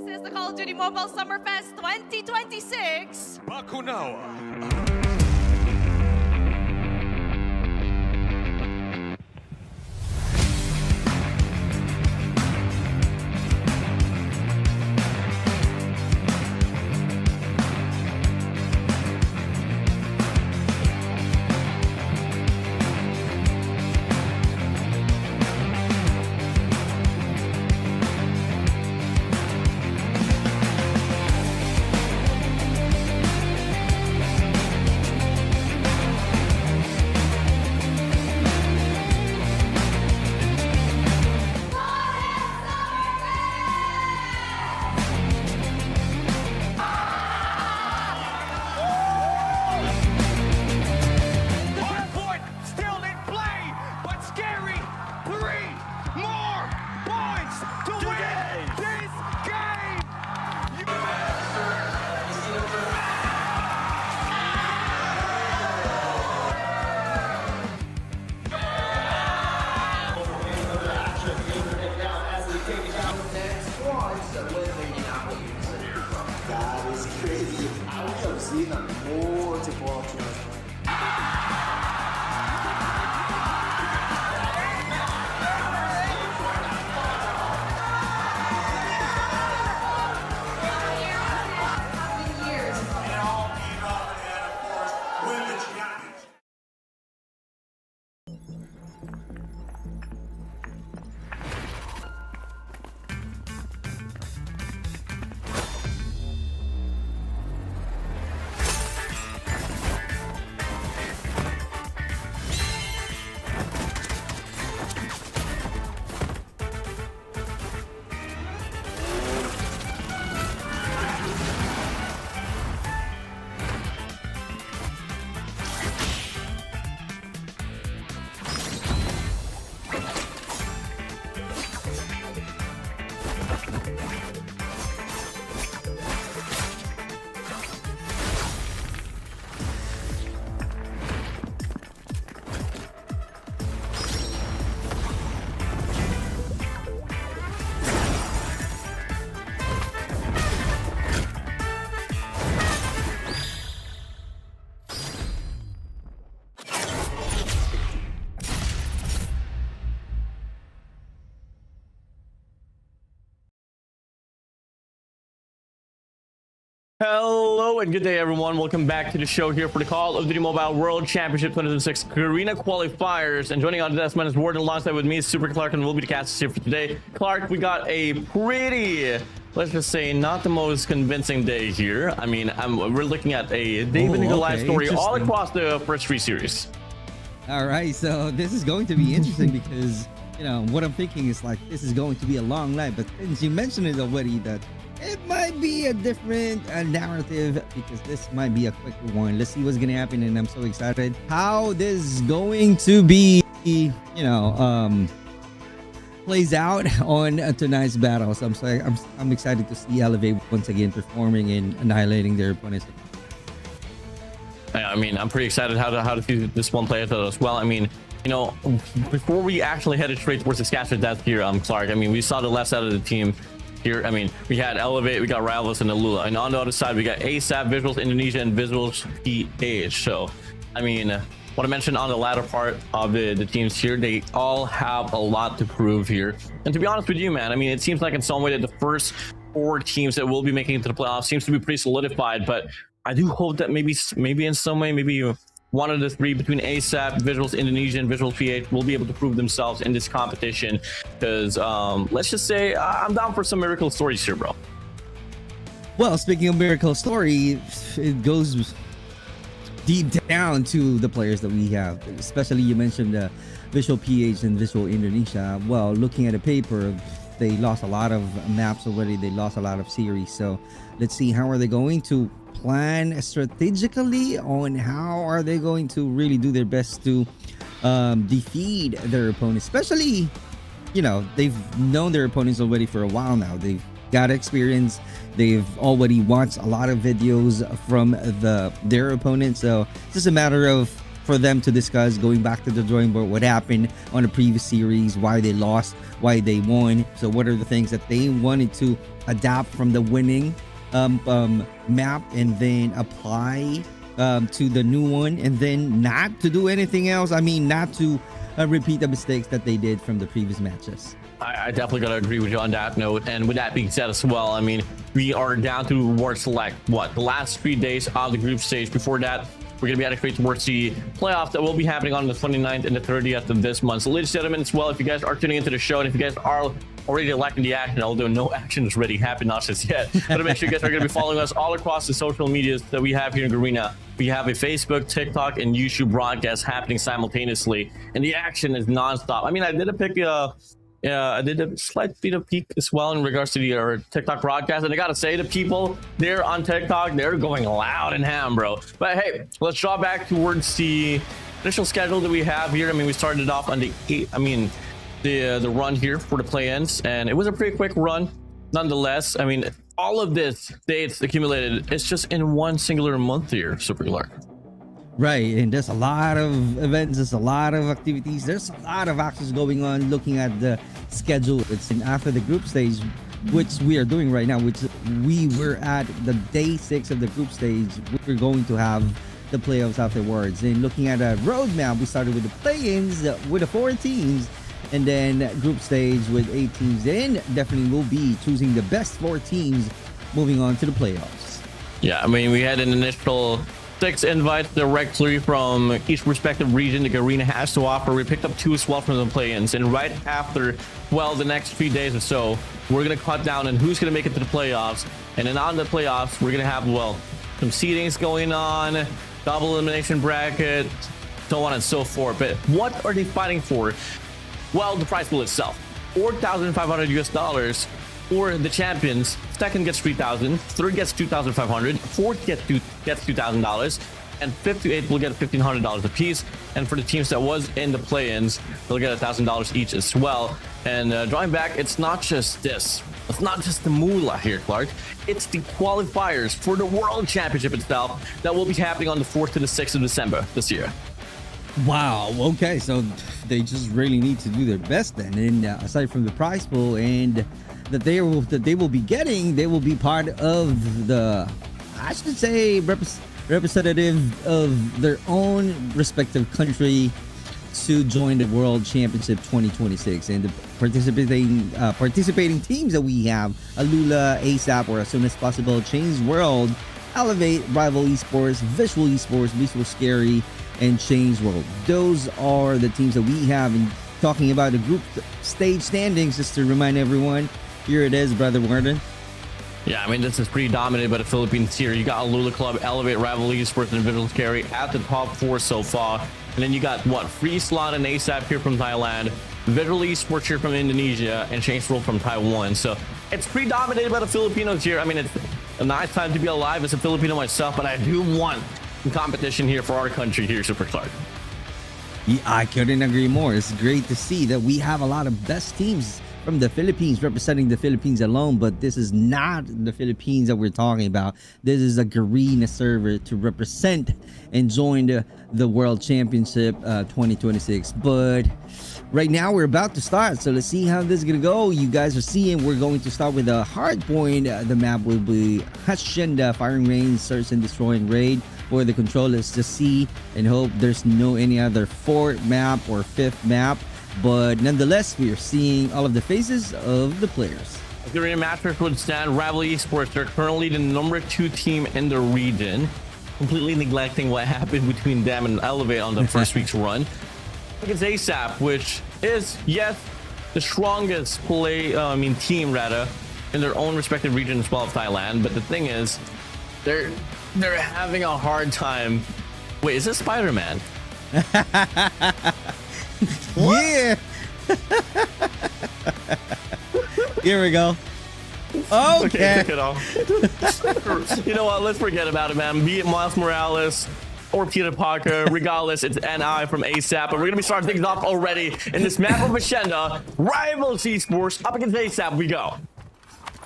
is the Call of Duty Mobile Summerfest 2026. Bakunawa. That is crazy. I have seen multiple options. Hello and good day everyone, welcome back to the show here for the Call of Duty Mobile World Championship 2006 Garena Qualifiers, and joining on today's man is Warden alongside with me is Super Clark, and we'll be the casters here for today. Clark, we got a pretty, let's just say, not the most convincing day here. I mean, we're looking at a David and Goliath story all across the first three series. All right, so this is going to be interesting because, you know, what I'm thinking is like this is going to be a long night, but since you mentioned it already that it might be a different narrative because this might be a quicker one. Let's see what's gonna happen, and I'm so excited how this is going to be, you know, plays out on tonight's battle. So I'm excited to see Elevate once again performing and annihilating their opponents. I mean, I'm pretty excited how to see this one play out as well. I mean, you know, before we actually headed straight towards the scatter death here, Clark, I mean, we saw the left side of the team here. I mean, we had Elevate, we got Rivals, and ALUla, and on the other side we got ASAP, VIZUALZ Indonesia, and VIZUALZ PH. So I mean, what I mentioned on the latter part of the teams here, they all have a lot to prove here. And to be honest with you, man, I mean, it seems like in some way that the first four teams that will be making it to the playoffs seems to be pretty solidified, but I do hope that maybe in some way, maybe one of the three between ASAP, VIZUALZ Indonesia, and VIZUALZ PH will be able to prove themselves in this competition. Because let's just say I'm down for some miracle stories here, bro. Well, speaking of miracle story, it goes deep down to the players that we have. Especially you mentioned VIZUALZ PH and VIZUALZ Indonesia. Well, looking at the paper, they lost a lot of maps already. They lost a lot of series. So let's see how are they going to plan strategically on how are they going to really do their best to defeat their opponents. Especially, you know, they've known their opponents already for a while now. They've got experience. They've already watched a lot of videos from their opponents. So it's just a matter of for them to discuss, going back to the drawing board, what happened on the previous series, why they lost, why they won. So what are the things that they wanted to adapt from the winning map and then apply to the new one, and then not to do anything else. I mean, not to repeat the mistakes that they did from the previous matches. I definitely gotta agree with you on that note. And with that being said as well, I mean, we are down to towards select the last 3 days of the group stage. Before that, we're gonna be heading straight towards the playoffs that will be happening on the 29th and the 30th of this month. So ladies and gentlemen, as well, if you guys are tuning into the show and if you guys are already liking the action, although no action has really happened not just yet, but make sure you guys are going to be following us all across the social medias that we have here in Garena. We have a Facebook, TikTok, and YouTube broadcast happening simultaneously, and the action is nonstop. I mean, I did a slight bit of peek as well in regards to the TikTok broadcast, and I gotta say, the people there on TikTok, they're going loud and ham, bro. But hey, let's draw back towards the initial schedule that we have here. I mean, we started off on the the run here for the play-ins, and it was a pretty quick run nonetheless. I mean, all of this dates accumulated, it's just in one singular month here, Super Clark. Right, and there's a lot of events, there's a lot of activities, there's a lot of actions going on. Looking at the schedule, it's after the group stage, which we are doing right now, which we were at the day 6 of the group stage. We're going to have the playoffs afterwards. And looking at a roadmap, we started with the play-ins with the 4 teams, and then group stage with 8 teams. Then definitely we'll be choosing the best 4 teams moving on to the playoffs. Yeah, I mean, we had an initial 6 invites directly from each respective region the Garena has to offer. We picked up 2 as well from the play-ins, and right after, well, the next 3 days or so, we're gonna cut down on who's gonna make it to the playoffs. And then on the playoffs, we're gonna have, well, some seedings going on, double elimination bracket, so on and so forth. But what are they fighting for? Well, the prize pool itself, $4,500 US, or the champions. Second gets $3,000, third gets $2,500, fourth gets $2,000, and fifth to eighth will get $1,500 a piece. And for the teams that was in the play-ins, they'll get $1,000 each as well. And drawing back, it's not just this. It's not just the moolah here, Clark. It's the qualifiers for the World Championship itself that will be happening on the 4th to the 6th of December this year. Wow, okay, so they just really need to do their best then. And aside from the prize pool and that they will be getting, they will be part of the, I should say, representative of their own respective country to join the World Championship 2026. And the participating teams that we have: ALUla, ASAP, or As Soon As Possible, Change World, Elevate, Rival Esports, Visual Esports, Visual SKAERI, and Change World. Those are the teams that we have. And talking about the group stage standings, just to remind everyone, here it is, Brother Warden. Yeah, I mean, this is pretty dominated by the Philippines here. You got ALUla Club, Elevate, Rival Esports, and Visual SKAERI at the top 4 so far. And then you got, Free Slot and ASAP here from Thailand, Visual Esports here from Indonesia, and Change World from Taiwan. So it's pretty dominated by the Filipinos here. I mean, it's a nice time to be alive as a Filipino myself, but I do want competition here for our country here, Super Clark. Yeah, I couldn't agree more. It's great to see that we have a lot of best teams from the Philippines representing the Philippines alone, but this is not the Philippines that we're talking about. This is a Garena server to represent and join the World Championship 2026. But right now we're about to start, so let's see how this is gonna go. You guys are seeing we're going to start with a hard point. The map will be Hacienda, Firing Range, Search and Destroy and Raid. For the controllers to see and hope there's no any other 4th map or 5th map, but nonetheless we are seeing all of the faces of the players. Garena Masters would stand Rival Esports. They're currently the number 2 team in the region, completely neglecting what happened between them and Elevate on the first week's run. It's ASAP, which is, yes, the strongest team rather in their own respective region as well of Thailand. But the thing is, they're having a hard time. Wait, is this Spider-Man? Yeah. Here we go. Okay. Took it off. You know what? Let's forget about it, man. Be it Miles Morales or Peter Parker, regardless, it's NI from ASAP. But we're gonna be starting things off already in this map of Hacienda. Rivals Esports up against ASAP. We go.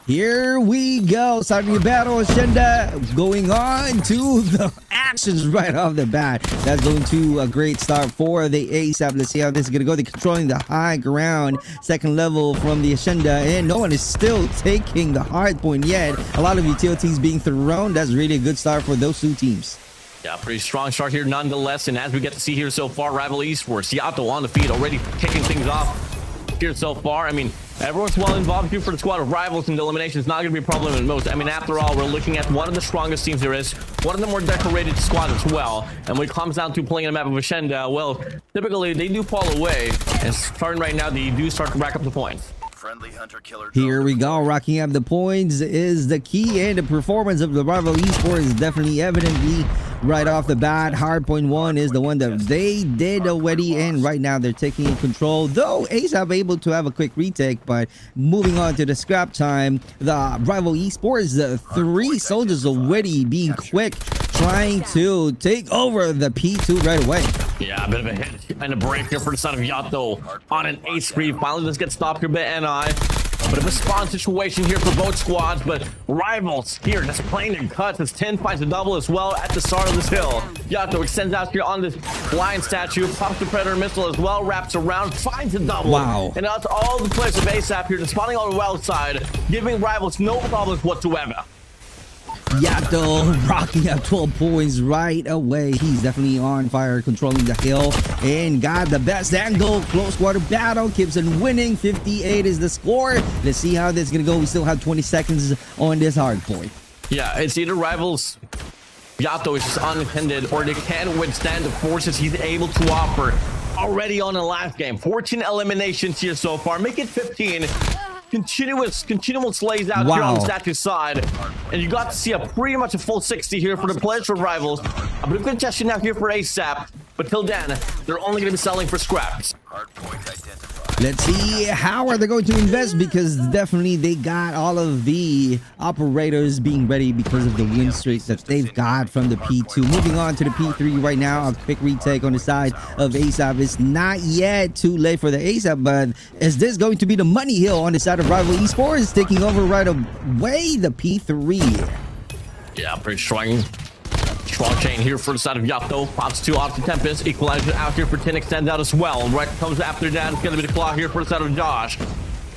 Here we go. Starting the battle, Shenda going on to the actions right off the bat. That's going to a great start for the ASAP. Let's see how this is going to go. They're controlling the high ground. Second level from the Ashenda, and no one is still taking the hard point yet. A lot of utilities being thrown. That's really a good start for those two teams. Yeah, pretty strong start here nonetheless. And as we get to see here so far, Rival Esports, Yato on the feed, already kicking things off here so far. I mean, everyone's well involved here for the squad of Rivals, and the elimination is not going to be a problem in most. I mean, after all, we're looking at one of the strongest teams there is, one of the more decorated squads as well. And when it comes down to playing a map of Ashenda, well, typically they do fall away. And starting right now, they do start to rack up the points. Friendly hunter-killer. Here we go. Rocking up the points is the key, and the performance of the Rival Esports is definitely evidently right off the bat. Hardpoint 1 is the one that they did already, and right now they're taking control. Though ASAP able to have a quick retake, but moving on to the scrap time, the Rival Esports, the 3 soldiers already being quick, trying to take over the P2 right away. Yeah, a bit of a hit and a break here for the side of Yato on an ace spree. Finally, let's get stopped here by NI. Bit of a spawn situation here for both squads, but Rivals here just playing their cuts as 10 finds a double as well at the start of this hill. Yato extends out here on this lion statue, pops the Predator missile as well, wraps around, finds a double. Wow. And that's all the players of ASAP here, just spawning on the wild side, giving Rivals no problems whatsoever. Yato rocking up 12 points right away. He's definitely on fire, controlling the hill, and got the best angle. Close quarter battle, keeps on winning. 58 is the score. Let's see how this is gonna go. We still have 20 seconds on this hard point. Yeah, it's either Rivals, Yato is just unintended, or they can withstand the forces he's able to offer already on the last game. 14 eliminations here so far, make it 15. Continual slays out here on the statue side, and you got to see a pretty much a full 60 here for the players for Rivals. A bit of congestion now here for ASAP, but till then they're only going to be selling for scraps. Let's see how are they going to invest, because definitely they got all of the operators being ready because of the win streak that they've got from the P2. Moving on to the P3 right now, a quick retake on the side of ASAP. It's not yet too late for the ASAP, but is this going to be the money hill on the side of Rival Esports, taking over right away the P3? Yeah, pretty strong chain here for the side of Yato. Pops 2 off the Tempest. Equalizer out here for 10, extends out as well. Right comes after that. It's going to be the claw here for the side of Josh.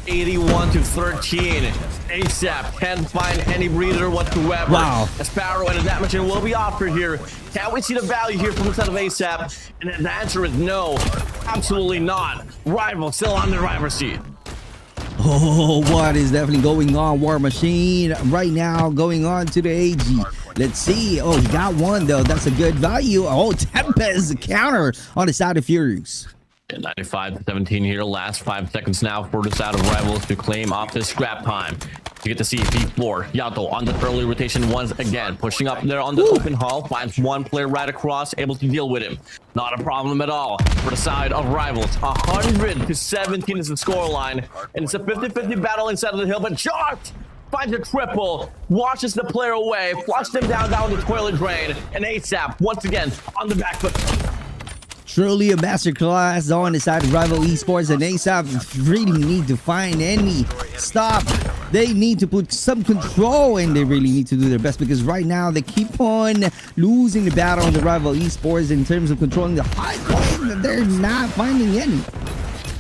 81 to 13. ASAP can't find any breather whatsoever. Wow. A Sparrow and a damage will be offered here. Can we see the value here from the side of ASAP? And the answer is no. Absolutely not. Rival still on the driver's seat. Oh, what is definitely going on? War Machine right now going on to the AG. Let's see. Oh, he got one though. That's a good value. Oh, Tempest counter on the side of Furious. 95 to 17 here. Last 5 seconds now for the side of Rivals to claim off this scrap time. You get to see P4. Yato on the early rotation once again, pushing up there on the open hall, finds one player right across, able to deal with him. Not a problem at all for the side of Rivals. 100 to 17 is the scoreline, and it's a 50-50 battle inside of the hill, but Josh finds a triple, washes the player away, flushes him down the toilet drain, and ASAP once again on the back foot. Truly a masterclass on the side of Rival Esports, and ASAP really need to find any stop. They need to put some control, and they really need to do their best, because right now they keep on losing the battle on the Rival Esports in terms of controlling the high point. They're not finding any.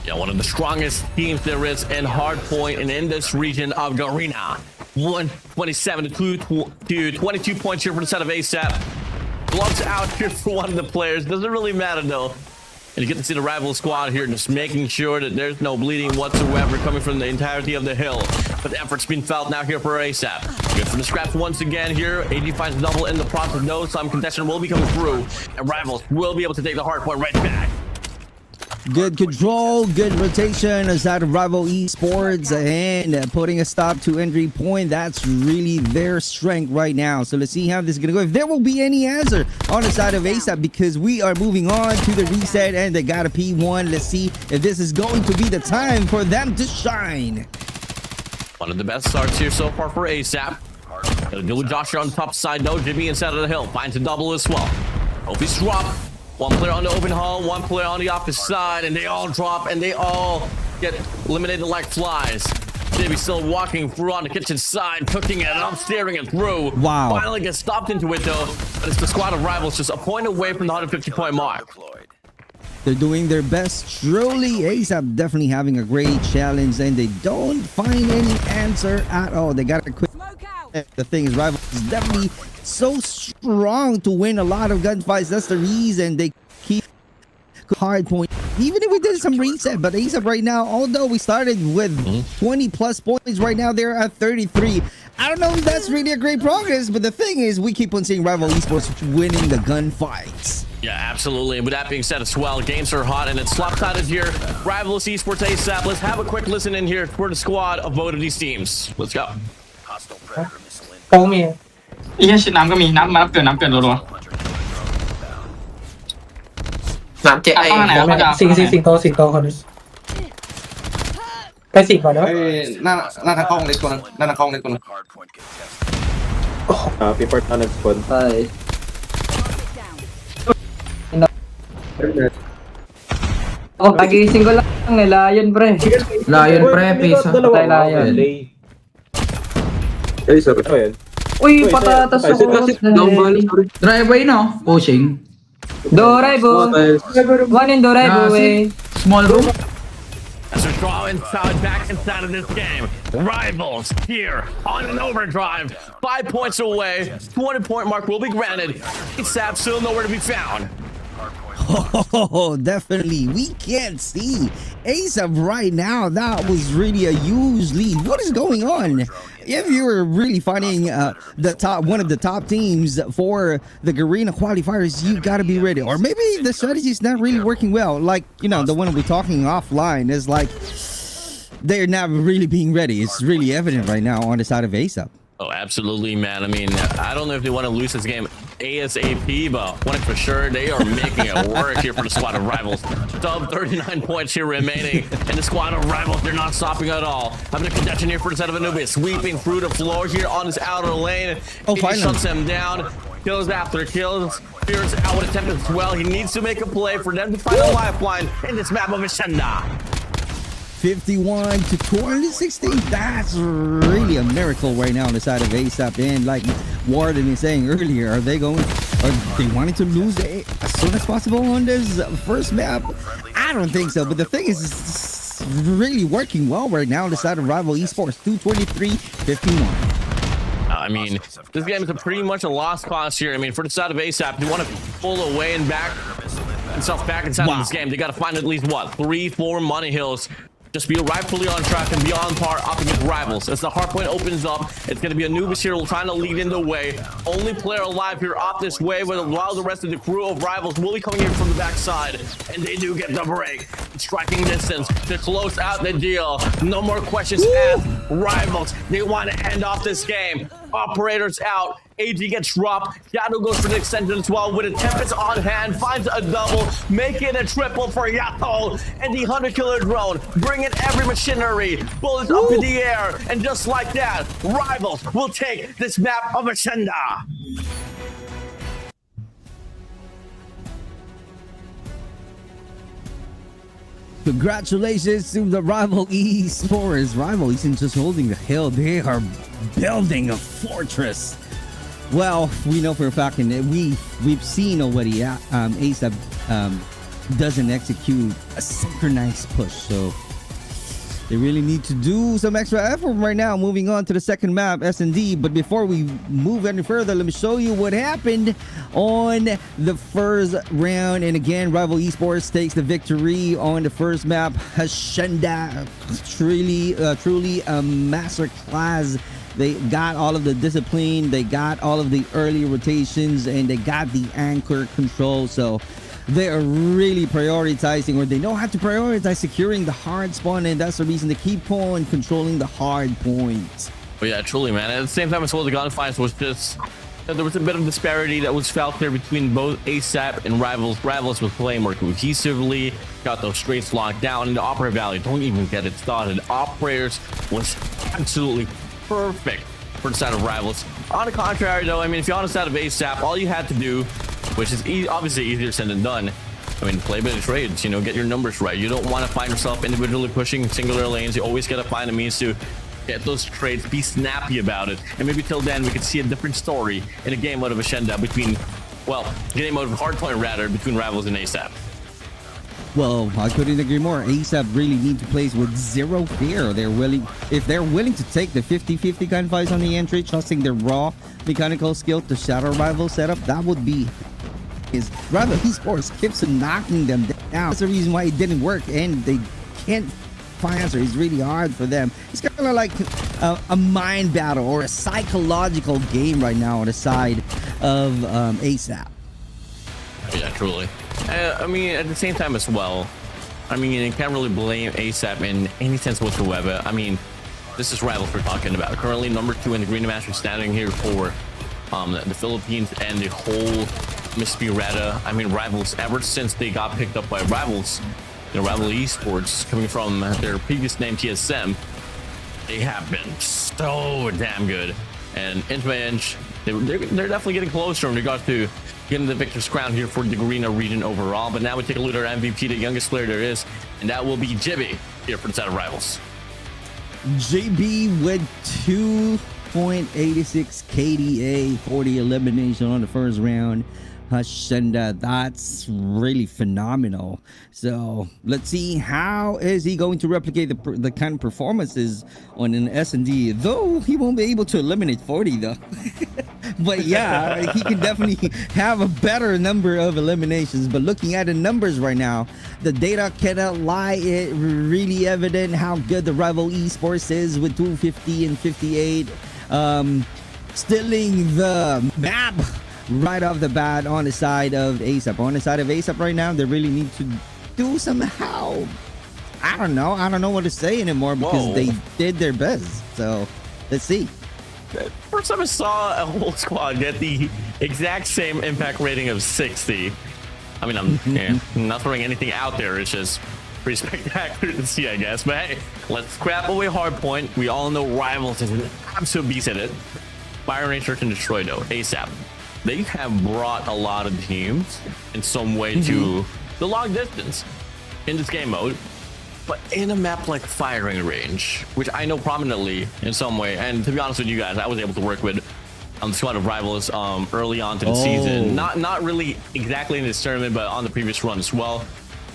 Yeah, one of the strongest teams there is in hardpoint and in this region of Garena. 127 to 22 points here for the side of ASAP. Gloves out here for one of the players. Doesn't really matter though. And you get to see the Rival squad here just making sure that there's no bleeding whatsoever coming from the entirety of the hill. But the effort's being felt now here for ASAP. Good for the scraps once again here. AG finds double in the process. No, some contestant will be coming through, and Rivals will be able to take the hard point right back. Good control, good rotation aside of Rival Esports, and putting a stop to entry point. That's really their strength right now. So let's see how this is going to go. If there will be any answer on the side of ASAP, because we are moving on to the reset, and they got a P1. Let's see if this is going to be the time for them to shine. One of the best starts here so far for ASAP. Gonna deal with Joshua on the top side though. Jimmy inside of the hill finds a double as well. Hope he's dropped. One player on the open hall, one player on the opposite side, and they all drop and they all get eliminated like flies. Davey still walking through on the kitchen side, cooking it up, steering it through. Wow. Finally gets stopped into it though, but it's the squad of rivals just a point away from the 150-point mark. They're doing their best. Truly, ASAP definitely having a great challenge, and they don't find any answer at all. They got to quit. The thing is, Rivals is definitely so strong to win a lot of gunfights. That's the reason they keep hard point. Even if we did some reset, but ASAP right now, although we started with 20 plus points, right now they're at 33. I don't know if that's really a great progress, but the thing is, we keep on seeing Rival Esports winning the gunfights. Yeah, absolutely. And with that being said as well, games are hot and it's lopsided here. Rivals Esports ASAP. Let's have a quick listen in here for the squad of both of these teams. Let's go. โป้งมีไอ้เหี้ยชิดน้ำก็มีน้ำเกินรัว น้ำเจ๊ไอ้ ๆไหนแล้วเขาจะ สิงโตคนนึงไปสิงก่อนเนาะ หน้าทางกล้องเล็กตัวนึงหน้าทางกล้องเล็กตัวนึง พี่ปอร์ตันคน ไป Oh, pagising ko lang eh, Lion pre. Lion pre, pisa. Patay Lion. Ay, sorry po yan. Uy, patatas ako. Driveway no? Pushing. Doray bo. One in Doray bo eh. Small room. As we're drawing inside back inside of this game, Rivals here on an overdrive, 5 points away, 200-point mark will be granted. ASAP still nowhere to be found. Oh, definitely. We can't see ASAP right now. That was really a huge lead. What is going on? If you're really finding one of the top teams for the Garena qualifiers, you got to be ready. Or maybe the strategy is not really working well. Like, you know, the one we're talking offline is like they're not really being ready. It's really evident right now on the side of ASAP. Oh, absolutely, man. I mean, I don't know if they want to lose this game ASAP, but one for sure, they are making it work here for the squad of Rivals. Sub 39 points here remaining, and the squad of Rivals, they're not stopping at all. Having a contention here for the side of Anubis, sweeping through the floor here on his outer lane. Oh, he finally shuts him down. Kills after kills. Fears out with attempt as well. He needs to make a play for them to find a lifeline in this map of Ashenda. 51 to 216. That's really a miracle right now on the side of ASAP. And like Warden is saying earlier, are they wanting to lose as soon as possible on this first map? I don't think so. But the thing is, it's really working well right now on the side of Rival Esports. 223-51. I mean, this game is pretty much a lost cause here. I mean, for the side of ASAP, they want to pull away and back themselves back inside of this game. They got to find at least, what, 3-4 money hills. Just be rightfully on track and be on par up against Rivals. As the hardpoint opens up, it's going to be Anubis here trying to lead in the way. Only player alive here off this way, while the rest of the crew of Rivals will be coming in from the backside. And they do get the break. Striking distance to close out the deal. No more questions asked. Rivals, they want to end off this game. Operators out. AG gets dropped. Shadow goes for the extension as well with a Tempest on hand. Finds a double. Make it a triple for Yato. And the 100-killer drone. Bringing every machinery. Bullets up in the air. And just like that, Rivals will take this map of Ashenda. Congratulations to the Rival Esports. Rival isn't just holding the hill, they are building a fortress. Well, we know for a fact, and we've seen already, ASAP doesn't execute a synchronized push, so they really need to do some extra effort right now. Moving on to the second map, S&D. But before we move any further, let me show you what happened on the first round. And again, Rival Esports takes the victory on the first map. Ashenda, truly a masterclass. They got all of the discipline, they got all of the early rotations, and they got the anchor control. So they are really prioritizing, or they know how to prioritize securing the hard spawn, and that's the reason they keep on controlling the hard point. But yeah, truly, man. At the same time as well, the gunfights was just, there was a bit of disparity that was felt there between both ASAP and Rivals. Rivals was playing more cohesively, got those straights locked down in the Operator Valley. Don't even get it started. Operators was absolutely perfect for the side of Rivals. On the contrary, though, I mean, if you're on the side of ASAP, all you had to do, which is obviously easier said than done, I mean, play a bit of trades, you know, get your numbers right. You don't want to find yourself individually pushing singular lanes. You always got to find a means to get those trades, be snappy about it, and maybe till then we could see a different story in a game mode of Ascenda between, well, game mode of Hardpoint rather, between Rivals and ASAP. Well, I couldn't agree more. ASAP really need to play with zero fear. If they're willing to take the 50-50 gunfights on the entry, trusting their raw mechanical skill to shatter Rival setup, that would be his. Rival Esports keeps knocking them down. That's the reason why it didn't work, and they can't find answer. It's really hard for them. It's kind of like a mind battle or a psychological game right now on the side of ASAP. Yeah, truly. I mean, at the same time as well, I mean, you can't really blame ASAP in any sense whatsoever. I mean, this is Rivals we're talking about. Currently number 2 in the Green Master standing here for the Philippines and the whole Mispirata. I mean, Rivals, ever since they got picked up by Rivals, you know, Rival Esports, coming from their previous name TSM, they have been so damn good. And inch by inch, they're definitely getting closer in regards to getting the victor's crown here for the Garena region overall. But now we take a look at our MVP, the youngest player there is, and that will be Jibby here for the side of Rivals. JB with 2.86 KDA, 40 elimination on the first round. Ascenda, that's really phenomenal. So let's see, how is he going to replicate the kind of performances on an S&D, though he won't be able to eliminate 40 though. But yeah, he can definitely have a better number of eliminations. But looking at the numbers right now, the data cannot lie. It really evident how good the Rival Esports is with 250 and 58, stealing the map right off the bat on the side of ASAP. On the side of ASAP right now, they really need to do somehow. I don't know what to say anymore, because they did their best. So let's see. First time I saw a whole squad get the exact same impact rating of 60. I mean, I'm not throwing anything out there. It's just pretty spectacular to see, I guess. But hey, let's scrap away Hardpoint. We all know Rivals is an absolute beast at it. Fire Range Search and Destroy though, ASAP. They have brought a lot of teams in some way to the long distance in this game mode, but in a map like Firing Range, which I know prominently in some way. And to be honest with you guys, I was able to work with the squad of Rivals early on to the season. Not really exactly in this tournament, but on the previous run as well.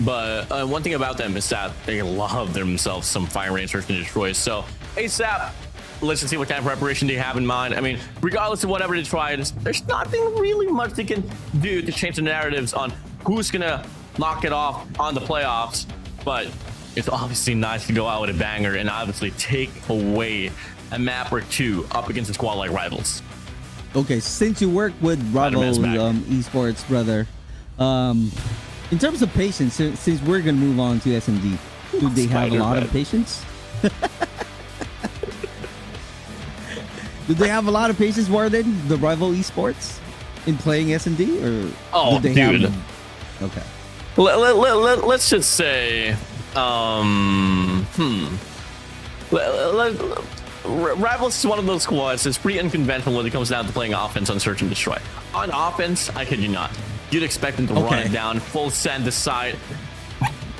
But one thing about them is that they love themselves some Fire Range Search and Destroy. So ASAP, let's just see what kind of preparation they have in mind. I mean, regardless of whatever they try, there's nothing really much they can do to change the narratives on who's gonna knock it off on the playoffs. But it's obviously nice to go out with a banger and obviously take away a map or two up against a squad like Rivals. Okay, since you work with Rivals Esports, brother, in terms of patience, since we're gonna move on to SMD, do they have a lot of patience? Do they have a lot of patience, Warden, the Rival Esports, in playing S&D, or do they have? Okay. Let's just say, Rivals is one of those squads that's pretty unconventional when it comes down to playing offense on Search and Destroy. On offense, I kid you not, you'd expect them to run it down, full send the side.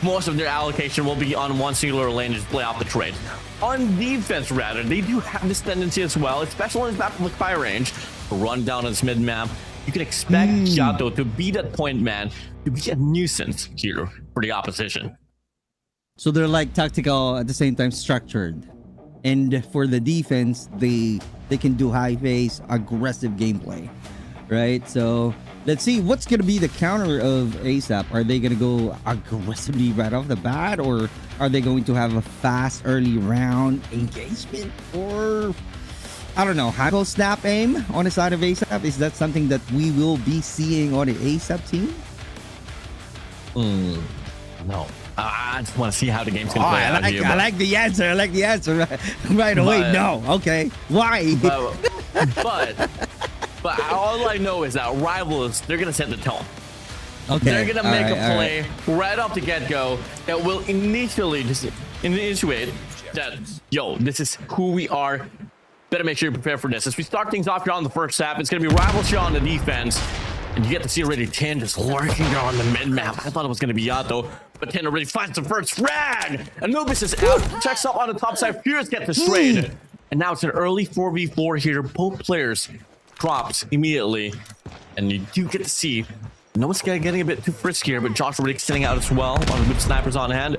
Most of their allocation will be on one singular lane, just play off the trade. On defense, rather, they do have this tendency as well, especially in this map with Fire Range, to run down on this mid map. You can expect Yato to be that point man, to be a nuisance here for the opposition. So they're like tactical at the same time structured, and for the defense, they can do high pace, aggressive gameplay, right? So let's see what's gonna be the counter of ASAP. Are they gonna go aggressively right off the bat, or are they going to have a fast early round engagement, or I don't know, high snap aim on the side of ASAP? Is that something that we will be seeing on the ASAP team? No. I just want to see how the game's going to play out here. I like the answer. I like the answer right away. No. Okay. Why? But all I know is that Rivals, they're going to set the tone. Okay. They're going to make a play right off the get-go that will initially just initiate that, yo, this is who we are. Better make sure you're prepared for this. As we start things off here on the first half, it's going to be Rivals here on the defense. And you get to see already 10 just lurking there on the mid-map. I thought it was going to be Yato, but 10 already finds the first frag. Anubis is out, checks up on the top side. Furious gets destroyed. And now it's an early 4v4 here. Both players dropped immediately. And you do get to see Noah's getting a bit too frisky here, but Josh already extending out as well. On with snipers on hand.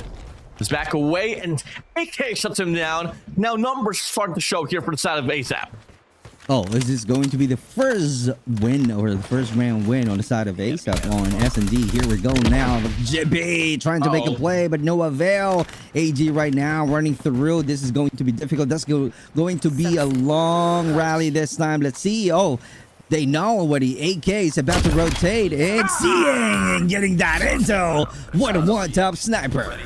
He's back away, and AK shuts him down. Now numbers start to show here for the side of ASAP. Oh, is this going to be the first win or the first round win on the side of ASAP on S&D? Here we go now. JB trying to make a play, but no avail. AG right now running through. This is going to be difficult. That's going to be a long rally this time. Let's see. Oh, they know already. AK is about to rotate and seeing getting that intel. What a one-top sniper.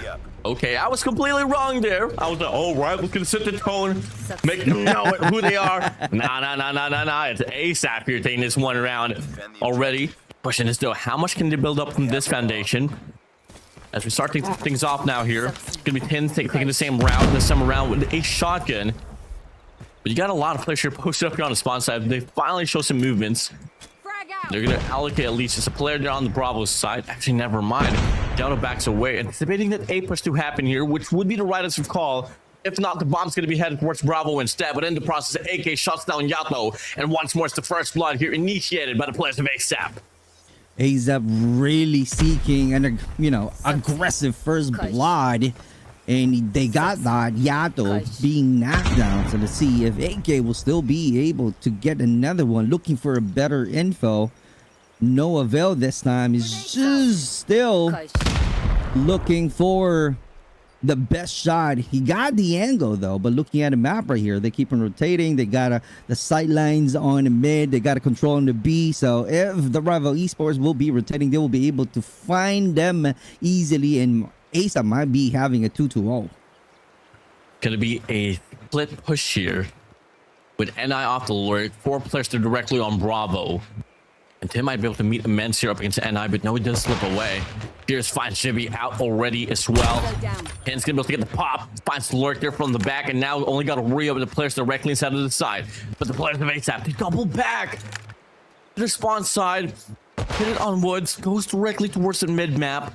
Okay, I was completely wrong there. I was like, oh, right, we're gonna set the tone, make them know who they are. Nah. It's ASAP here taking this one round already. Question is, though, how much can they build up from this foundation? As we start things off now here, it's gonna be 10 taking the same route this time around with a shotgun. But you got a lot of players here posted up here on the spawn side. They finally show some movements. They're going to allocate at least just a player there on the Bravo side. Actually, never mind. Delta backs away, anticipating that A push to happen here, which would be the rightest of call. If not, the bomb's going to be headed towards Bravo instead. But in the process, AK shuts down Yato. And once more, it's the first blood here initiated by the players of ASAP. ASAP really seeking an, aggressive first blood. And they got that Yato being knocked down. So let's see if AK will still be able to get another one. Looking for a better info. No avail this time. He's just still looking for the best shot. He got the angle though, but looking at the map right here, they keep on rotating. They got the sight lines on the mid. They got a control on the B. So if the rival esports will be rotating, they will be able to find them easily, and ASAP might be having a 2-2-0. Gonna be a split push here with NI off the lure. 4 players are directly on Bravo. And Tim might be able to meet Immense here up against NI, but no, he does slip away. Here's finds Jibby out already as well. Ken's gonna be able to get the pop. Finds the lurk there from the back, and now only got to worry about the players directly inside of the side. But the players of ASAP, they double back to the spawn side. Hit it on Woods, goes directly towards the mid map.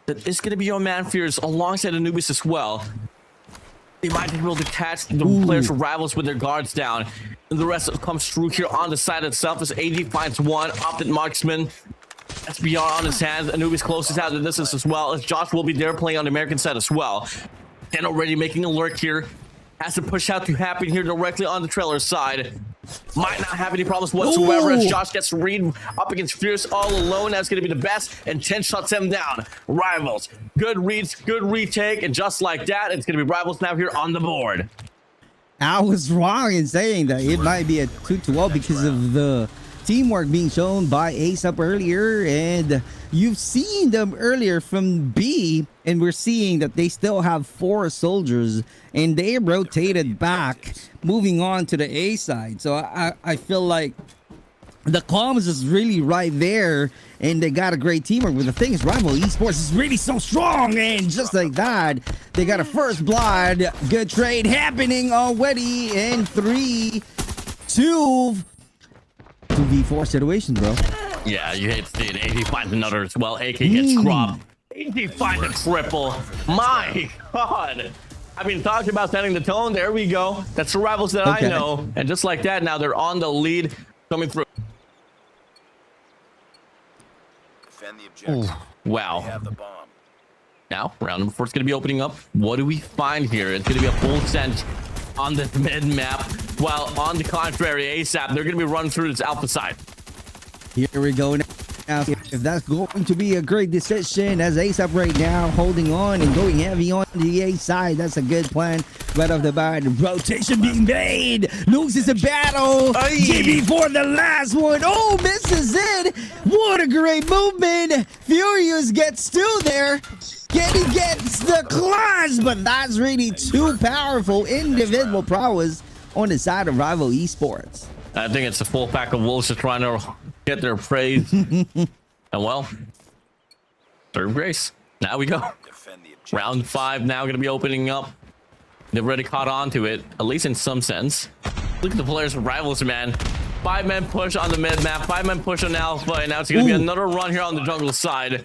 That is going to be on Manfears alongside Anubis as well. They might be able to catch the players for rivals with their guards down. And the rest comes through here on the side itself as AD finds one. Opted marksman. SBR on his hands. Anubis closes out the distance as well, as Josh will be there playing on the American side as well. And already making a lurk here. Has to push out to happen here directly on the trailer side. Might not have any problems whatsoever as Josh gets read up against Fierce all alone. That's going to be the best, and 10 shuts him down. Rivals, good reads, good retake, and just like that, it's going to be Rivals now here on the board. I was wrong in saying that it might be a 2-2-0 because of the teamwork being shown by ASAP earlier, and you've seen them earlier from B, and we're seeing that they still have 4 soldiers, and they rotated back, moving on to the A side. So I feel like the comms is really right there, and they got a great teamwork. But the thing is, Rival Esports is really so strong, and just like that, they got a first blood. Good trade happening already in 3, 2. 2v4 situation, bro. Yeah, you hate to see it. AD finds another as well. AK gets dropped. AD finds a triple. My God. I've been talking about setting the tone. There we go. That's the Rivals that I know. And just like that, now they're on the lead coming through. Defend the objective. Wow. They have the bomb. Now, round number 4 is going to be opening up. What do we find here? It's going to be a full send on the mid map. While on the contrary, ASAP, they're going to be running through this alpha side. Here we go now. If that's going to be a great decision, as ASAP right now holding on and going heavy on the A side. That's a good plan right off the bat. Rotation being made. Loses a battle. JB for the last one. Oh, misses it. What a great movement. Furious gets 2 there. Getty gets the clash, but that's really too powerful individual prowess on the side of Rival Esports. I think it's a full pack of wolves just trying to get their praise. And well, third grace. Now we go. Defend the objective. Round 5 now going to be opening up. They've already caught on to it, at least in some sense. Look at the players of Rivals, man. 5-man push on the mid map, 5-man push on Alpha, and now it's going to be another run here on the jungle side.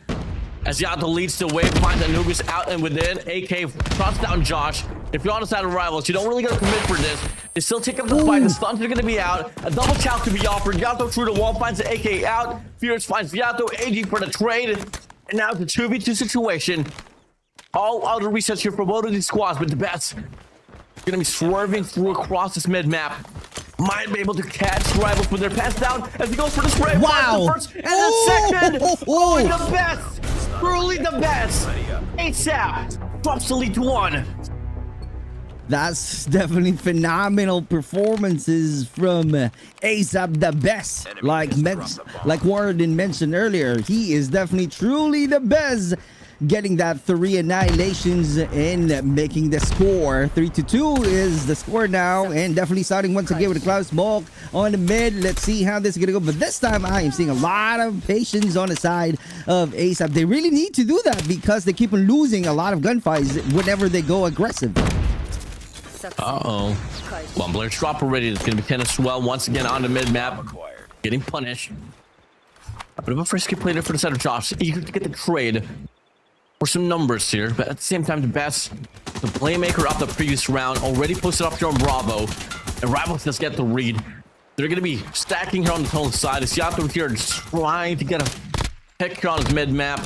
As Yato leads the way, finds Anubis out and within. AK drops down Josh. If you're on the side of Rivals, you don't really got to commit for this. They still take up the fight. The stuns are going to be out. A double chow to be offered. Yato through the wall finds the AK out. Fierce finds Yato. AG for the trade. And now it's a 2v2 situation. All out of resets here for both of these squads, but the best going to be swerving through across this mid map. Might be able to catch rivals with their pass down as he goes for the spray. Wow. The first and the second. Oh, the best. Truly the best. ASAP drops the lead to 1. That's definitely phenomenal performances from ASAP, the best. Like Warden mentioned earlier, he is definitely truly the best, getting that 3 annihilations and making the score. 3-2 is the score now, and definitely starting once again with a cloud smoke on the mid. Let's see how this is gonna go, but this time I am seeing a lot of patience on the side of ASAP. They really need to do that because they keep on losing a lot of gunfights whenever they go aggressive. One Blair's drop already. It's going to be tennis swell once again on the mid map. Getting punished. A bit of a frisky play there for the side of Josh. Eager to get the trade for some numbers here, but at the same time, the best, the playmaker of the previous round, already posted up here on Bravo. And Rivals just get the read. They're going to be stacking here on the tunnel side. It's Yato here just trying to get a pick here on his mid map.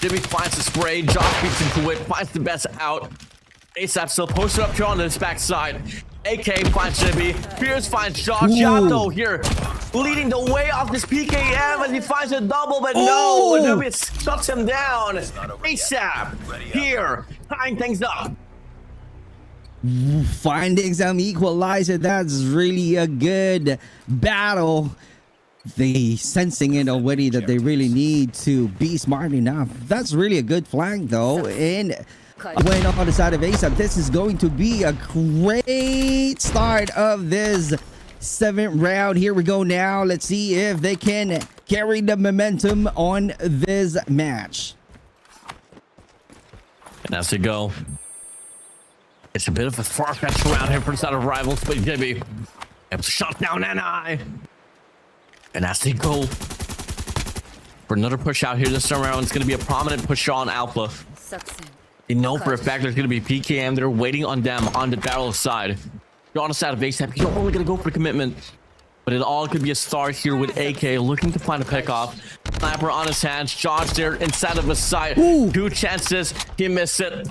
Jimmy finds the spray. Josh beats into it, finds the best out. ASAP still posted up here on this backside. AK finds Jimmy. Fierce finds Josh. Yato here leading the way off this PKM as he finds a double, but no, Jimmy shuts him down. ASAP here tying things up. Finding some equalizer. That's really a good battle. They sensing it already that they really need to be smart enough. That's really a good flank though. And when on the side of ASAP, this is going to be a great start of this 7th round. Here we go now. Let's see if they can carry the momentum on this match. And as they go, it's a bit of a far-fetched round here for the side of Rivals, but Jimmy able to shut down NI. And as they go for another push out here this time around, it's going to be a prominent push on Alpha. They know for a fact there's going to be PKM. They're waiting on them on the barrel side. You're on the side of ASAP. You're only going to go for the commitment. But it all could be a start here with AK looking to find a pickoff. Sniper on his hands. Josh there inside of his side. 2 chances. He missed it.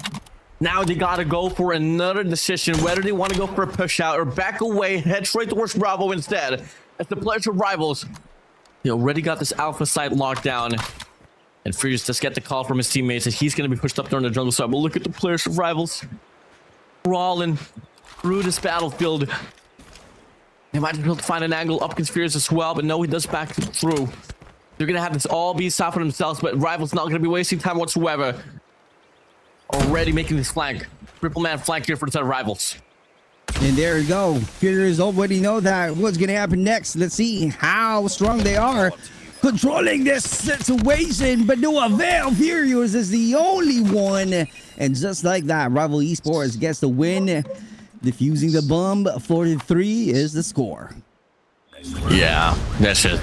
Now they got to go for another decision. Whether they want to go for a push out or back away. Head straight towards Bravo instead. As the players of Rivals, they already got this Alpha site locked down. And Furious just get the call from his teammates that he's going to be pushed up there on the jungle side. But look at the players of Rivals crawling through this battlefield. They might be able to find an angle up against Furious as well, but no, he does back through. They're going to have this all be side for themselves, but Rivals not going to be wasting time whatsoever. Already making this flank. Triple man flank here for the side of Rivals. And there you go. Furious already know that what's going to happen next. Let's see how strong they are controlling this situation, but no avail. Furious is the only one, and just like that, Rival Esports gets the win, defusing the bomb. 43 is the score. Yeah, that's it.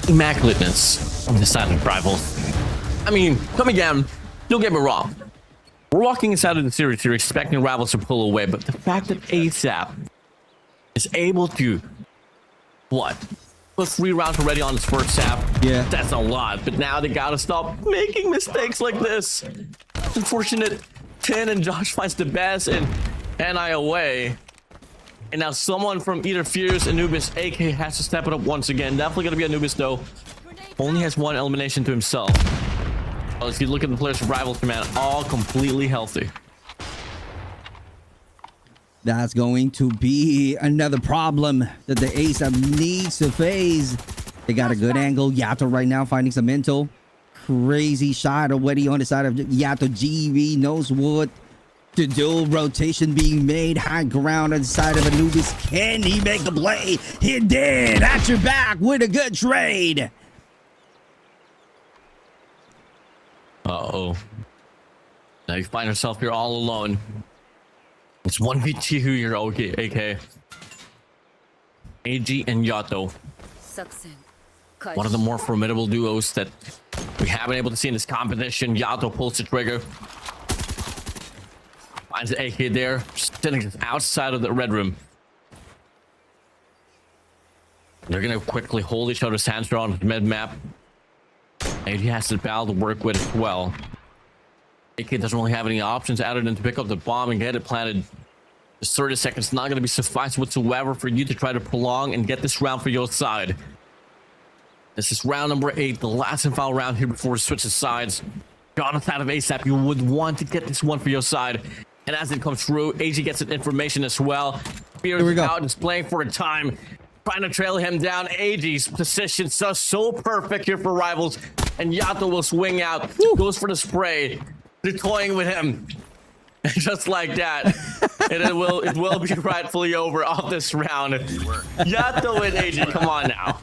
Immaculateness on the side of Rival. I mean, come again, don't get me wrong. We're walking inside of the series here expecting Rivals to pull away, but the fact that ASAP is able to what? Plus 3 rounds already on his first half. Yeah, that's a lot. But now they gotta stop making mistakes like this. It's unfortunate. 10 and Josh finds the best and NI away. And now someone from either Fierce, Anubis, AK has to step it up once again. Definitely gonna be Anubis though. Only has 1 elimination to himself. Well, if you look at the players of Rivals Command, all completely healthy. That's going to be another problem that the ASAP needs to face. They got a good angle. Yato right now finding some mental. Crazy shot already on the side of Yato. GV knows what to do. Rotation being made. High ground on the side of Anubis. Can he make the play? He did. At your back with a good trade. Uh-oh. Now you find yourself here all alone. It's 1v2 here, okay, AK. AG and Yato. One of the more formidable duos that we haven't been able to see in this competition. Yato pulls the trigger. Finds the AK there, sitting just outside of the red room. They're gonna quickly hold each other's hands around the mid map. And he has the battle to work with as well. AK doesn't really have any options other than to pick up the bomb and get it planted. Just 30 seconds not going to be suffice whatsoever for you to try to prolong and get this round for your side. This is round number 8, the last and final round here before we switch the sides. You're on the side of ASAP, you would want to get this one for your side. And as it comes through, AG gets an information as well. Fear is out and is playing for a time. Trying to trail him down. AG's position so perfect here for Rivals. And Yato will swing out, goes for the spray. They're toying with him. Just like that. And it will be rightfully over off this round. Yato and AG, come on now.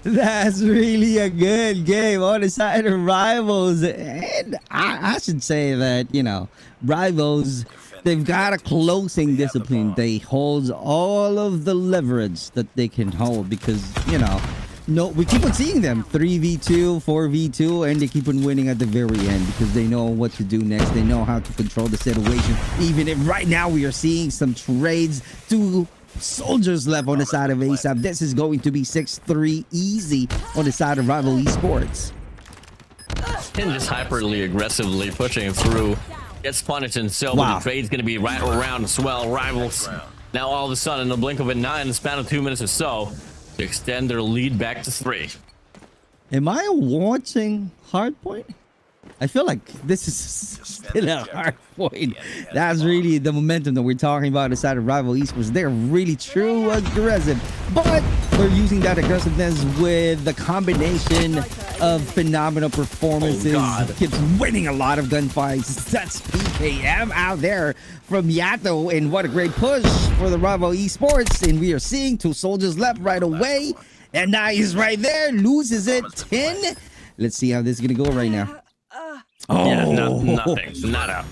That's really a good game on the side of Rivals. And I should say that, you know, Rivals, they've got a closing discipline. They hold all of the leverage that they can hold because, you know, we keep on seeing them 3v2, 4v2, and they keep on winning at the very end because they know what to do next. They know how to control the situation. Even if right now we are seeing some trades, 2 soldiers left on the side of ASAP. This is going to be 6-3 easy on the side of Rival Esports. And just hyperly aggressively pushing through. Gets punished and so the trade's going to be right around as well. Rivals now all of a sudden in the blink of a 9 in the span of 2 minutes or so to extend their lead back to 3. Am I watching Hardpoint? I feel like this is still a hard point. That's really the momentum that we're talking about inside of Rival Esports. They're really true aggressive, but they're using that aggressiveness with the combination of phenomenal performances. Keeps winning a lot of gunfights. That's PKM out there from Yato, and what a great push for the Rival Esports. And we are seeing 2 soldiers left right away, and now he's right there, loses it 10. Let's see how this is gonna go right now. Yeah, nothing. Not out.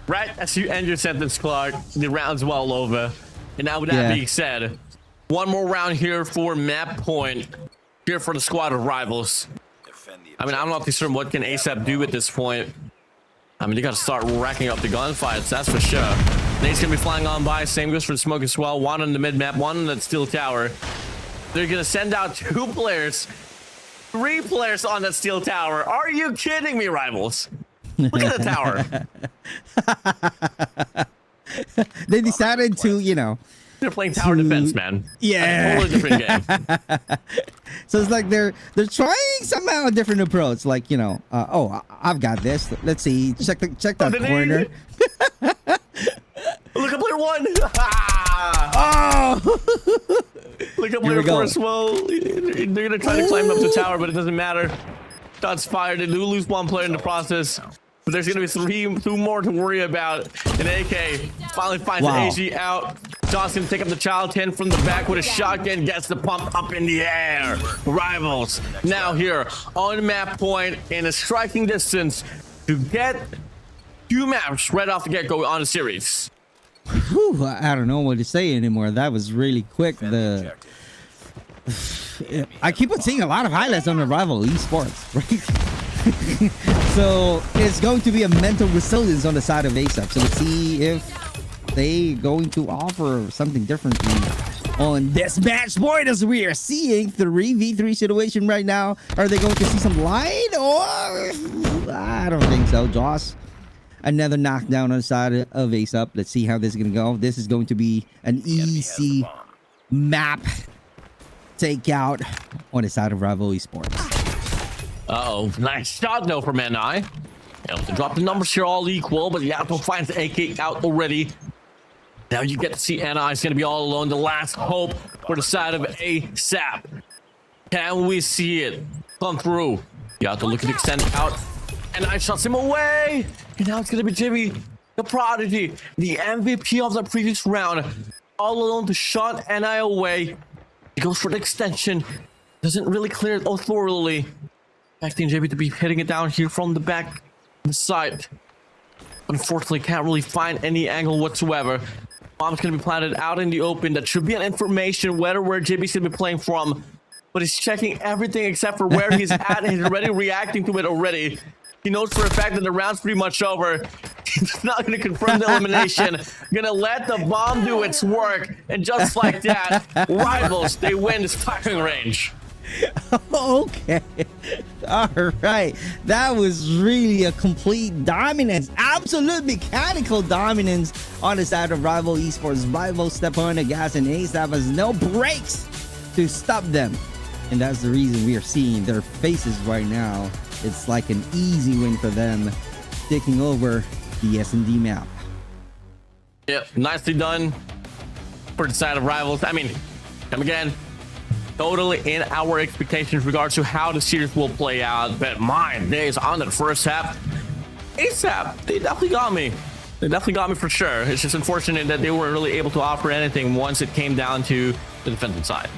Right as you end your sentence, Clark, the round's well over. And now with that being said, one more round here for map point here for the squad of Rivals. I mean, I'm not too certain what can ASAP do at this point. I mean, you got to start racking up the gunfights, that's for sure. Nate's going to be flying on by. Same goes for the smoke as well. 1 on the mid map, 1 on that steel tower. They're going to send out 2 players. 3 players on that steel tower. Are you kidding me, Rivals? Look at the tower. They decided to, you know. They're playing tower defense, man. Yeah. Like a totally different game. So it's like they're trying somehow a different approach. Like, you know, I've got this. Let's see. Check that corner. Look at player 1. Oh! Look up player 4 as well. They're gonna try to climb up the tower, but it doesn't matter. Shots fired. They do lose 1 player in the process, but there's gonna be 2 more to worry about. And AK finally finds an AG out. John's gonna take up the child 10 from the back with a shotgun, gets the pump up in the air. Rivals now here on map point in a striking distance to get 2 maps right off the get-go on the series. Whew, I don't know what to say anymore. That was really quick. I keep on seeing a lot of highlights on the Rival Esports, right? So it's going to be a mental resilience on the side of ASAP. So let's see if they going to offer something differently on this match point, as we are seeing 3v3 situation right now. Are they going to see some light, or I don't think so, Joss. Another knockdown on the side of ASAP. Let's see how this is going to go. This is going to be an easy map takeout on the side of Rival Esports. Uh-oh. Nice shot, though, from NI. Able to drop the numbers here all equal, but Yato finds the AK out already. Now you get to see NI is going to be all alone. The last hope for the side of ASAP. Can we see it come through? Yato looking to extend out. And I shots him away. And now it's going to be Jimmy, the prodigy, the MVP of the previous round. All alone to shot NI away. He goes for the extension. Doesn't really clear it thoroughly. Expecting JB to be hitting it down here from the back the side. Unfortunately, can't really find any angle whatsoever. Bomb's going to be planted out in the open. That should be an information where JB's going to be playing from. But he's checking everything except for where he's at, and he's already reacting to it already. He knows for a fact that the round's pretty much over. He's not going to confirm the elimination. Going to let the bomb do its work. And just like that, Rivals, they win this firing range. Okay. All right. That was really a complete dominance. Absolute mechanical dominance on the side of Rival Esports. Rival step on the gas and ASAP has no brakes to stop them. And that's the reason we are seeing their faces right now. It's like an easy win for them, taking over the S&D map. Yep, nicely done for the side of Rivals. I mean, come again, totally in our expectations in regards to how the series will play out. But my days, on the first half, ASAP, they definitely got me. They definitely got me for sure. It's just unfortunate that they weren't really able to offer anything once it came down to the defensive side.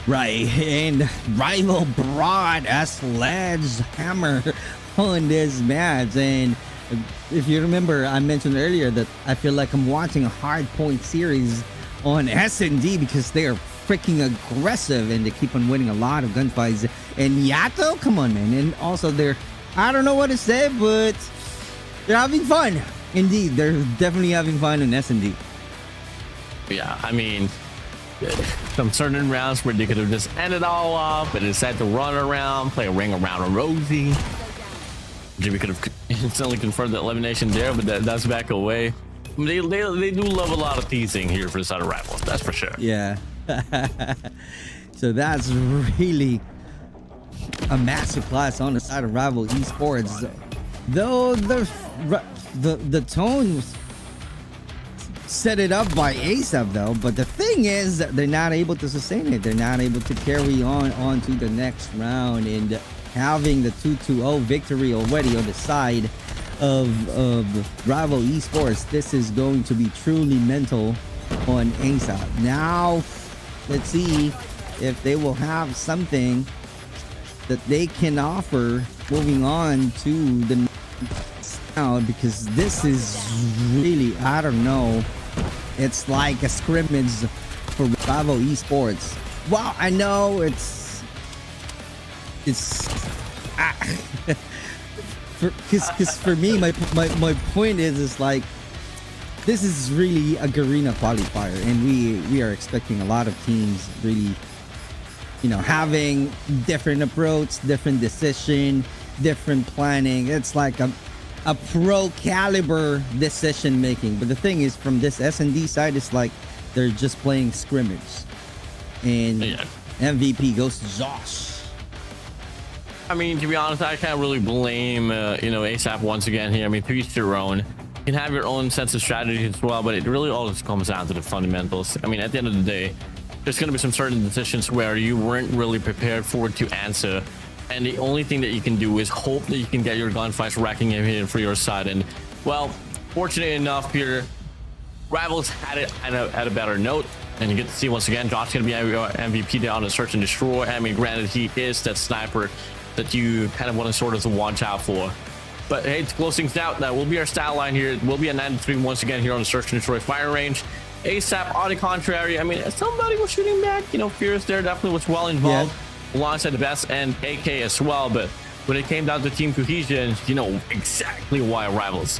Right, and Rival brought a sledgehammer on this match. And if you remember, I mentioned earlier that I feel like I'm watching a hardpoint series on S&D because they are freaking aggressive and they keep on winning a lot of gunfights. And Yato, come on, man. And also I don't know what to say, but they're having fun. Indeed, they're definitely having fun in S&D. Yeah, I mean, some certain rounds where they could have just ended all off, but decided to run around, play a ring around a Rosie. Jimmy could have instantly confirmed the elimination there, but that's back away. I mean, they do love a lot of teasing here for the side of Rivals, that's for sure. Yeah. So that's really a masterclass on the side of Rival Esports. Though the tone was set it up by ASAP though, but the thing is that they're not able to sustain it. They're not able to carry on to the next round, and having the 2-2-0 victory already on the side of Rival Esports, this is going to be truly mental on ASAP. Now let's see if they will have something that they can offer moving on to the next round, because this is really, I don't know, it's like a scrimmage for Rival Esports. Well, I know it's because for me, my point is like, this is really a Garena Qualifier, and we are expecting a lot of teams really, you know, having different approach, different decision, different planning. It's like a pro caliber decision making. But the thing is, from this S&D side, it's like they're just playing scrimmage, and Yeah. MVP goes to Josh. I mean, to be honest, I can't really blame, ASAP once again here. I mean, to each their own. You can have your own sense of strategy as well, but it really all just comes down to the fundamentals. I mean, at the end of the day, there's going to be some certain decisions where you weren't really prepared for it to answer. And the only thing that you can do is hope that you can get your gunfights racking in for your side. And, well, fortunate enough here, Rivals had it at a better note. And you get to see once again, Josh going to be MVP down to search and destroy. I mean, granted, he is that sniper that you kind of want to sort of watch out for. But hey, to close things out, that will be our stat line here. It will be a 93 once again here on the search and destroy fire range. ASAP, on the contrary, I mean, somebody was shooting back. Fierce there definitely was well involved, alongside the best and AK as well. But when it came down to team cohesion, you know exactly why Rivals,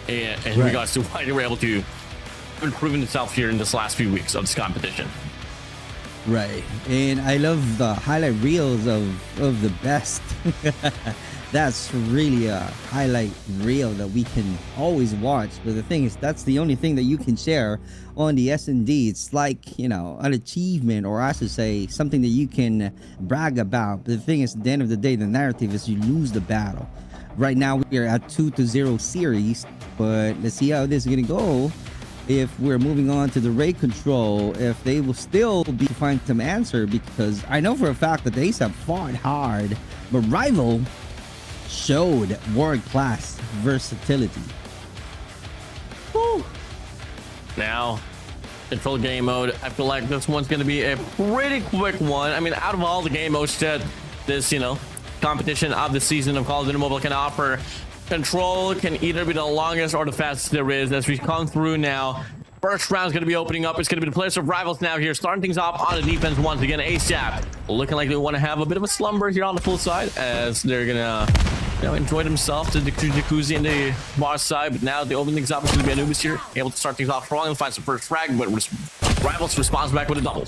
in regards to why they were able to improve themselves here in this last few weeks of this competition. Right, and I love the highlight reels of the best. That's really a highlight reel that we can always watch. But the thing is, that's the only thing that you can share on the S&D. It's like, an achievement, or I should say something that you can brag about. But the thing is, at the end of the day, the narrative is you lose the battle. Right now we are at 2-0 series, but let's see how this is gonna go. If we're moving on to the raid control, if they will still be find some answer, because I know for a fact that they have fought hard, but Rival showed world-class versatility. Woo. Now, control game mode. I feel like this one's going to be a pretty quick one. I mean, out of all the game modes that this, competition of the season of Call of Duty Mobile can offer, control can either be the longest or the fastest there is. As we come through now, first round is going to be opening up. It's going to be the players of Rivals now here, starting things off on the defense once again. ASAP looking like they want to have a bit of a slumber here on the full side, as they're going to enjoyed himself to the jacuzzi in the bar side, but now the opening things up is going to be Anubis here, able to start things off strong and finds the first frag, but Rivals responds back with a double.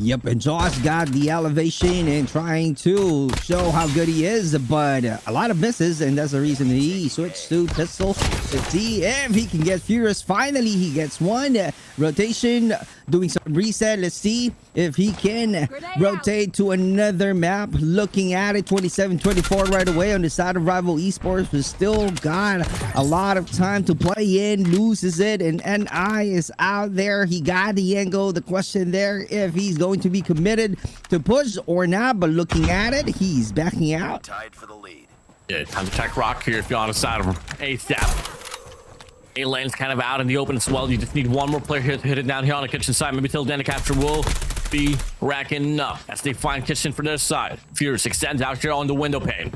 Yep, and Josh got the elevation and trying to show how good he is, but a lot of misses, and that's the reason he switched to pistol to see if he can get Furious. Finally, he gets one rotation, doing some reset. Let's see if he can rotate to another map. Looking at it, 27-24 right away on the side of Rival Esports, but still got a lot of time to play in. Loses it, and NI is out there. He got the angle. The question there, if he's going to be committed to push or not, but looking at it, he's backing out. Tied for the lead. Yeah, time to check Rock here if you're on the side of ASAP. A lane's kind of out in the open as well. You just need one more player here to hit it down here on the kitchen side. Maybe till then the capture will be racking up as they find kitchen for their side. Furious extends out here on the window pane.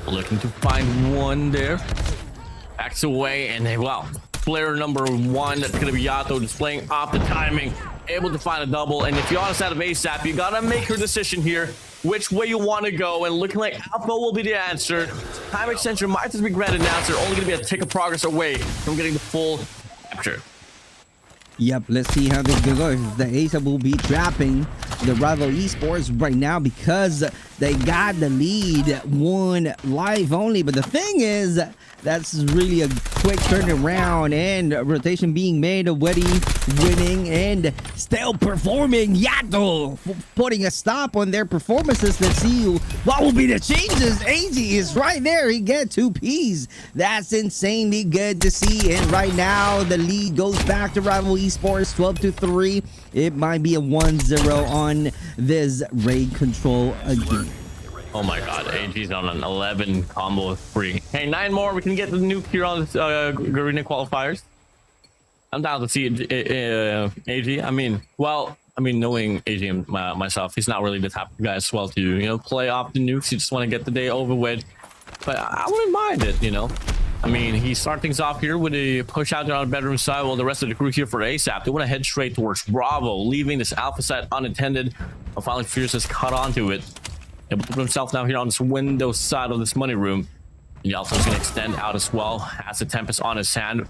Looking to find one there. Backs away, and well, player number one, that's going to be Yato, displaying off the timing. Able to find a double, and if you're on the side of ASAP, you gotta make your decision here which way you want to go, and looking like Alpha will be the answer. Time extension might just be granted now, so they're only gonna be a tick of progress away from getting the full capture. Yep, let's see how this is gonna go. If the ASAP will be trapping the Rival Esports right now because they got the lead one life only, but the thing is, that's really a quick turnaround and rotation being made already, winning and still performing. Yato putting a stop on their performances. Let's see what will be the changes. AG is right there. He get 2 Ps. That's insanely good to see. And right now the lead goes back to Rival Esports, 12-3. It might be a 1-0 on this raid control again. Oh my god, AG's on an 11 combo of 3. Hey, 9 more, we can get the nuke here on Garena Qualifiers. I'm down to see AG. I mean, knowing AG and myself, he's not really the type of guy as well to, play off the nukes. You just want to get the day over with. But I wouldn't mind it, I mean, he starts things off here with a push out there on the bedroom side, while the rest of the crew here for ASAP, they want to head straight towards Bravo, leaving this Alpha side unattended. But finally, Fierce has cut onto it. Able to put himself now here on this window side of this money room. And he also is going to extend out as well. Has the Tempest on his hand.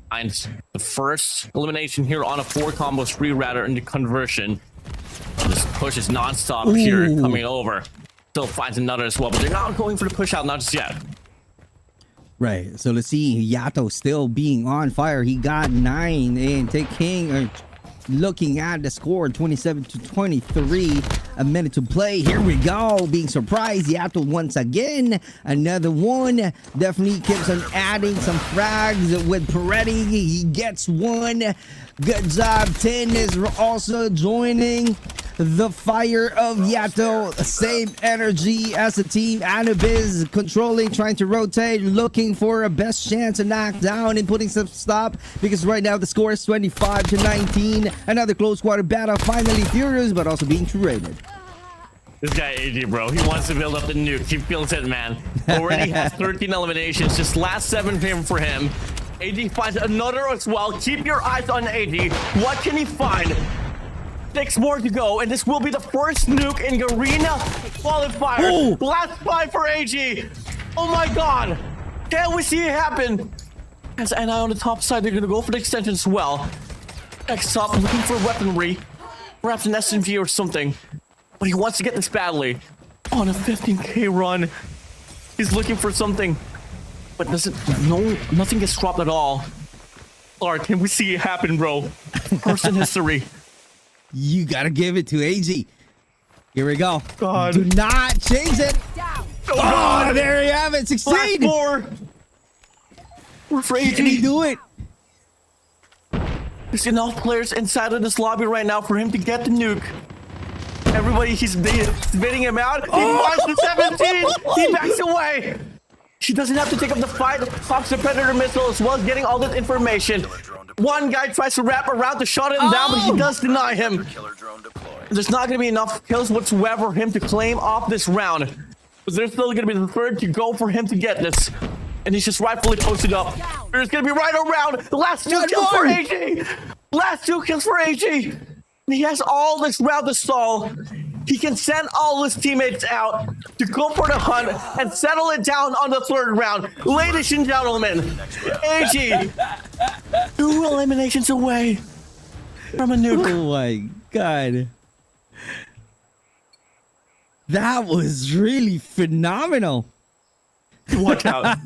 Finds the first elimination here on a 4 combo spree, rather, in the conversion. This push is non-stop here, coming over. Still finds another as well, but they're not going for the push out, not just yet. Right, so let's see, Yato still being on fire. He got 9 and taking looking at the score, 27-23, a minute to play. Here we go, being surprised. Yato once again, another one. Definitely keeps on adding some frags with Peretti. He gets 1. Good job. 10 is also joining the fire of Yato. Same energy as the team. Anubis controlling, trying to rotate, looking for a best chance to knock down and putting some stop, because right now the score is 25-19. Another close quarter battle. Finally Furious, but also being rated. This guy AG, bro, he wants to build up the nuke. He feels it, man. Already has 13 eliminations, just last 7 for him. AG finds another as well. Keep your eyes on AG. What can he find? 6 more to go, and this will be the first nuke in Garena Qualifier. Last 5 for AG. Oh my god. Can't we see it happen? As NI on the top side, they're going to go for the extension as well. Next up, looking for weaponry. Perhaps an SMG or something. But he wants to get this badly. On a 15k run. He's looking for something. But nothing gets dropped at all. Clark, can we see it happen, bro? First in history. You gotta give it to AG. Here we go. God. Do not change it. Oh, there you have it. 16. We're for AG. Can he do it? There's enough players inside of this lobby right now for him to get the nuke. Everybody, he's bidding him out. He finds the 17. He backs away. She doesn't have to take up the fight. Pops the Predator missile as well as getting all this information. One guy tries to wrap around to shut him down, but he does deny him. There's not going to be enough kills whatsoever for him to claim off this round. But there's still going to be the third to go for him to get this. And he's just rightfully posted up. There's going to be right around. The last 2 kills for AG. Last 2 kills for AG. He has all this round to stall. he can send all his teammates out to go for the hunt and settle it down on the third round. Ladies and gentlemen, AG, 2 eliminations away from a nuke. Oh my god. That was really phenomenal. Watch out.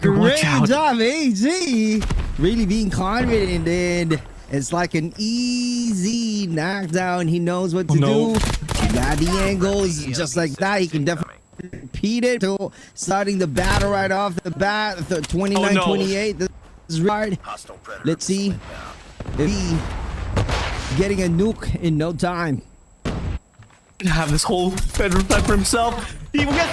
Great out. job, AG. Really being confident, and it's like an easy knockdown. He knows what to do. He got the angles just like that. He can definitely repeat it. So starting the battle right off the bat, 29-28. This is hard. Hostile predator Let's see missile inbound. if he getting a nuke in no time. Have this whole bedroom time for himself. He will get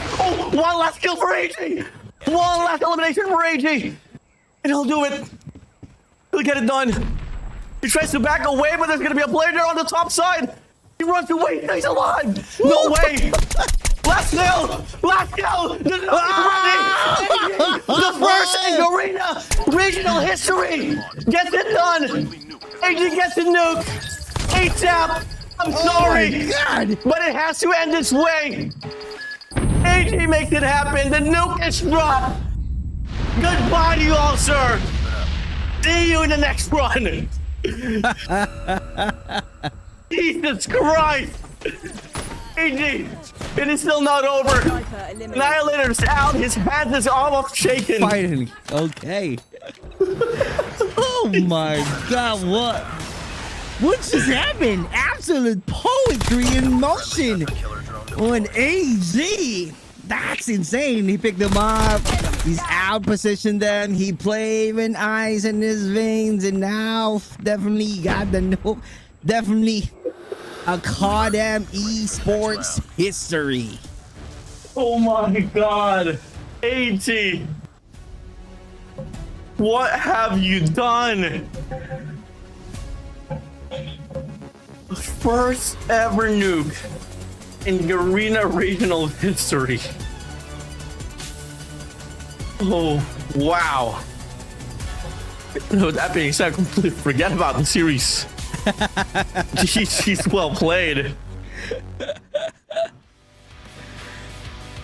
one last kill for AG. One last elimination for AG. And he'll do it. He'll get it done. He tries to back away, but there's gonna be a player there on the top side. He runs away. He's alive. No way. Last kill. Last kill. The nuke is ready. The first in Garena regional history gets it done. AG gets the nuke. ASAP. I'm sorry, Oh my god. but it has to end this way. AG makes it happen. The nuke is dropped. Goodbye to you all, sir. See you in the next run. Jesus Christ. AG, it is still not over. Annihilator's out. His hand is almost shaken. Finally. Okay. Oh my god, what just happened? Absolute poetry in motion on AG. That's insane. He picked them up. He's out positioned them. He played with ice in his veins, and now definitely got the nuke. Definitely a COD Esports history. Oh my god. AG. What have you done? First ever nuke in Garena regional history. Oh, wow. With that being said, completely forget about the series. She's well played.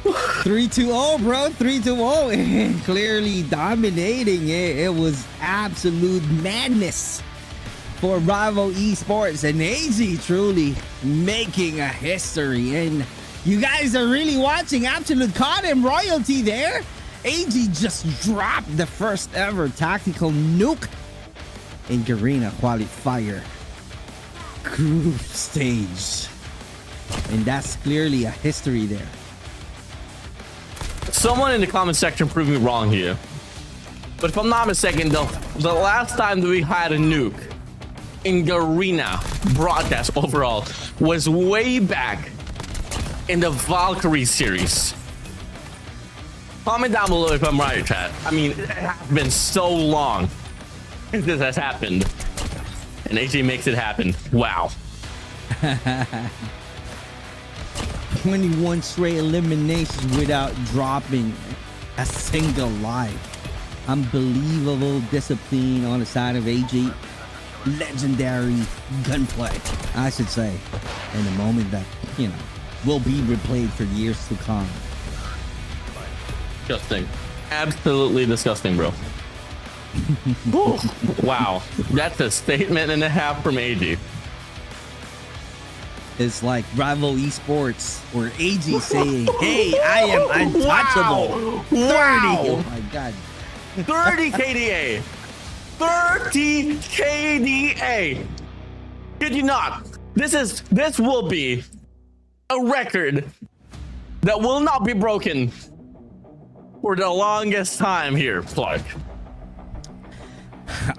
3-2-0, bro. 3-2-0. Clearly dominating it. It was absolute madness for Rival Esports, and AG truly making a history. And you guys are really watching absolute COD and royalty there. AG just dropped the first ever tactical nuke in Garena Qualifier Group Stage. And that's clearly a history there. Someone in the comment section proved me wrong here. But if I'm not mistaken, the last time that we had a nuke in Garena broadcast overall was way back in the Valkyrie series. Comment down below if I'm right, chat. I mean, it has been so long since this has happened. And AG makes it happen. Wow. 21 straight eliminations without dropping a single life. Unbelievable discipline on the side of AG. Legendary gunplay, I should say, in a moment that, you know, will be replayed for years to come. Disgusting. Absolutely disgusting, bro. Ooh, wow. That's a statement and a half from AG. It's like Rival Esports or AG saying, hey, I am untouchable. Wow. 30. Oh my god. 30 KDA. 30 KDA. Kid you not. This will be a record that will not be broken for the longest time here, Clark.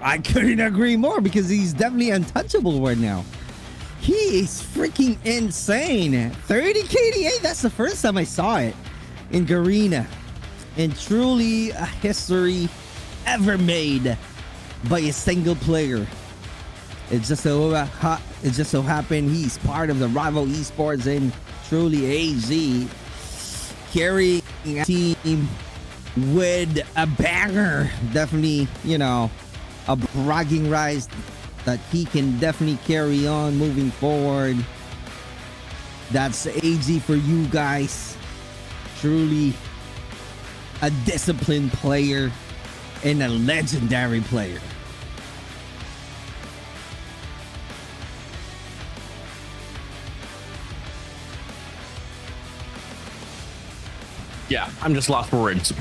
I couldn't agree more, because he's definitely untouchable right now. He is freaking insane. 30 KDA, that's the first time I saw it in Garena. And truly a history ever made by a single player. It just so happened he's part of the Rival Esports, and truly AG carrying a team with a banger. Definitely, you know, a bragging rights that he can definitely carry on moving forward. That's AG for you guys. Truly a disciplined player and a legendary player. Yeah, I'm just lost for words.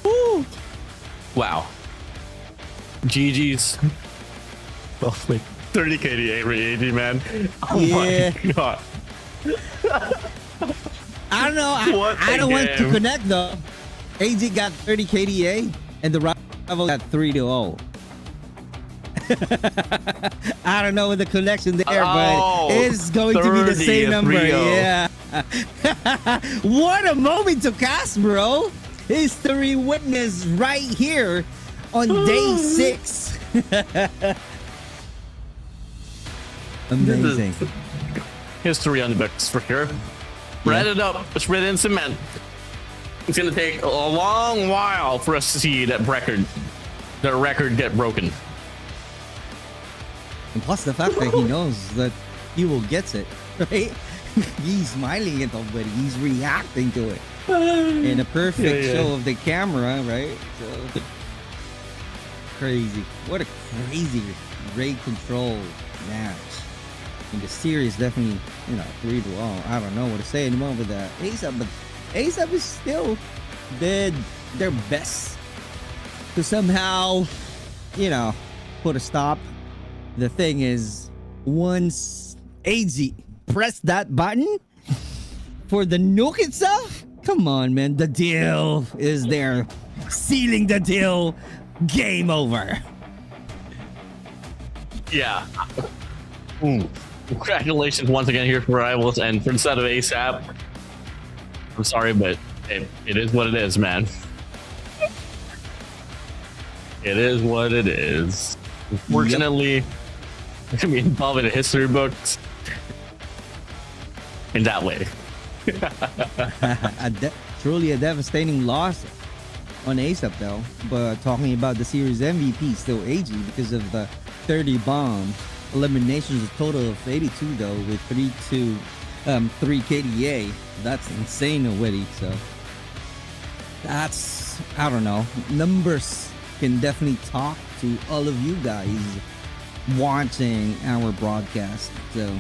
Woo! Wow. GG's. Oh, wait. 30 KDA for AD, man. Oh Yeah. my god. I don't know. What I a don't want to game. connect though. AG got 30 KDA and the rival got 3-0. I don't know with the connection there, Oh, but it's going to be the 30 same number. 3-0. Yeah. What a moment to cast, bro. History witness right here on day 6. Amazing. History on the books for sure. Write it up. It's written in cement. It's gonna take a long while for us to see that record get broken. And plus the fact that he knows that he will get it, right? He's smiling at already. He's reacting to it in a perfect Yeah. show of the camera, right? So crazy. What a crazy raid control match. And the series definitely, 3-0. I don't know what to say anymore with that. ASAP, but ASAP is still did their best to somehow, put a stop. The thing is, once AG press that button for the nuke itself, come on, man. The deal is there. Sealing the deal. Game over. Yeah. Congratulations once again here for Rivals and for the side of ASAP. I'm sorry, but it is what it is, man. It is what it is. Unfortunately, it's gonna be involved in the history books in that way. Truly a devastating loss on ASAP though. But talking about the series MVP, still AG because of the 30 bomb eliminations, a total of 82 though, with 3 KDA. That's insane already. So that's, I don't know, numbers can definitely talk to all of you guys watching our broadcast. So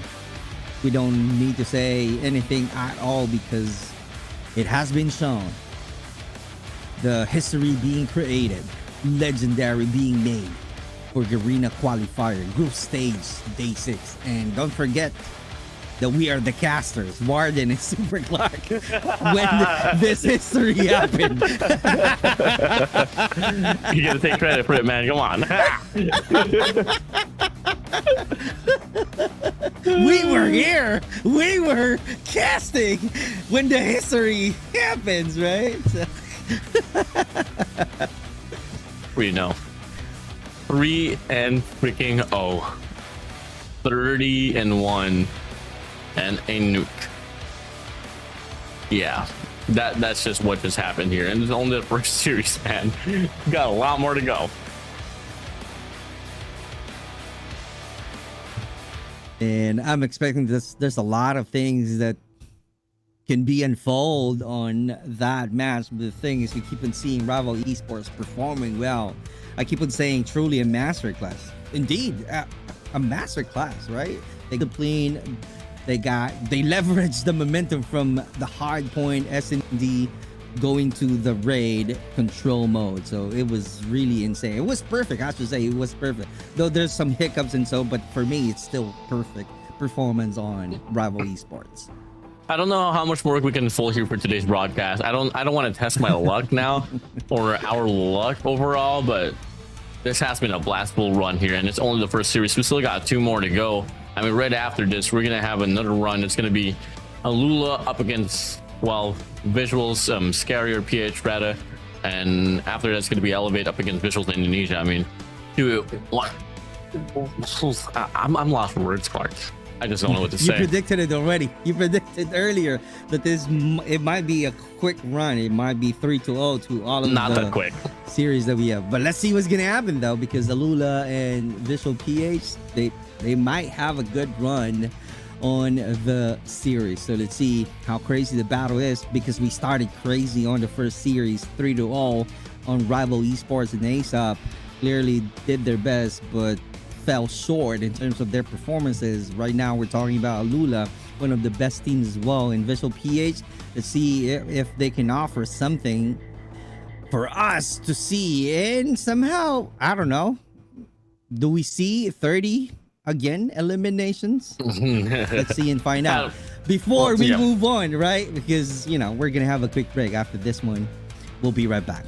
we don't need to say anything at all because it has been shown. The history being created, legendary being made for Garena Qualifier Group Stage Day 6. And don't forget that we are the casters, Warden and Super Clark, when this history happened. You gotta take credit for it, man. Come on. We were here. We were casting when the history happens, right? So What do you know? 3 and freaking 0. 30-1 and a nuke. Yeah, that's just what just happened here, and it's only the first series, man. We got a lot more to go. And I'm expecting there's a lot of things that can be unfold on that match. But the thing is, we keep on seeing Rival Esports performing well. I keep on saying truly a masterclass. Indeed, a masterclass, right? They clean. They leveraged the momentum from the hard point S&D going to the raid control mode. So it was really insane. It was perfect. I should say it was perfect. Though there's some hiccups and so, but for me, it's still perfect performance on Rival Esports. I don't know how much work we can full here for today's broadcast. I don't want to test my luck now or our luck overall, but this has been a blastful run here, and it's only the first series. We still got 2 more to go. I mean, right after this, we're gonna have another run. It's gonna be ALUla up against, well, VIZUALZ, SKAERI or PH rather, and after that's gonna be Elevate up against VIZUALZ Indonesia. I mean, dude, what? I'm lost for words, Clark. I just don't know what to You say. predicted it already. You predicted earlier that it might be a quick run. It might be 3-0 to all of Not the that quick. series that we have. But let's see what's gonna happen though, because ALUla and Visual PH, they might have a good run on the series. So let's see how crazy the battle is, because we started crazy on the first series 3-0 on rival Esports, and ASAP clearly did their best but fell short in terms of their performances. Right now we're talking about ALUla, one of the best teams as well, in Visual PH. Let's see if they can offer something for us to see. And somehow, I don't know, do we see 30 again eliminations? Let's see and find out before we move on, right? Because, you know, we're gonna have a quick break after this one. We'll be right back.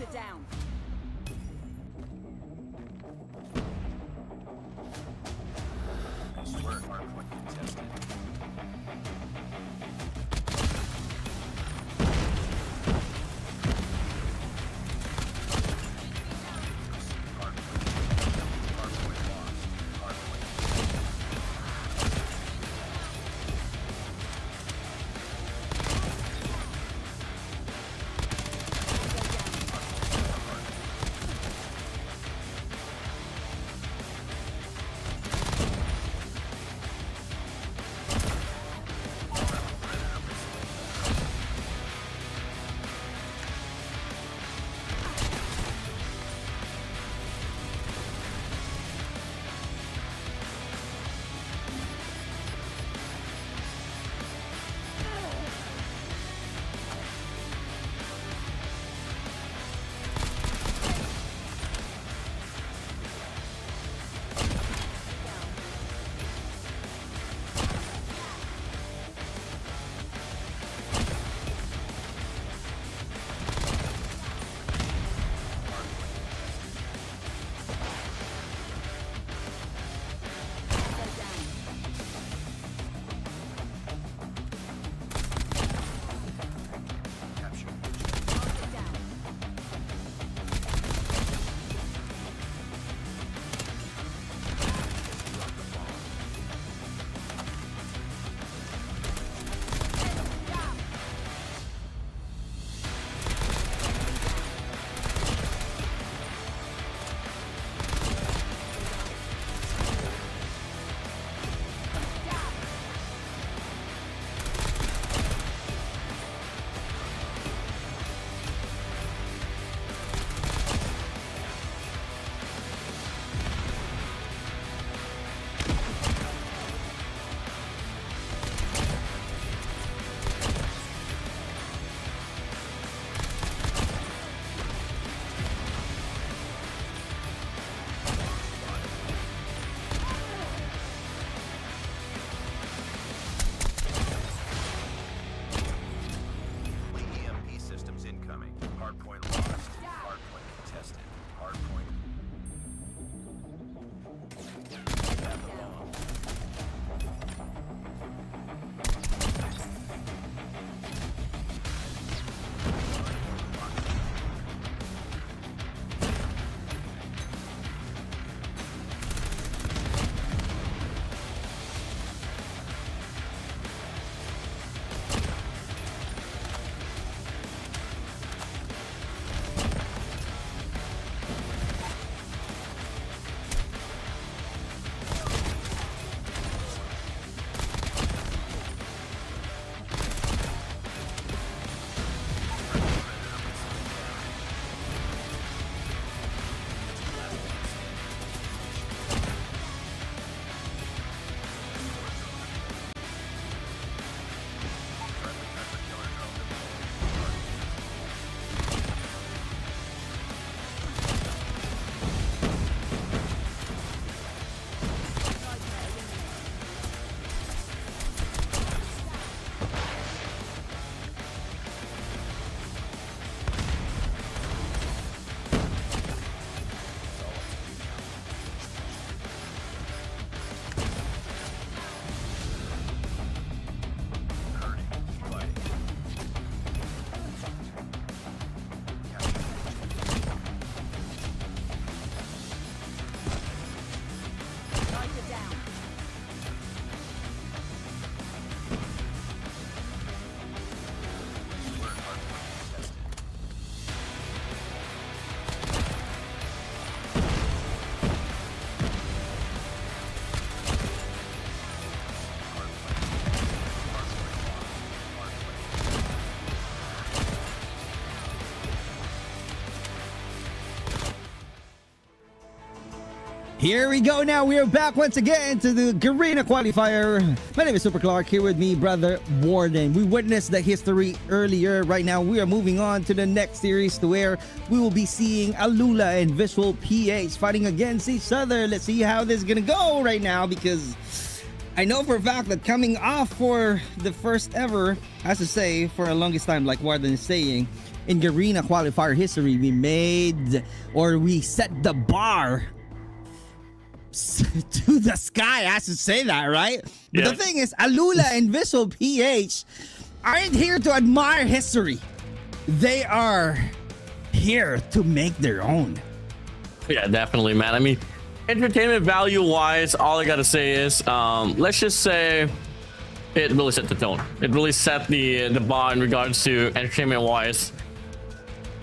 Target down. I swear, hardpoint contested. Hardpoint lost. Hardpoint. Here we go now. We are back once again to the Garena Qualifier. My name is Super Clark. Here with me, brother Warden. We witnessed the history earlier. Right now, we are moving on to the next series to where we will be seeing ALUla and Visual PH fighting against each other. Let's see how this is going to go right now because I know for a fact that coming off for the first ever, as to say, for the longest time, like Warden is saying, in Garena Qualifier history, we set the bar to the sky. I have to say that, right? But the thing is, ALUla and Visual PH aren't here to admire history. They are here to make their own. Yeah, definitely, man. I mean, entertainment value wise, all I gotta say is, let's just say it really set the tone. It really set the bar in regards to entertainment wise.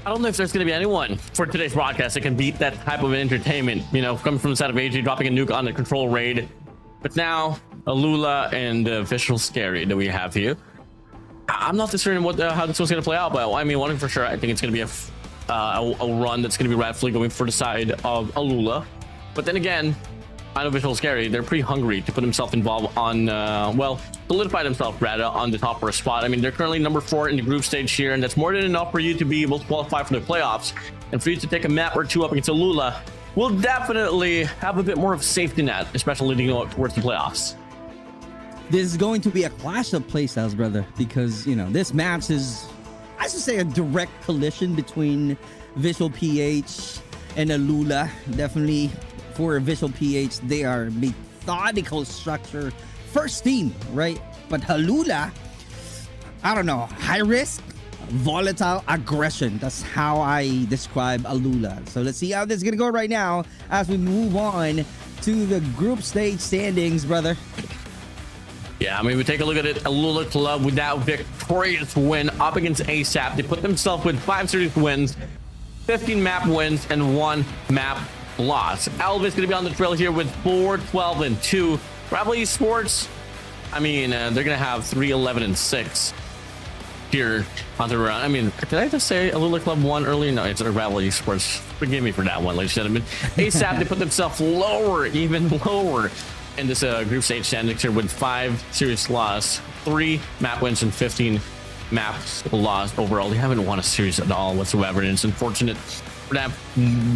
I don't know if there's gonna be anyone for today's broadcast that can beat that type of entertainment. You know, coming from the side of AG, dropping a nuke on the control raid, but now ALUla and Visual SKAERI that we have here. I'm not too certain how this one's gonna play out, but I mean, one thing for sure, I think it's gonna be a run that's going to be rightfully going for the side of ALUla. But then again, I know Visual SKAERI, they're pretty hungry to put themselves involved on, well, solidify themselves rather on the top first spot. I mean, they're currently number 4 in the group stage here, and that's more than enough for you to be able to qualify for the playoffs. And for you to take a map or two up against ALUla, will definitely have a bit more of a safety net, especially leading up towards the playoffs. This is going to be a clash of playstyles, brother, because, you know, this match is, I should say, a direct collision between Visual PH and ALUla. Definitely for Visual PH, they are methodical structure, first team, right? But ALUla, I don't know, high risk, volatile aggression. That's how I describe ALUla. So let's see how this is gonna go right now as we move on to the group stage standings, brother. Yeah, I mean, we take a look at it. ALUla Club with that victorious win up against ASAP. They put themselves with 5 series wins, 15 map wins, and 1 map loss. Alva is going to be on the trail here with 4, 12, and 2. Rival Esports, I mean, they're going to have 3, 11, and 6 here on the round. I mean, did I just say ALUla Club won earlier? No, it's a Rival Esports. Forgive me for that one, ladies and gentlemen. ASAP, they put themselves lower, even lower, in this group stage standings here with 5 series loss, 3 map wins, and 15 maps lost overall. They haven't won a series at all whatsoever, and it's unfortunate for that.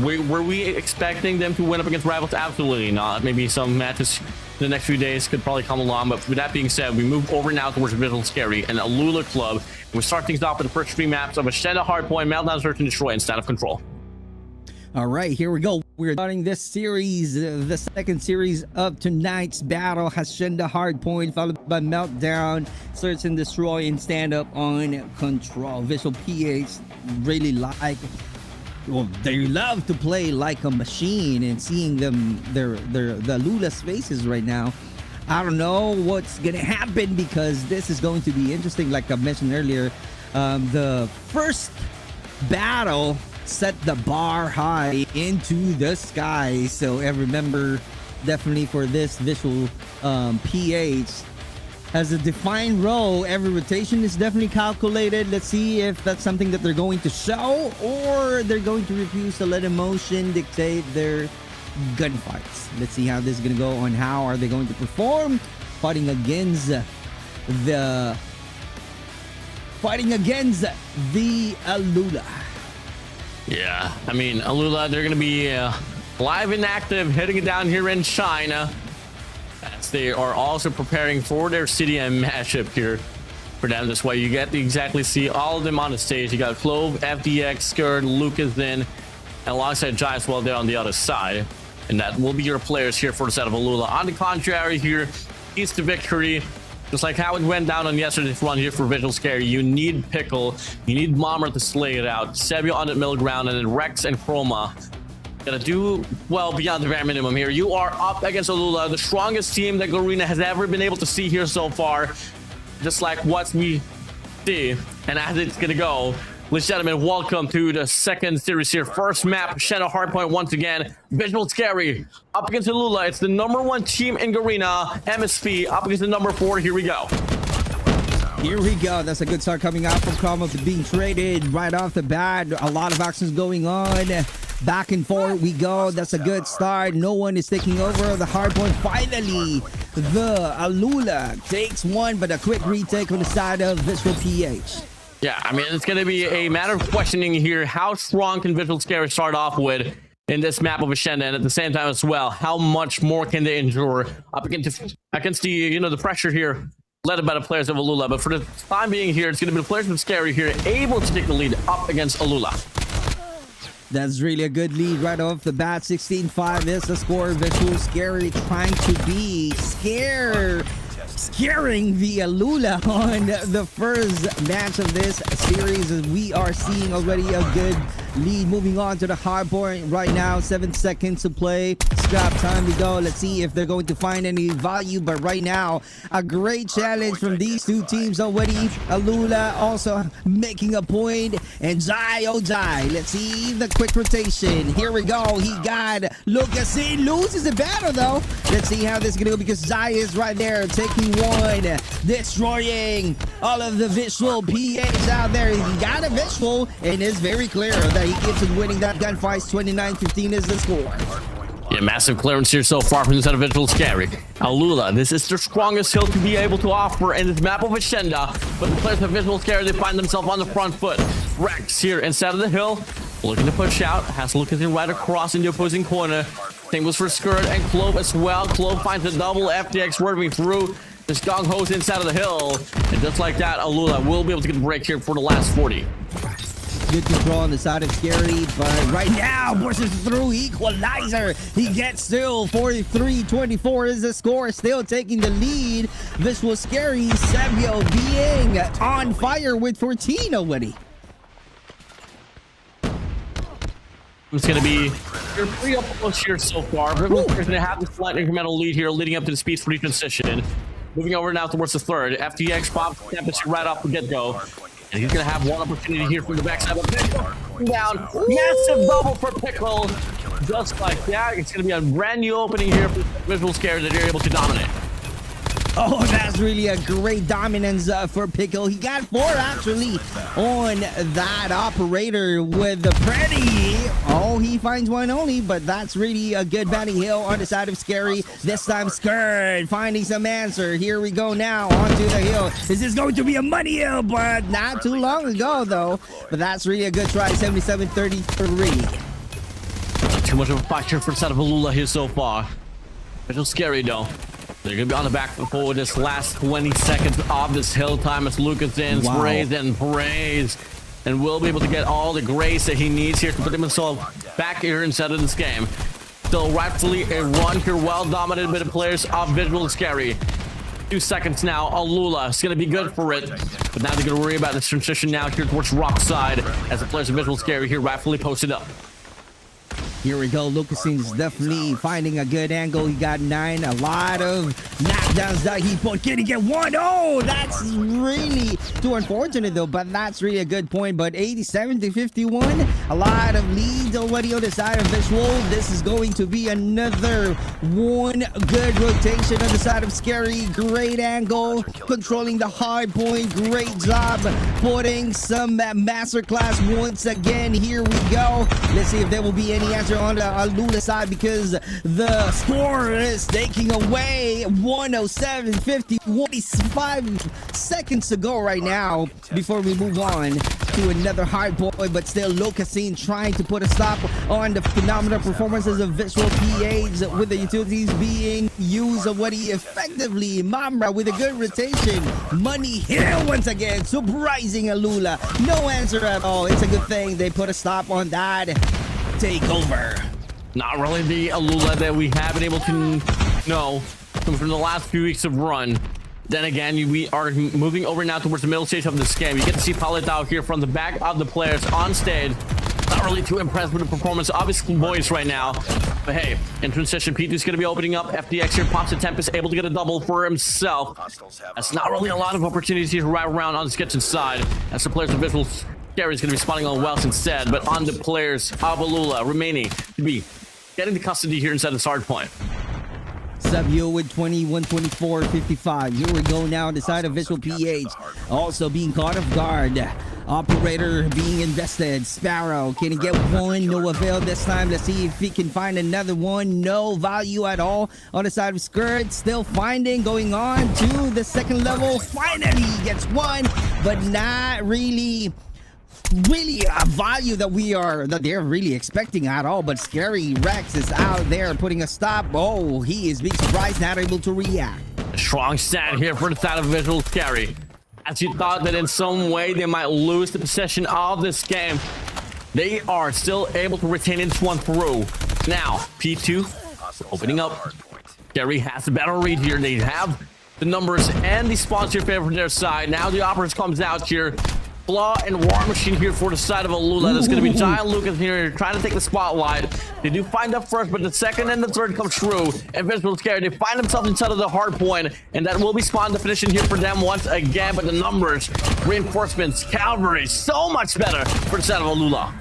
Were we expecting them to win up against rivals? Absolutely not. Maybe some matches in the next few days could probably come along, but with that being said, we move over now towards Visual SKAERI and ALUla Club. We start things off with the first 3 maps of Ascenda, Hardpoint, Meltdown, Search and Destroy, and Stand of Control. All right, here we go. We're starting this series, the second series of tonight's battle. Hacienda Hardpoint, followed by Meltdown, Search and Destroy, and Stand Up on Control. Visual PH really like, well, they love to play like a machine, and seeing them, the ALUla's faces right now, I don't know what's gonna happen, because this is going to be interesting. Like I mentioned earlier, the first battle set the bar high into the sky. So I remember, definitely for this Visual PH has a defined role. Every rotation is definitely calculated. Let's see if that's something that they're going to show, or they're going to refuse to let emotion dictate their gunfights. Let's see how this is going to go, on how are they going to perform fighting against the ALUla. Yeah, I mean, ALUla, they're going to be live and active, heading it down here in China, as they are also preparing for their CDM matchup here for them. This way you get to exactly see all of them on the stage. You got Clove, FDX, Skirt, Lucas in, and alongside Jai as well there on the other side. And that will be your players here for the side of ALUla. On the contrary here, it's the victory. Just like how it went down on yesterday's run here for Visual SKAERI, you need Pickle, you need Bomber to slay it out, Sebio on the middle ground, and then Rex and Chroma gonna do well beyond the bare minimum here. You are up against ALUla, the strongest team that Garena has ever been able to see here so far. Just like what we see, and as it's gonna go. Ladies and gentlemen, welcome to the second series here. First map, Shadow Hardpoint once again. Visual SKAERI up against ALUla. It's the #1 team in Garena. MSP up against the #4. Here we go. Here we go. That's a good start coming out from Chroma to being traded right off the bat. A lot of actions going on. Back and forth we go. That's a good start. No one is taking over the hardpoint. Finally, the ALUla takes one, but a quick retake on the side of Visual PH. Yeah, I mean, it's going to be a matter of questioning here. How strong can Visual SKAERI start off with? in this map of Ashenda, and at the same time as well, how much more can they endure up against the the pressure here led by the players of ALUla. But for the time being here, it's going to be the players from SKAERI here able to take the lead up against ALUla. That's really a good lead right off the bat. 16-5 is the score. VIZUALZ SKAERI trying to be scaring the ALUla on the first match of this series, as we are seeing already a good lead. Moving on to the hard point right now. 7 seconds to play. Scrap time to go. Let's see if they're going to find any value. But right now, a great challenge from these two teams already. ALUla also making a point. And Zai, oh Zai. Let's see the quick rotation. Here we go. He got Lucas. He loses the battle though. Let's see how this is going to go, because Zai is right there taking one, destroying all of the visual PAs out there. He got a visual, and it's very clear that he keeps on winning that gunfight. 29-15 is the score. Yeah, massive clearance here so far from the side of VIZUALZ SKAERI. ALUla, this is their strongest hill to be able to offer in this map of Ashenda. But the players of VIZUALZ SKAERI, they find themselves on the front foot. Rex here inside of the hill, looking to push out. Has to look at him right across in the opposing corner. Same goes for Skirt and Clove as well. Clove finds a double. FTX working through. This Gong Ho's inside of the hill. And just like that, ALUla will be able to get a break here for the last 40. Good control on the side of SKAERI, but right now pushes through. Equalizer. He gets still. 43-24 is the score. Still taking the lead. VIZUALZ SKAERI. Sebio being on fire with 14 already. It's going to be your pretty up close here so far. VIZUALZ is going to have the slight incremental lead here, leading up to the speed 3 transition. Moving over now towards the third. FTX pops temperature right off the get-go. And he's going to have one opportunity here from the backside. But Pickle down. Massive double for Pickle. Just like that. It's going to be a brand new opening here for VIZUALZ SKAERI that they're able to dominate. Oh, that's really a great dominance for Pickle. He got 4 actually on that operator with the Pretty. Oh, he finds one only, but that's really a good batting hill on the side of SKAERI. This time Skirt finding some answer. Here we go now onto the hill. This is going to be a money hill, but not too long ago though. But that's really a good try. 77-33. Not too much of a factor for the side of ALUla here so far. VIZUALZ SKAERI though. They're going to be on the back for this last 20 seconds of this hill time as Lucas in sprays and prays. And will be able to get all the grace that he needs here to put himself back here inside of this game. Still rightfully a run here, well dominated by the players of VIZUALZ SKAERI. 2 seconds now. ALUla is going to be good for it. But now they're going to worry about this transition now here towards Rock side as the players of VIZUALZ SKAERI here rightfully posted up. Here we go. Lucasin's definitely finding a good angle. He got 9. A lot of knockdowns that he put. Can he get 1? Oh, that's really too unfortunate though. But that's really a good point. But 87-51. A lot of leads already on the side of VIZUALZ. This is going to be another one good rotation on the side of SKAERI. Great angle. Controlling the hard point. Great job putting some masterclass once again. Here we go. Let's see if there will be any answer on the ALUla side, because the score is taking away 107-50. 25 seconds to go right now before we move on to another hard point. But still Lucasin trying to put a stop on the phenomenal performances of visual PAs, with the utilities being used already effectively. Mamra with a good rotation. Money Hill once again, surprising ALUla. No answer at all. It's a good thing they put a stop on that takeover. Not really the ALUla that we have been able to know from the last few weeks of run. Then again, we are moving over now towards the middle stage of this game. You get to see Paletao here from the back of the players on stage. Not really too impressed with the performance of his boys right now. But hey, in transition, P2's going to be opening up. FTX here pops a Tempest, able to get a double for himself. That's not really a lot of opportunities here right around on the kitchen side, as the players of VIZUALZ SKAERI is going to be spawning on Wells instead. But on the players of ALUla remaining to be getting the custody here inside the hard point. Sabio with 21-24-55. Here we go now on the side of Visual PH. Also being caught off guard. Operator being invested. Sparrow, can he get 1? No avail this time. Let's see if he can find another one. No value at all on the side of Skirt. Still finding, going on to the second level. Finally gets 1, but not really really a value that they're really expecting at all. But Scary Rex is out there putting a stop. Oh, he is being surprised, not able to react. A strong stand here for the side of Visual Scary. As you thought that in some way they might lose the possession of this game, they are still able to retain this one through. Now, P2 opening up. Scary has a better read here. They have the numbers and the spawns here favor their side. Now the Operas comes out here. Claw and War Machine here for the side of ALUla. There's going to be Giant Lucas here trying to take the spotlight. They do find up first, but the second and the third come through. And Visual Scary, they find themselves inside of the hard point, and that will be spawn definition here for them once again. But the numbers, reinforcements, cavalry, so much better for the side of ALUla.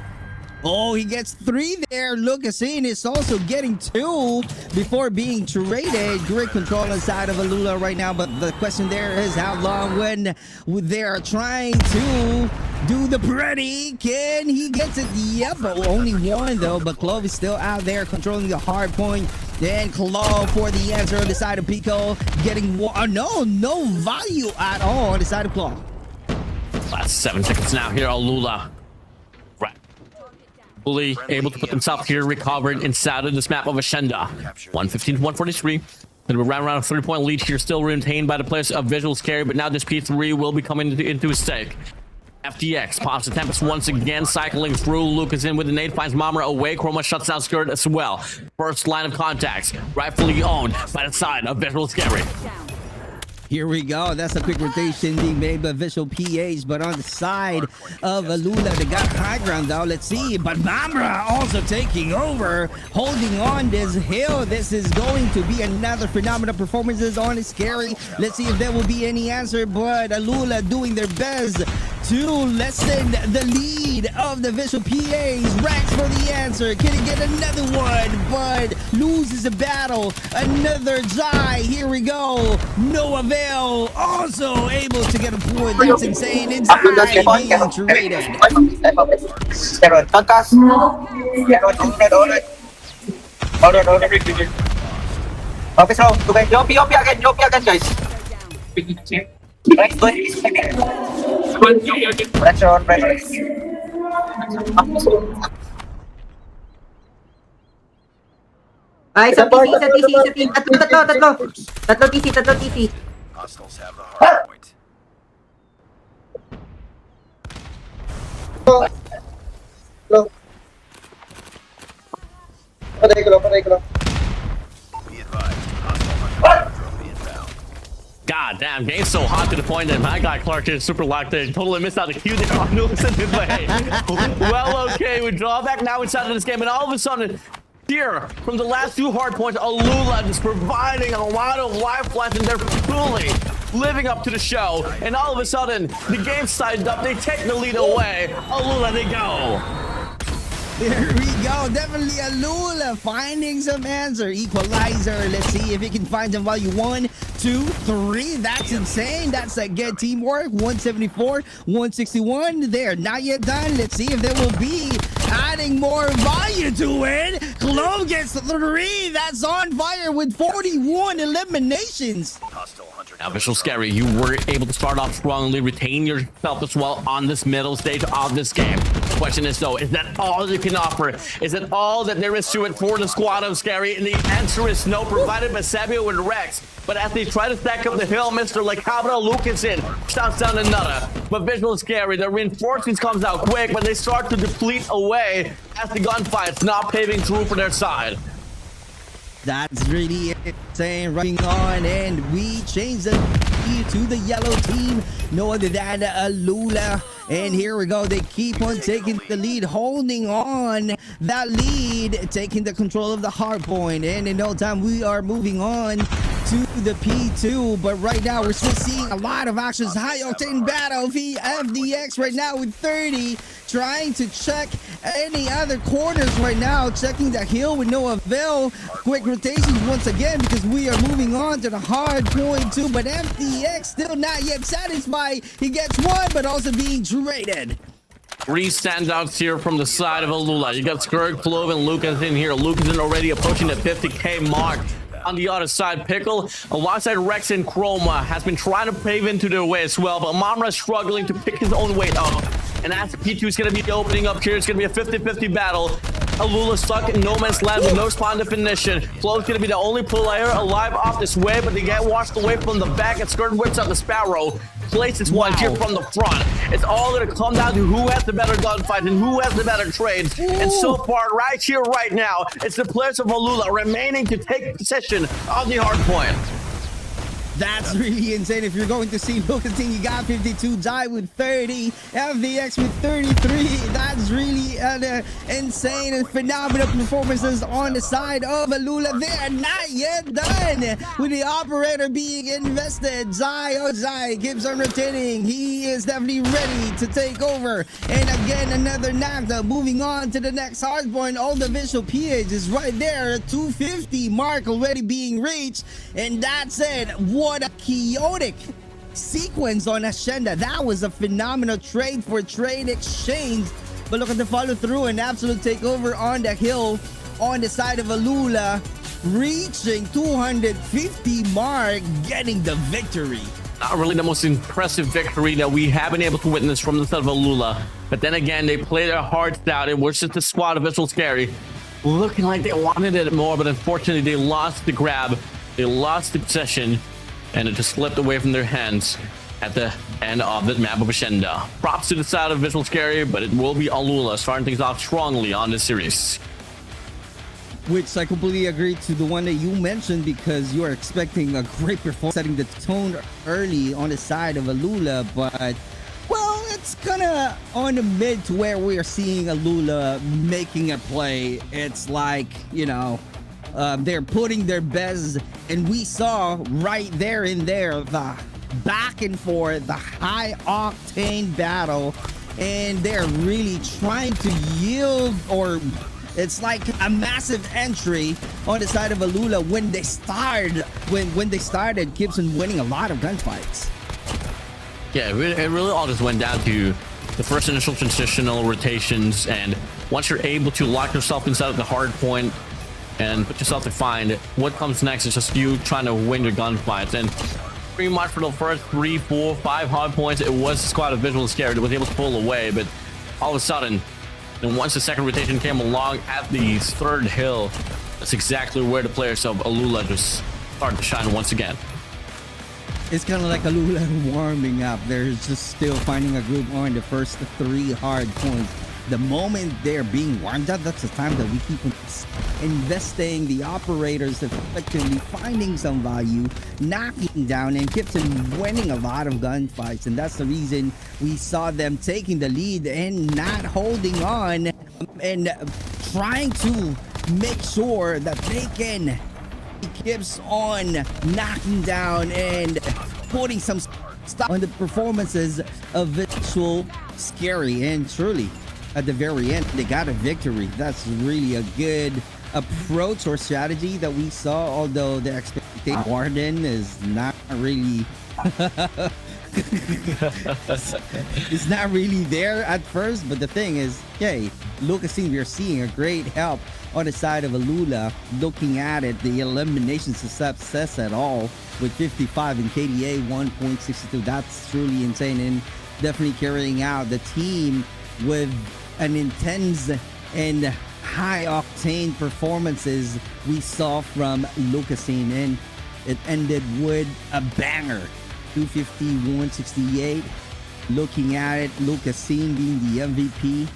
Oh, he gets 3 there. Lucasin is also getting 2 before being traded. Great control inside of ALUla right now, but the question there is how long when they're trying to do the pretty. Can he get it? Yep, but only 1 though, but Clove is still out there controlling the hard point. Then Claw for the answer on the side of Pico, getting no value at all on the side of Claw. Last 7 seconds now here, ALUla. Fully able to put themselves here, recovered inside of this map of Ashenda. 115 to 143. And we're around a 3-point lead here, still retained by the players of Visual Scary, but now this P3 will be coming into a stake. FDX pops the Tempest once again, cycling through. Lucas in with the nade, finds Mamra away. Chroma shuts down Skirt as well. First line of contacts, rightfully owned by the side of Visual Scary. Here we go. That's a quick rotation being made by Visual PH, but on the side of ALUla, they got high ground though. Let's see. But Mamra also taking over, holding on this hill. This is going to be another phenomenal performances on Scary. Let's see if there will be any answer, but ALUla doing their best to lessen the lead of the Visual PH. Rex for the answer. Can he get another one? But loses the battle. Another Jai. Here we go. No avail. Also able to get a point. That's insane. Inside being traded. Ay, sa TC. Tatlo TC. Hostiles have the hard point. Be advised, hostile drone inbound. God damn, game's so hot to the point that my guy Clark is super locked in. Totally missed out the Q there on Newsom. But hey, well, okay, we draw back now inside of this game, and all of a sudden, here from the last 2 hard points, ALUla is providing a lot of lifelines, and they're fully living up to the show. And all of a sudden, the game's sized up. They take the lead away. ALUla, they go. There we go. Definitely ALUla finding some answer. Equalizer. Let's see if he can find some value. 1, 2, 3. That's insane. That's a good teamwork. 174, 161. They're not yet done. Let's see if there will be adding more value to it. Clove gets 3. That's on fire with 41 eliminations. Now, Visual Scary, you were able to start off strongly, retain yourself as well on this middle stage of this game. The question is, though, is that all you can offer? Is it all that there is to it for the squad of Scary? And the answer is no, provided by Sabio and Rex. But as they try to stack up the hill, Mr. Cabra Lucas in, shouts down another. But Visual Scary, the reinforcements comes out quick, but they start to deplete away as the gunfight's not paving through for their side. That's really insane. Running on, and we change the lead to the yellow team. No other than ALUla. And here we go. They keep on taking the lead, holding on that lead, taking the control of the hard point. And in no time, we are moving on to the P2. But right now, we're still seeing a lot of actions. High octane battle. FDX right now with 30. Trying to check any other corners right now. Checking the hill with no avail. Quick rotations once again because we are moving on to the hard point too. But FDX still not yet satisfied. He gets 1, but also being traded. 3 standouts here from the side of ALUla. You got Skirk, Clove, and Lucas in here. Lucas is already approaching the 50K mark. On the other side, Pickle, alongside Rex and Chroma, has been trying to pave into their way as well, but Mamra is struggling to pick his own weight up. And as P2 is going to be opening up here, it's going to be a 50-50 battle. ALUla stuck in no man's land with no spawn definition. Flo's going to be the only player alive off this way, but they get washed away from the back and Skirt whips out the Sparrow. Places one here from the front. It's all going to come down to who has the better gunfight and who has the better trades. And so far, right here, right now, it's the players of ALUla remaining to take possession of the hard point. That's really insane. If you're going to see Lucasine, you got 52, Die with 30, FVX with 33. That's really an insane and phenomenal performances on the side of ALUla. They are not yet done with the operator being invested. Zai keeps on rotating. He is definitely ready to take over. And again, another knockdown. Moving on to the next hardpoint. All the visual PH is right there. 250 mark already being reached. And that's it. What a chaotic sequence on Hacienda. That was a phenomenal trade for trade exchange. But look at the follow through and absolute takeover on the hill on the side of ALUla, reaching 250 mark, getting the victory. Not really the most impressive victory that we have been able to witness from the side of ALUla. But then again, they played their hearts out. It was just the squad of VIZUALZ SKAERI looking like they wanted it more, but unfortunately they lost the grab. They lost the possession, and it just slipped away from their hands at the end of the map of Hacienda. Props to the side of VIZUALZ SKAERI, but it will be ALUla starting things off strongly on this series. Which I completely agree to the one that you mentioned, because you are expecting a great performance, setting the tone early on the side of ALUla, but well, it's kind of on the mid to where we are seeing ALUla making a play. It's like, you know, they're putting their best, and we saw right there in there the back and forth, the high octane battle, and they're really trying to yield, or it's like a massive entry on the side of ALUla when they started Gibson winning a lot of gunfights. Yeah, it really all just went down to the first initial transitional rotations, and once you're able to lock yourself inside of the hard point and put yourself to find, what comes next is just you trying to win your gunfights. And pretty much for the first 3, 4, 5 hard points, it was the squad of VIZUALZ SKAERI that was able to pull away, but all of a sudden, and once the second rotation came along at the third hill, that's exactly where the players of ALUla just started to shine once again. It's kind of like ALUla warming up. They're just still finding a group on the first 3 hard points. The moment they're being warmed up, that's the time that we keep investing. The operators effectively finding some value, knocking down, and keeps them winning a lot of gunfights. And that's the reason we saw them taking the lead and not holding on and trying to make sure that they can keeps on knocking down and putting some stuff on the performances of VIZUALZ SKAERI. And truly, at the very end, they got a victory. That's really a good approach or strategy that we saw, although the expectation Warden is not really it's not really there at first. But the thing is, okay, Lucasine, we're seeing a great help on the side of ALUla. Looking at it, the elimination success at all with 55 and KDA 1.62. That's truly insane, and definitely carrying out the team with an intense and high octane performances we saw from Lucasine, and it ended with a banger. 250, 168. Looking at it, Lucasine being the MVP.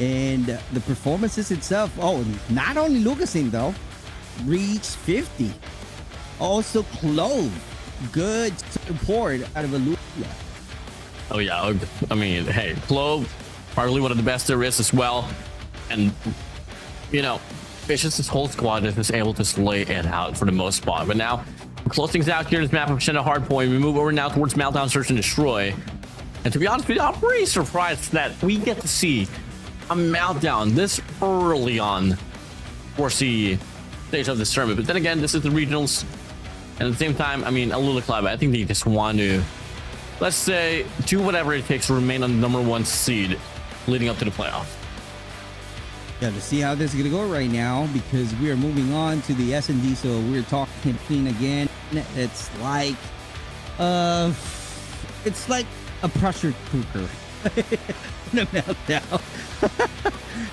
And the performances itself, oh, not only Lucasine though, reached 50. Also Clove, good support out of ALUla. Oh yeah, I mean, hey, Clove, probably one of the best there is as well. And, you know, it's just this whole squad that is able to slay it out for the most part. But now, we're closing things out here in this map of Hacienda Hardpoint. We move over now towards Meltdown Search and Destroy. And to be honest with you, I'm pretty surprised that we get to see a Meltdown this early on for the stage of this tournament. But then again, this is the regionals. And at the same time, I mean, ALUla Club, I think they just want to, let's say, do whatever it takes to remain on the #1 seed leading up to the playoff. Yeah, to see how this is gonna go right now, because we are moving on to the S&D. So we're talking clean again. It's like a pressure cooker. The Meltdown.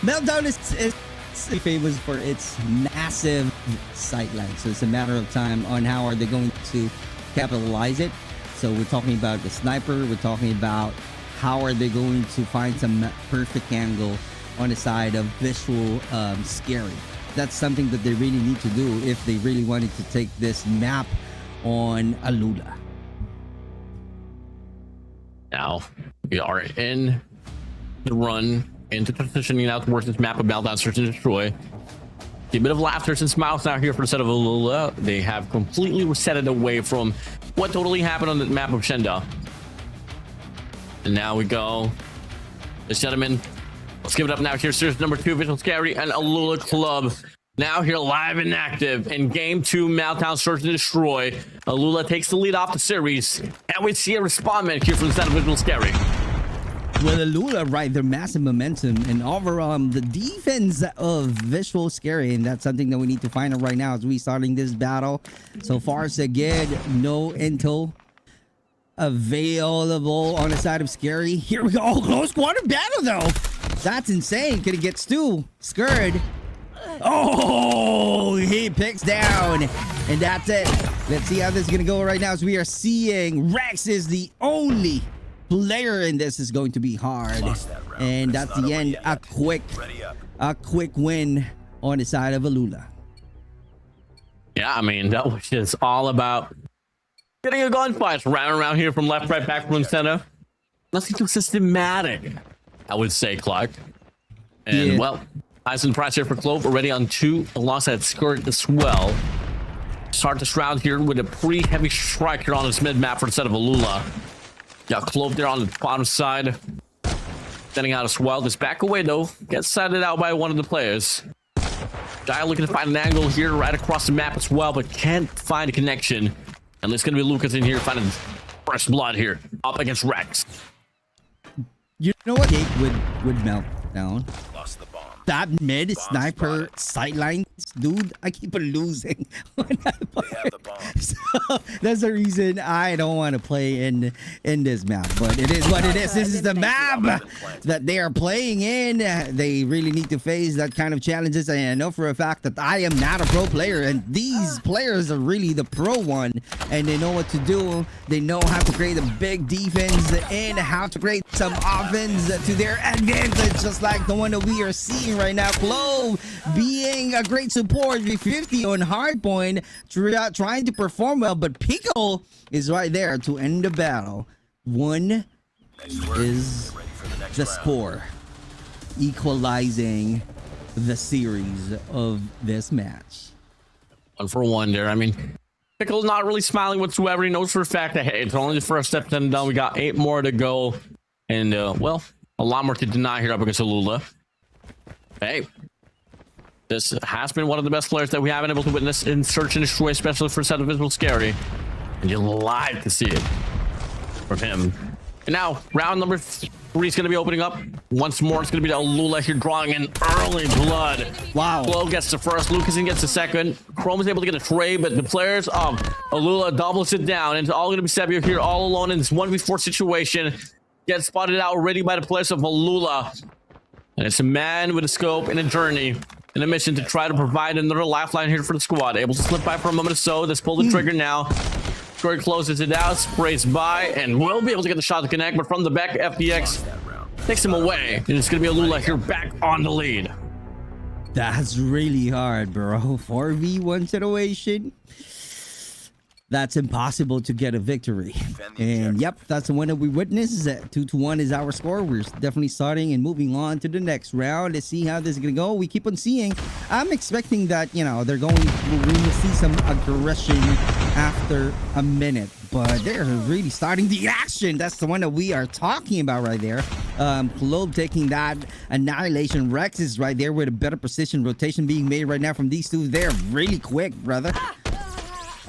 Meltdown is famous for its massive sightline, so it's a matter of time on how are they going to capitalize it. So we're talking about the sniper, we're talking about how are they going to find some perfect angle on the side of visual scary. That's something that they really need to do if they really wanted to take this map on ALUla. Now we are in the run into transitioning now towards this map of Meltdown Search and Destroy. A bit of laughter and smiles now here for the set of ALUla. They have completely reset it away from what totally happened on the map of Shenda. And now we go. This gentleman, let's give it up now here. Series number 2, VIZUALZ SKAERI and ALUla Club. Now here live and active in game 2, Meltdown Search and Destroy. ALUla takes the lead off the series. And we see a respondment here from the set of VIZUALZ SKAERI. Well, ALUla ride their massive momentum and overall the defense of VIZUALZ SKAERI, and that's something that we need to find out right now as we starting this battle. So far, so good. No intel available on the side of SKAERI. Here we go. Oh, close quarter battle though. That's insane. Could it get Stu scared? Oh, he picks down, and that's it. Let's see how this is gonna go right now as we are seeing Rex is the only player in this. Is going to be hard, and that's the end. A quick win on the side of ALUla. Yeah, I mean, that was just all about getting a gunfight around here from left, right, back, from center. Nothing too systematic, I would say, Clark. And Yeah. well, eyes on the prize here for Clove, already on 2 alongside Skirt as well. Start this round here with a pretty heavy strike here on this mid map for the set of ALUla. Got Clove there on the bottom side. Standing out as well. This back away though. Gets sighted out by one of the players. Guy looking to find an angle here right across the map as well, but can't find a connection. And it's gonna be Lucas in here finding fresh blood here. Up against Rex. You know what? Jake would melt down. Lost the bomb. That mid sniper sightlines, dude, I keep on losing when I play. They have the bomb. So that's the reason I don't want to play in this map. But it is what it is. This is the map that they are playing in. They really need to face that kind of challenges. And I know for a fact that I am not a pro player, and these players are really the pro one, and they know what to do. They know how to create a big defense and how to create some offense to their advantage, just like the one that we are seeing right now. Clove being a great support with 50 on hardpoint, trying to perform well, but Pickle is right there to end the battle. One Nice work. is Get ready for the next the round. score, equalizing the series of this match. 1 for 1 there. I mean, Pickle's not really smiling whatsoever. He knows for a fact that, hey, it's only the first step done. We got 8 more to go. And, well, a lot more to deny here up against ALUla. Hey, this has been one of the best players that we haven't been able to witness in Search and Destroy, especially for a set of VIZUALZ SKAERI. And you like to see it from him. And now, round number 3 is going to be opening up. Once more, it's going to be the ALUla here drawing in early blood. Wow. Flo gets the first, Lucasen gets the second. Chrome is able to get a trade, but the players of ALUla doubles it down. And it's all going to be Sebio here all alone in this 1v4 situation. Gets spotted out already by the players of ALUla. And it's a man with a scope and a journey and a mission to try to provide another lifeline here for the squad. Able to slip by for a moment or so. Let's pull the trigger now. Troy closes it out, sprays by, and will be able to get the shot to connect, but from the back, FPX takes him away. And it's going to be ALUla here back on the lead. That's really hard, bro. 4v1 situation. That's impossible to get a victory. And yep, that's the one that we witnessed. 2-1 is our score. We're definitely starting and moving on to the next round. Let's see how this is gonna go. We keep on seeing. I'm expecting that, you know, we're going to see some aggression after a minute, but they're really starting the action. That's the one that we are talking about right there. Clove taking that annihilation. Rex is right there with a better precision rotation being made right now from these two. They're really quick, brother.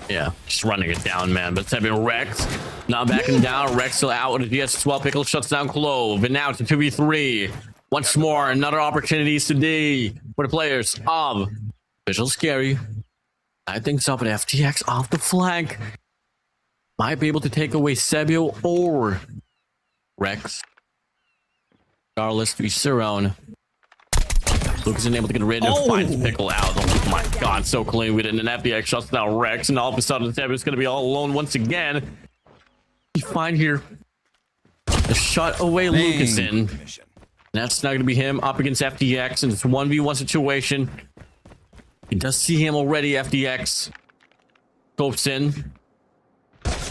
Yeah, just running it down, man. But Sebio Rex not backing down. Rex still out with a DS as well. Pickle shuts down Clove. And now it's a 2v3. Once more, another opportunity to D for the players of VIZUALZ SKAERI. I think so, but FTX off the flank might be able to take away Sebio or Rex. Regardless, 3-0. Lucas isn't able to get rid of finds Pickle out. Oh my god, so clean with it. And an FDX shuts down Rex, and all of a sudden Sebio's gonna be all alone once again. You find here the shut away Lucas in. That's not gonna be him up against FDX, and it's a 1v1 situation. He does see him already, FDX. Scopes in.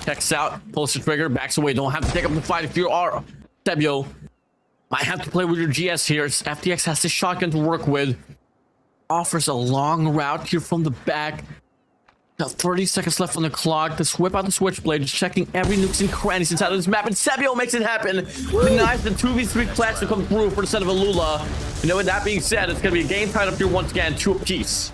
Checks out, pulls the trigger, backs away. Don't have to take up the fight if you are Sebio. Might have to play with your GS here. FDX has this shotgun to work with. Offers a long route here from the back. Got 30 seconds left on the clock. Let's whip out the switchblade. Just checking every nooks and crannies inside of this map. And Sebio makes it happen. Denies the 2v3 clutch to come through for the set of ALUla. You know, with that being said, it's going to be a game tied up here once again, 2 apiece.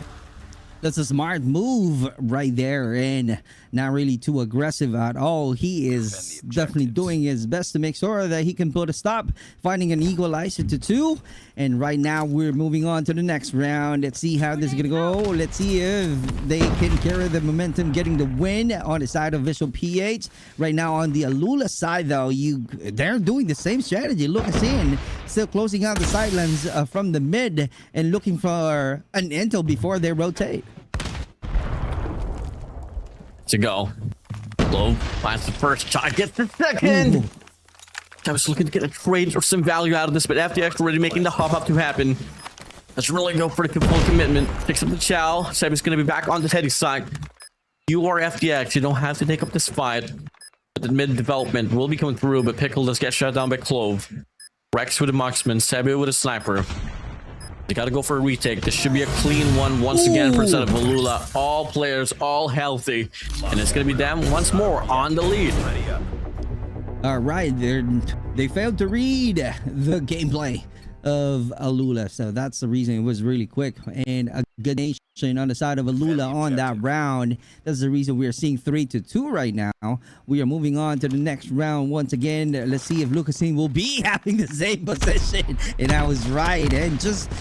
That's a smart move right there, and not really too aggressive at all. He is definitely doing his best to make sure that he can put a stop, finding an equalizer to 2. And right now we're moving on to the next round. Let's see how this is gonna go. Let's see if they can carry the momentum, getting the win on the side of Visual PH. Right now on the ALUla side, though, they're doing the same strategy. Lucas in, still closing out the sidelines from the mid and looking for an intel before they rotate. To go. Low finds the first shot, gets the second. Ooh. I was looking to get a trade or some value out of this, but FDX already making the hop up to happen. Let's really go for the full commitment. Picks up the chow. Seb's going to be back on the heady side. You are FDX. You don't have to take up this fight. But the mid development will be coming through, but Pickle does get shut down by Clove. Rex with a marksman. Sebi with a sniper. They got to go for a retake. This should be a clean one once again for the set of ALUla. All players, all healthy. And it's going to be them once more on the lead. All right, they failed to read the gameplay of ALUla, so that's the reason it was really quick. And a good nation on the side of ALUla on that round. That's the reason we are seeing 3-2 right now. We are moving on to the next round once again. Let's see if Lucasin will be having the same position. And I was right. And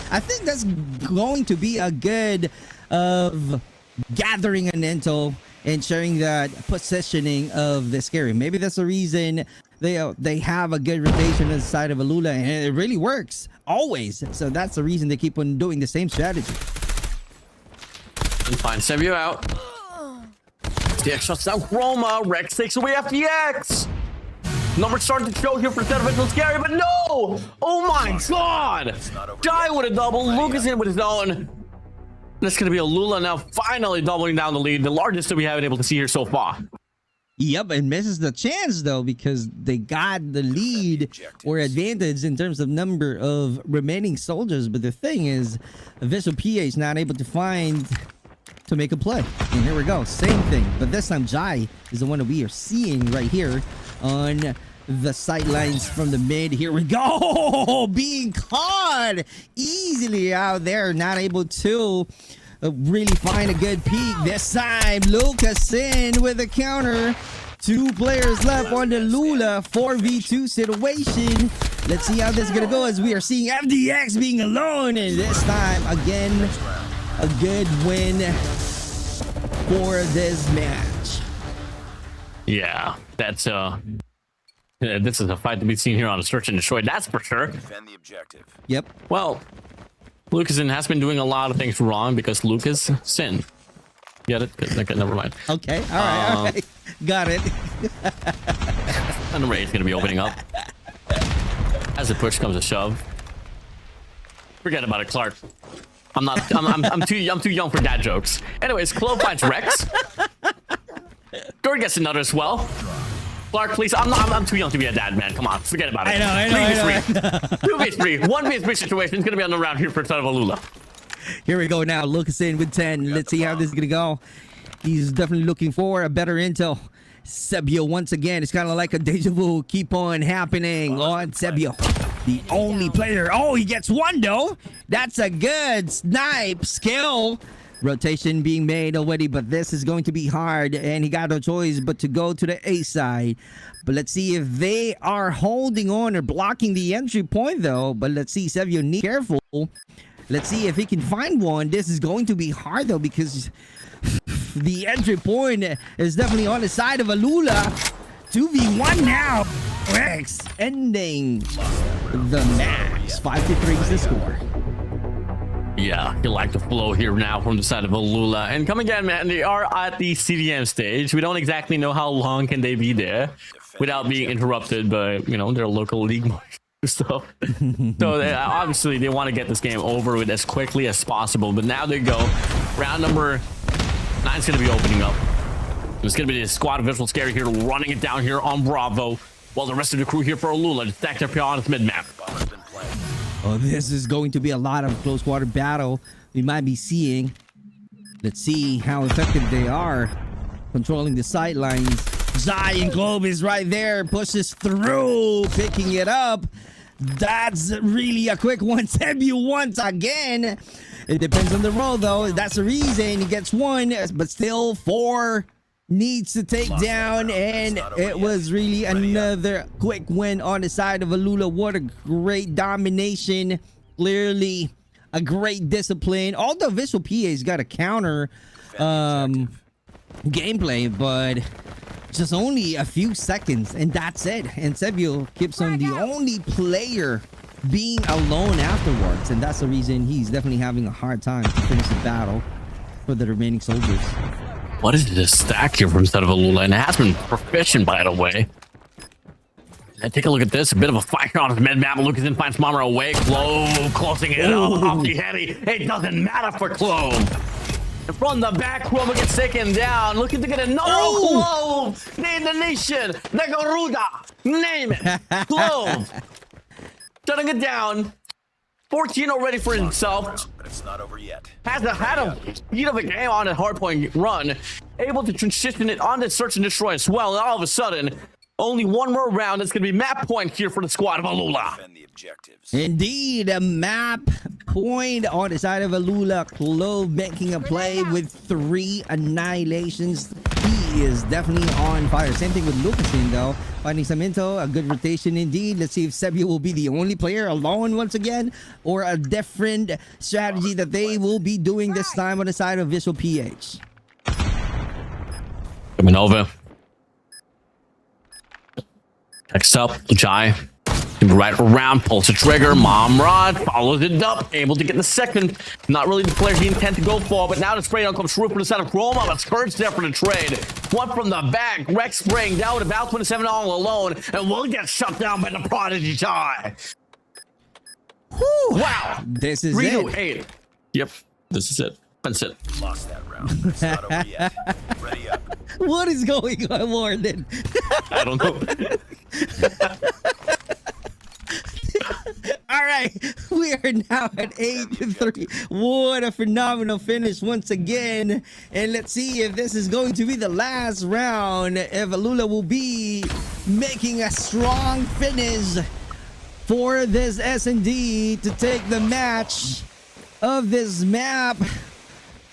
I think that's going to be a good of gathering an intel and sharing that positioning of the SKAERI. Maybe that's the reason they have a good rotation on the side of ALUla, and it really works always. So that's the reason they keep on doing the same strategy. And find Sebio out. FDX shuts down Chroma. Rex takes away FDX. Numbers starting to show here for Sentimental SKAERI, but no! Oh my god! Die with a double. Lucas in with his own. That's going to be ALUla now finally doubling down the lead, the largest that we haven't been able to see here so far. Yep, and misses the chance though, because they got the lead or advantage in terms of number of remaining soldiers. But the thing is, Visual PH not able to find to make a play. And here we go, same thing. But this time Jai is the one that we are seeing right here on the sidelines from the mid. Here we go, being caught easily out there, not able to really find a good peek. This time Lucas in with a counter. 2 players left on the ALUla 4v2 situation. Let's see how this is gonna go, as we are seeing FDX being alone, and this time again a good win for this match. Yeah, that's this is a fight to be seen here on a Search and Destroy, that's for sure. Defend the objective. Yep. Well, Lucasin has been doing a lot of things wrong because Lucas sinned. Get it? Okay, never mind. Okay, all right. Got it. And the raid's gonna be opening up. As the push comes a shove. Forget about it, Clark. I'm too young for dad jokes. Anyways, Clove finds Rex. Gord gets another as well. Clark, please. I'm too young to be a dad, man. Come on, forget about it. I know. 2v3. 1v3 situation is gonna be on the round here for the of ALUla. Here we go now. Lucas in with 10. Let's see how this is gonna go. He's definitely looking for a better intel. Sebio once again. It's kind of like a deja vu. Keep on happening on Sebio. The only player. Oh, he gets 1 though. That's a good snipe skill. Rotation being made already, but this is going to be hard, and he got no choice but to go to the A side. But let's see if they are holding on or blocking the entry point though. But let's see, Sebio, need careful. Let's see if he can find one. This is going to be hard though, because the entry point is definitely on the side of ALUla. 2v1 now. Rex ending the match. 5-3 is the score. Yeah, you like the flow here now from the side of ALUla. And come again, man, they are at the CDM stage. We don't exactly know how long can they be there without being interrupted by, you know, their local league stuff. So obviously they want to get this game over with as quickly as possible. But now they go. Round number 9 is going to be opening up. It's going to be the squad of Visual Scary here running it down here on Bravo, while the rest of the crew here for ALUla to stack their PR on its mid-map. Oh, this is going to be a lot of close quarter battle we might be seeing. Let's see how effective they are controlling the sidelines. Giant Globe is right there, pushes through, picking it up. That's really a quick one. Sebu once again. It depends on the role, though. That's the reason he gets one, but still 4 needs to take down, and it was really another quick win on the side of ALUla. What a great domination. Clearly a great discipline. Although Visual PA's got a counter gameplay, but just only a few seconds, and that's it. And Sebio keeps on the only player being alone afterwards, and that's the reason he's definitely having a hard time to finish the battle for the remaining soldiers. What is this stack here from the side of ALUla? And it has been proficient, by the way. And take a look at this. A bit of a fire on his mid-map. Lucas in finds Mama away. Clove closing it up off the heady. It doesn't matter for Clove. And from the back, Clove gets taken down. Looking to get another Clove. The Indonesian. The Garuda. Name it. Clove. Shutting it down. 14 already for himself. But it's not over yet. Had a speed of a game on a hardpoint run. Able to transition it on the search and destroy as well. And all of a sudden, only one more round. It's going to be map point here for the squad of ALUla. Defend the objectives. Indeed, a map point on the side of ALUla. Clove making a play with 3 annihilations. He is definitely on fire. Same thing with Lucasin, though. Finding Samento, a good rotation indeed. Let's see if Sebio will be the only player alone once again, or a different strategy that they will be doing this time on the side of Visual PH. Coming over. Next up, Jai. Right around, pulls the trigger. Momrod follows it up, able to get the second. Not really the player he intended to go for, but now the spray down comes through from the side of Chroma. But Scourge there for the trade. One from the back. Rex spraying down with about 27 all alone, and will get shut down by the Prodigy Jai. Wow. This is 3-8. Yep, this is it. That's it. Lost that round. It's not over yet. Ready up. What is going on, Warden? I don't know. All right, we are now at 8-3. What a phenomenal finish once again. And let's see if this is going to be the last round. If ALUla will be making a strong finish for this S&D to take the match of this map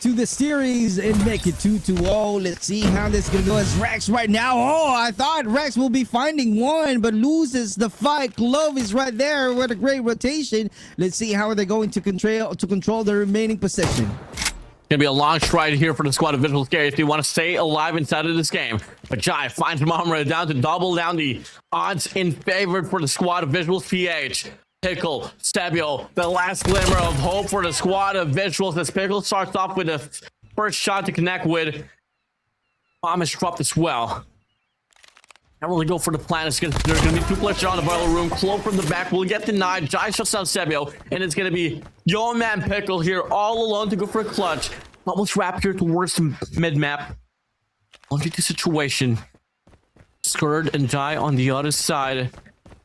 to the series and make it 2-0. Let's see how this is gonna go as Rex right now. Oh, I thought Rex will be finding one, but loses the fight. Clove is right there with a great rotation. Let's see how are they going to control the remaining possession. Gonna be a long stride here for the squad of Visual Scary if they want to stay alive inside of this game. But Jai finds Mamra down to double down the odds in favor for the squad of Visual PH. Pickle, Stabio, the last glimmer of hope for the squad of Visuals as Pickle starts off with the first shot to connect with. Bomb is dropped as well. Can't really go for the plan. There's gonna be 2 players on the boiler room. Clove from the back will get denied. Jai shuts down Sebio, and it's gonna be your man Pickle here all alone to go for a clutch. Almost wrapped here towards the mid-map. 1v2 situation. Skurd and Jai on the other side,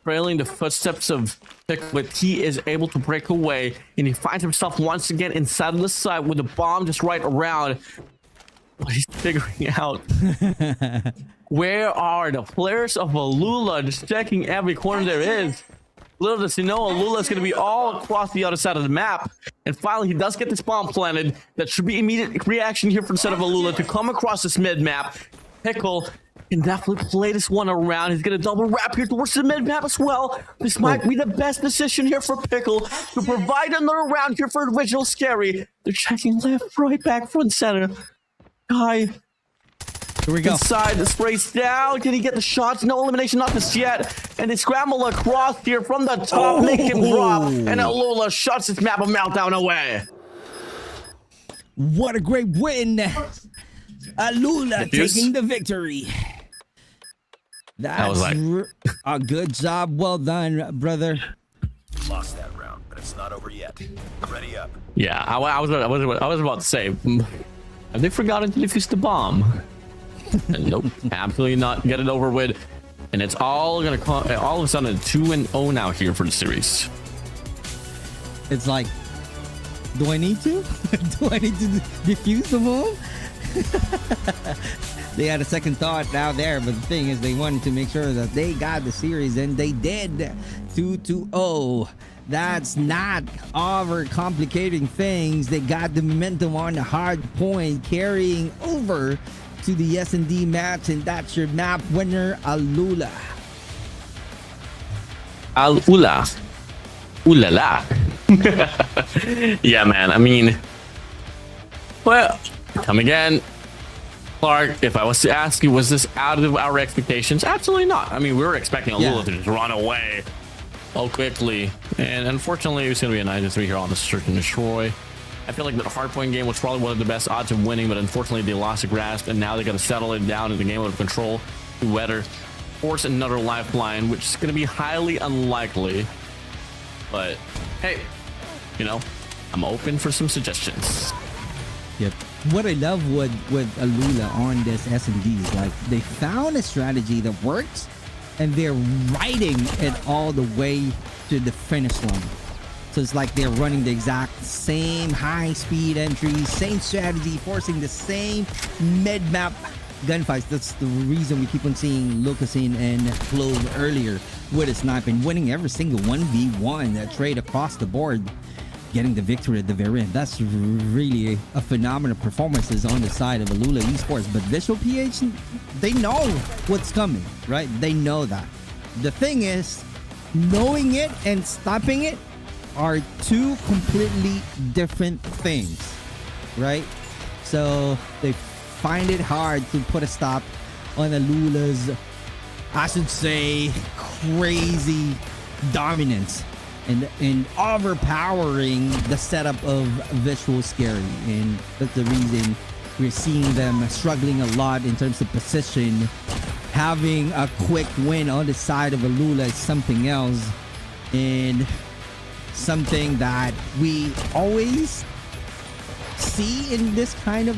trailing the footsteps of Pickle, but he is able to break away, and he finds himself once again inside of the site with the bomb just right around. But he's figuring out where are the players of ALUla, just checking every corner there is. Little does he know, ALUla is going to be all across the other side of the map. And finally, he does get this bomb planted. That should be immediate reaction here from the side of ALUla to come across this mid-map. Pickle can definitely play this one around. He's going to double wrap here towards the mid-map as well. This might be the best decision here for Pickle to provide another round here for Visual Scary. They're checking left, right, back, front, center. Guy Here we go. Inside the sprays down. Can he get the shots? No elimination, not just yet. And they scramble across here from the top, make him drop. And ALUla shuts his map of meltdown away. What a great win. ALUla Diffuse. taking the victory. That's was like- a good job. Well done, brother. Lost that round, but it's not over yet. Ready up. Yeah, I was about to say, have they forgotten to defuse the bomb? And nope, absolutely not. Get it over with. And it's all gonna all of a sudden 2-0 now here for the series. It's like, do I need to? Do I need to defuse the bomb? They had a second thought out there, but the thing is, they wanted to make sure that they got the series, and they did. 2-0. That's not overcomplicating things. They got the momentum on the hard point, carrying over to the S&D match, and that's your map winner, ALUla. ALUla. Ooh la la. Yeah, man. I mean, well, come again. Clark, if I was to ask you, was this out of our expectations? Absolutely not. I mean, we were expecting ALUla to just run away so quickly. And unfortunately, it's going to be a 9-3 here on the Search and Destroy. I feel like the hardpoint game was probably one of the best odds of winning, but unfortunately, they lost a grasp, and now they got to settle it down in the game of control. Weather force another lifeline, which is going to be highly unlikely. But hey, you know, I'm open for some suggestions. Yep. What I love with ALUla on this S&D is like they found a strategy that works, and they're riding it all the way to the finish line. So it's like they're running the exact same high-speed entries, same strategy, forcing the same mid-map gunfights. That's the reason we keep on seeing Lucasin and Clove earlier with a snipe and winning every single 1v1 trade across the board, getting the victory at the very end. That's really a phenomenal performances on the side of ALUla Esports. But Visual PH, they know what's coming, right? They know that. The thing is, knowing it and stopping it are two completely different things, right? So they find it hard to put a stop on ALUla's, I should say, crazy dominance and overpowering the setup of Visual SKAERI. And that's the reason we're seeing them struggling a lot in terms of position. Having a quick win on the side of ALUla is something else, and something that we always see in this kind of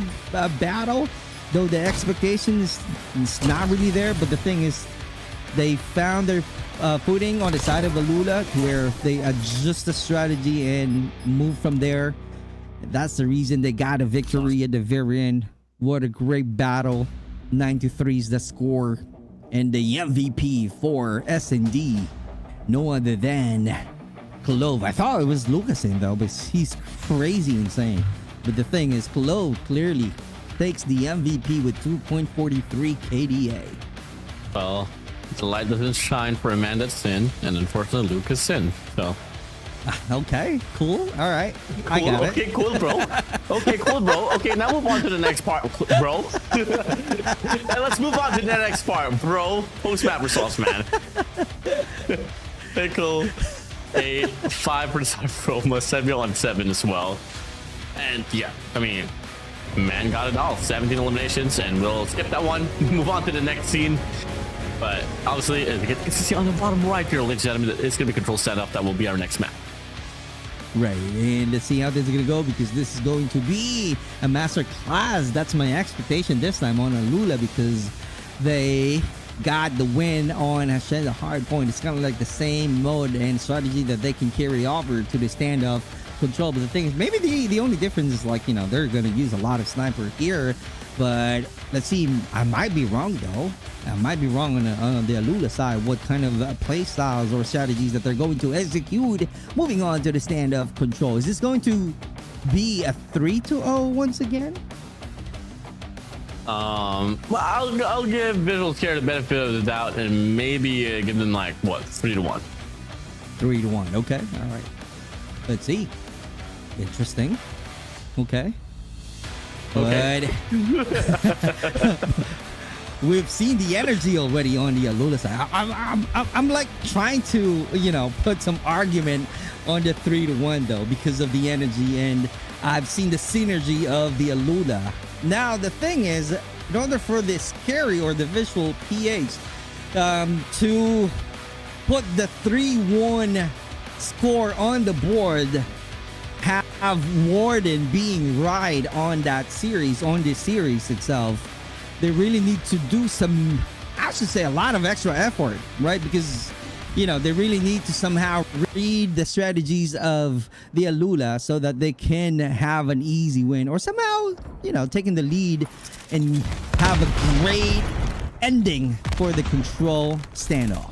battle, though the expectation is not really there. But the thing is, they found their footing on the side of ALUla, where they adjust the strategy and move from there. That's the reason they got a victory at the very end. What a great battle. 9-3 is the score, and the MVP for S&D, no other than Clove. I thought it was Lucasin though, but he's crazy insane. But the thing is, Clove clearly takes the MVP with 2.43 KDA. Well, the light doesn't shine for a man that's sin, and unfortunately Lucasin. So okay, cool. All right, cool. I got okay, it. cool, bro. Okay, cool, bro. Okay, now move on to the next part, bro. And let's move on to the next part, bro. Post-map results, man. Pickle 8, 5% bro, must 7-on-7 as well. And yeah, I mean, man got it all. 17 eliminations, and we'll skip that one. Move on to the next scene. But obviously, as you can see on the bottom right here, ladies and gentlemen, it's going to be control setup. That will be our next map. Right, and let's see how this is going to go, because this is going to be a master class. That's my expectation this time on ALUla, because they got the win on Hashem, the hard point. It's kind of like the same mode and strategy that they can carry over to the standoff control. But the thing is, maybe the only difference is, like, you know, they're going to use a lot of sniper here. But let's see, I might be wrong though. I might be wrong on the ALUla side, what kind of play styles or strategies that they're going to execute. Moving on to the standoff control. Is this going to be a 3-0 once again? Well, I'll give Visual SKAERI the benefit of the doubt and maybe give them like what, 3-1. 3-1. Okay, all right. Let's see. Interesting. Okay. Okay. But we've seen the energy already on the ALUla side. I'm like trying to, you know, put some argument on the 3-1 though because of the energy, and I've seen the synergy of the ALUla. Now the thing is, in order for this SKAERI or the Visual PH to put the 3-1 score on the board, have Warden being right on that series, on this series itself, they really need to do some, I should say, a lot of extra effort, right? Because, you know, they really need to somehow read the strategies of the ALUla so that they can have an easy win, or somehow, you know, taking the lead and have a great ending for the control standoff.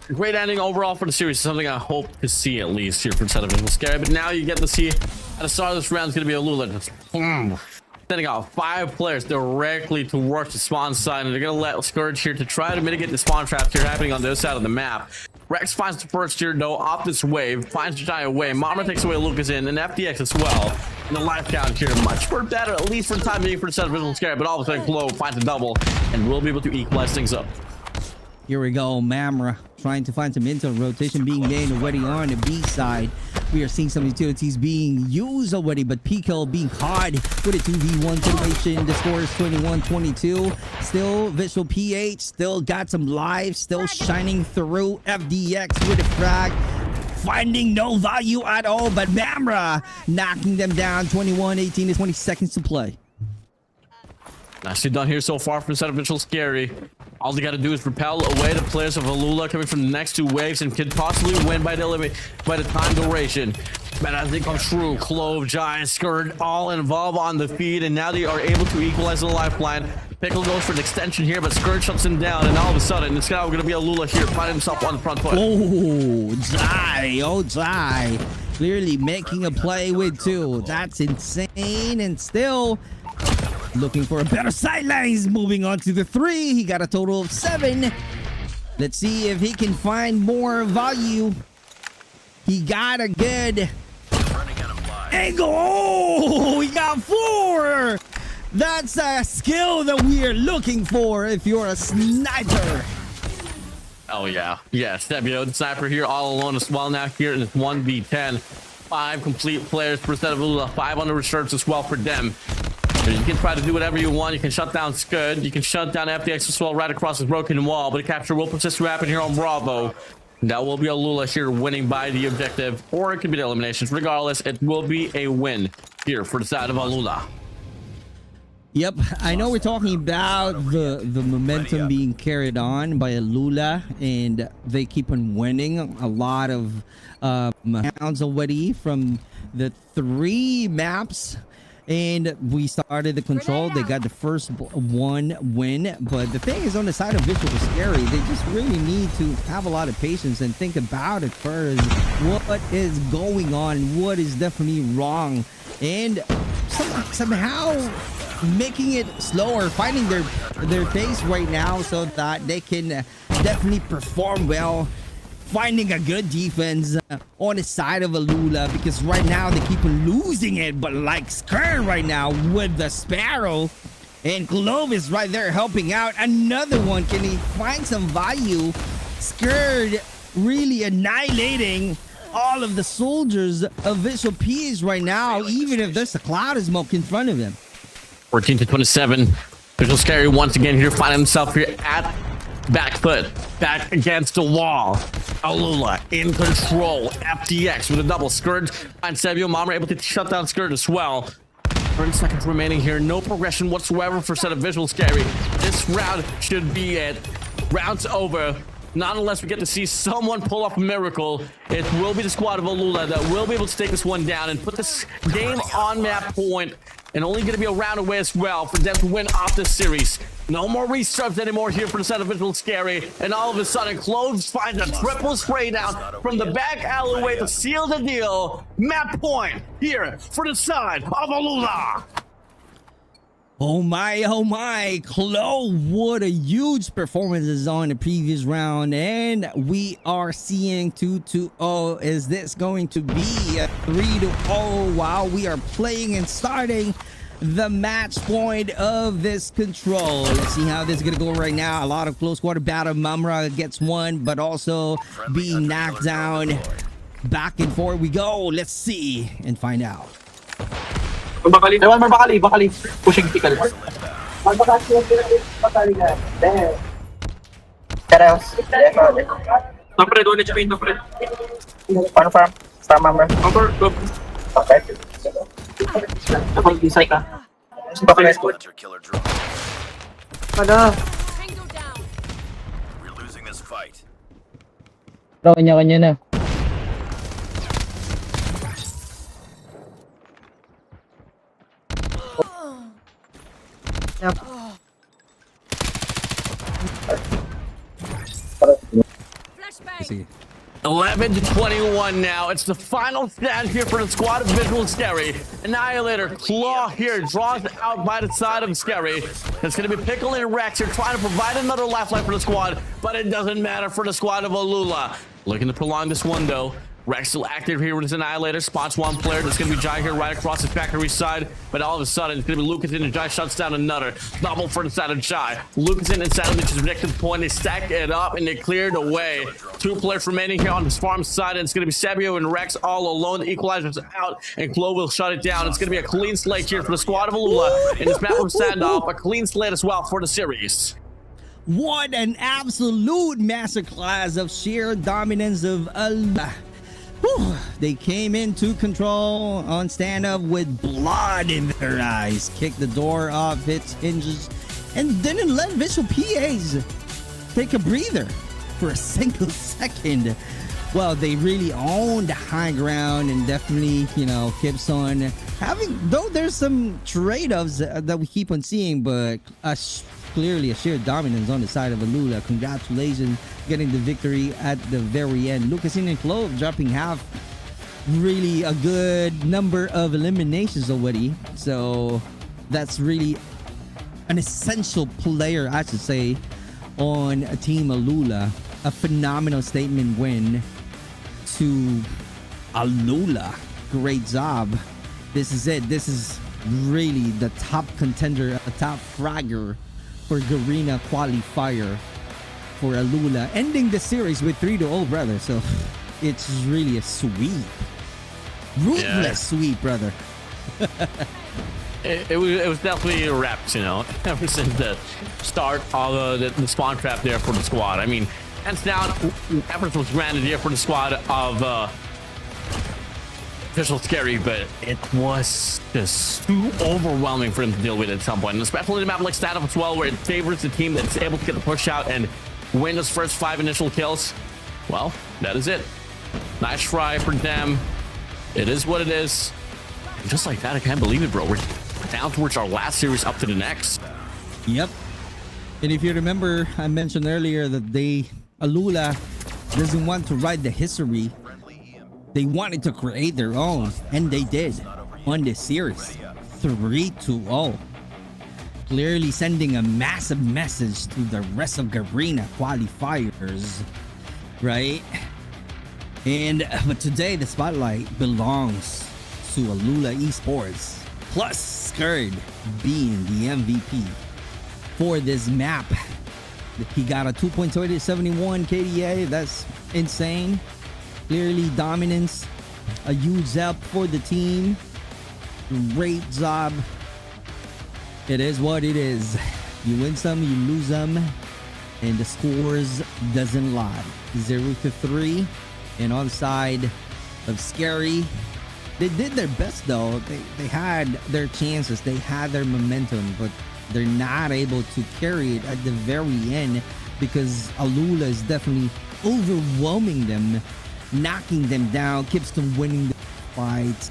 Great ending overall for the series. Something I hope to see at least here for the set of Visual SKAERI. But now you get to see at the start of this round is going to be ALUla just sending out 5 players directly towards the spawn side, and they're going to let Scourge here to try to mitigate the spawn traps here happening on this side of the map. Rex finds the first here though off this wave, finds the giant away. Mama takes away Lucas in, and FDX as well. And the life count here much for better, at least for the time being for the set of Visual SKAERI. But all of a sudden, Glow finds a double, and we'll be able to equalize things up. Here we go, Mamra trying to find some intel rotation being made already on the B side. We are seeing some utilities being used already, but Pico being hard with a 2v1 situation. The score is 21-22. Still, Visual PH still got some lives, still shining through. FDX with a frag, finding no value at all, but Mamra knocking them down. 21-18 to 20 seconds to play. Nicely done here so far from the set of Visual SKAERI. All they got to do is repel away the players of ALUla coming from the next 2 waves and could possibly win by the time duration. But as they come through, Clove, Giant, Scourge all involved on the feed, and now they are able to equalize the lifeline. Pickle goes for an extension here, but Scourge shuts him down, and all of a sudden it's now going to be ALUla here finding himself on the front foot. Oh, Jai, clearly making a play with 2. That's insane, and still looking for a better sideline. He's moving on to the 3. He got a total of 7. Let's see if he can find more value. He got a good angle. Oh, he got 4. That's a skill that we are looking for if you're a sniper. Oh yeah, Stebio, the sniper here all alone as well now here in this 1v10. 5 complete players per set of ALUla, 5 on the reserves as well for them. You can try to do whatever you want. You can shut down Scud. You can shut down FDX as well right across this broken wall. But the capture will persist to happen here on Bravo. That will be ALUla here winning by the objective. Or it could be the eliminations. Regardless, it will be a win here for the side of ALUla. Yep, I know we're talking about the momentum being carried on by ALUla, and they keep on winning a lot of rounds already from the 3 maps. And we started the control. They got the first 1 win. But the thing is, on the side of Visual SKAERI, they just really need to have a lot of patience and think about it first. What is going on? What is definitely wrong? And somehow making it slower, finding their pace right now so that they can definitely perform well. Finding a good defense on the side of ALUla, because right now they keep on losing it. But like SKAERI right now with the Sparrow, and Glove is right there helping out. Another one, can he find some value? SKAERI really annihilating all of the soldiers of Visual PH right now, even if there's a cloud of smoke in front of him. 14-27. Visual SKAERI once again here finding himself here at back foot, back against the wall. ALUla in control. FDX with a double. Scourge and Sebio Mama able to shut down Scourge as well. 30 seconds remaining here. No progression whatsoever for set of Visual SKAERI. This round should be it. Round's over. Not unless we get to see someone pull off a miracle. It will be the squad of ALUla that will be able to take this one down and put this game on map point. And only going to be a round away as well for them to win off this series. No more restarts anymore here for the set of Visual SKAERI. And all of a sudden, Cloves finds a triple spray down from the back alleyway to seal the deal. Map point here for the side of ALUla. Oh my, Chloe, what a huge performance on the previous round, and we are seeing 2-0. Is this going to be a 3-0? Wow, we are playing and starting the match point of this control. Let's see how this is gonna go right now. A lot of close quarter battle. Mamra gets one, but also being knocked down. Back and forth we go. Let's see and find out. Bakali. One more Bakali. Pushing pickle. Top red, one HP, top red. One farm armor. Over, go. Okay. Ako, disay ka. Hunter killer drone. Ano? Tango down. We're losing this fight. Bro, kanya-kanya na. Flashbang. See. 11 to 21 now. It's the final stand here for the squad of Visual SKAERI. Annihilator, Claw here, draws out by the side of SKAERI. It's going to be Pickle and Rex here trying to provide another lifeline for the squad, but it doesn't matter for the squad of ALUla. Looking to prolong this one though. Rex still active here with his Annihilator. Spots one player. That's going to be Jai here right across the factory side. But all of a sudden, it's going to be Lucas in and Jai shuts down another. Double for the side of Jai. Lucas in and Sadovich is predicted point. They stack it up and they cleared away. Two players remaining here on this farm side. And it's going to be Sabio and Rex all alone. The equalizer's out and Chloe will shut it down. It's going to be a clean slate here for the squad of ALUla. And this map from standoff. A clean slate as well for the series. What an absolute masterclass of sheer dominance of ALUla. Whew. They came into control on stand-up with blood in their eyes, kicked the door off its hinges, and didn't let Visual PAs take a breather for a single second. Well, they really owned the high ground and definitely, you know, keeps on having, though there's some trade-offs that we keep on seeing, but clearly a sheer dominance on the side of ALUla. Congratulations getting the victory at the very end. Lucas and Clove dropping half. Really a good number of eliminations already. So that's really an essential player, I should say, on Team ALUla. A phenomenal statement win to ALUla. Great job. This is it. This is really the top contender, a top fragger for Garena Qualifier for ALUla, ending the series with 3-0, brother. So it's really a sweep, ruthless sweep, brother. It was definitely a wrap, you know, ever since the start of the spawn trap there for the squad. I mean, hands down, efforts was granted here for the squad of Visual SKAERI, but it was just too overwhelming for them to deal with at some point, and especially the map like Stand Up as well, where it favors the team that's able to get the push out and win those first 5 initial kills. Well, that is it. Nice try for them. It is what it is. And just like that, I can't believe it, bro. We're down towards our last series up to the next. Yep. And if you remember, I mentioned earlier that ALUla doesn't want to write the history. They wanted to create their own, and they did on this series. 3-0. Clearly sending a massive message to the rest of Garena qualifiers, right? And but today the spotlight belongs to ALUla Esports, plus SKAERI being the MVP for this map. He got a 2.71 KDA. That's insane. Clearly dominance, a huge help for the team. Great job. It is what it is. You win some, you lose some, and the scores doesn't lie. 0-3. And on the side of SKAERI, they did their best though. They had their chances, they had their momentum, but they're not able to carry it at the very end because ALUla is definitely overwhelming them, knocking them down, keeps them winning the fight.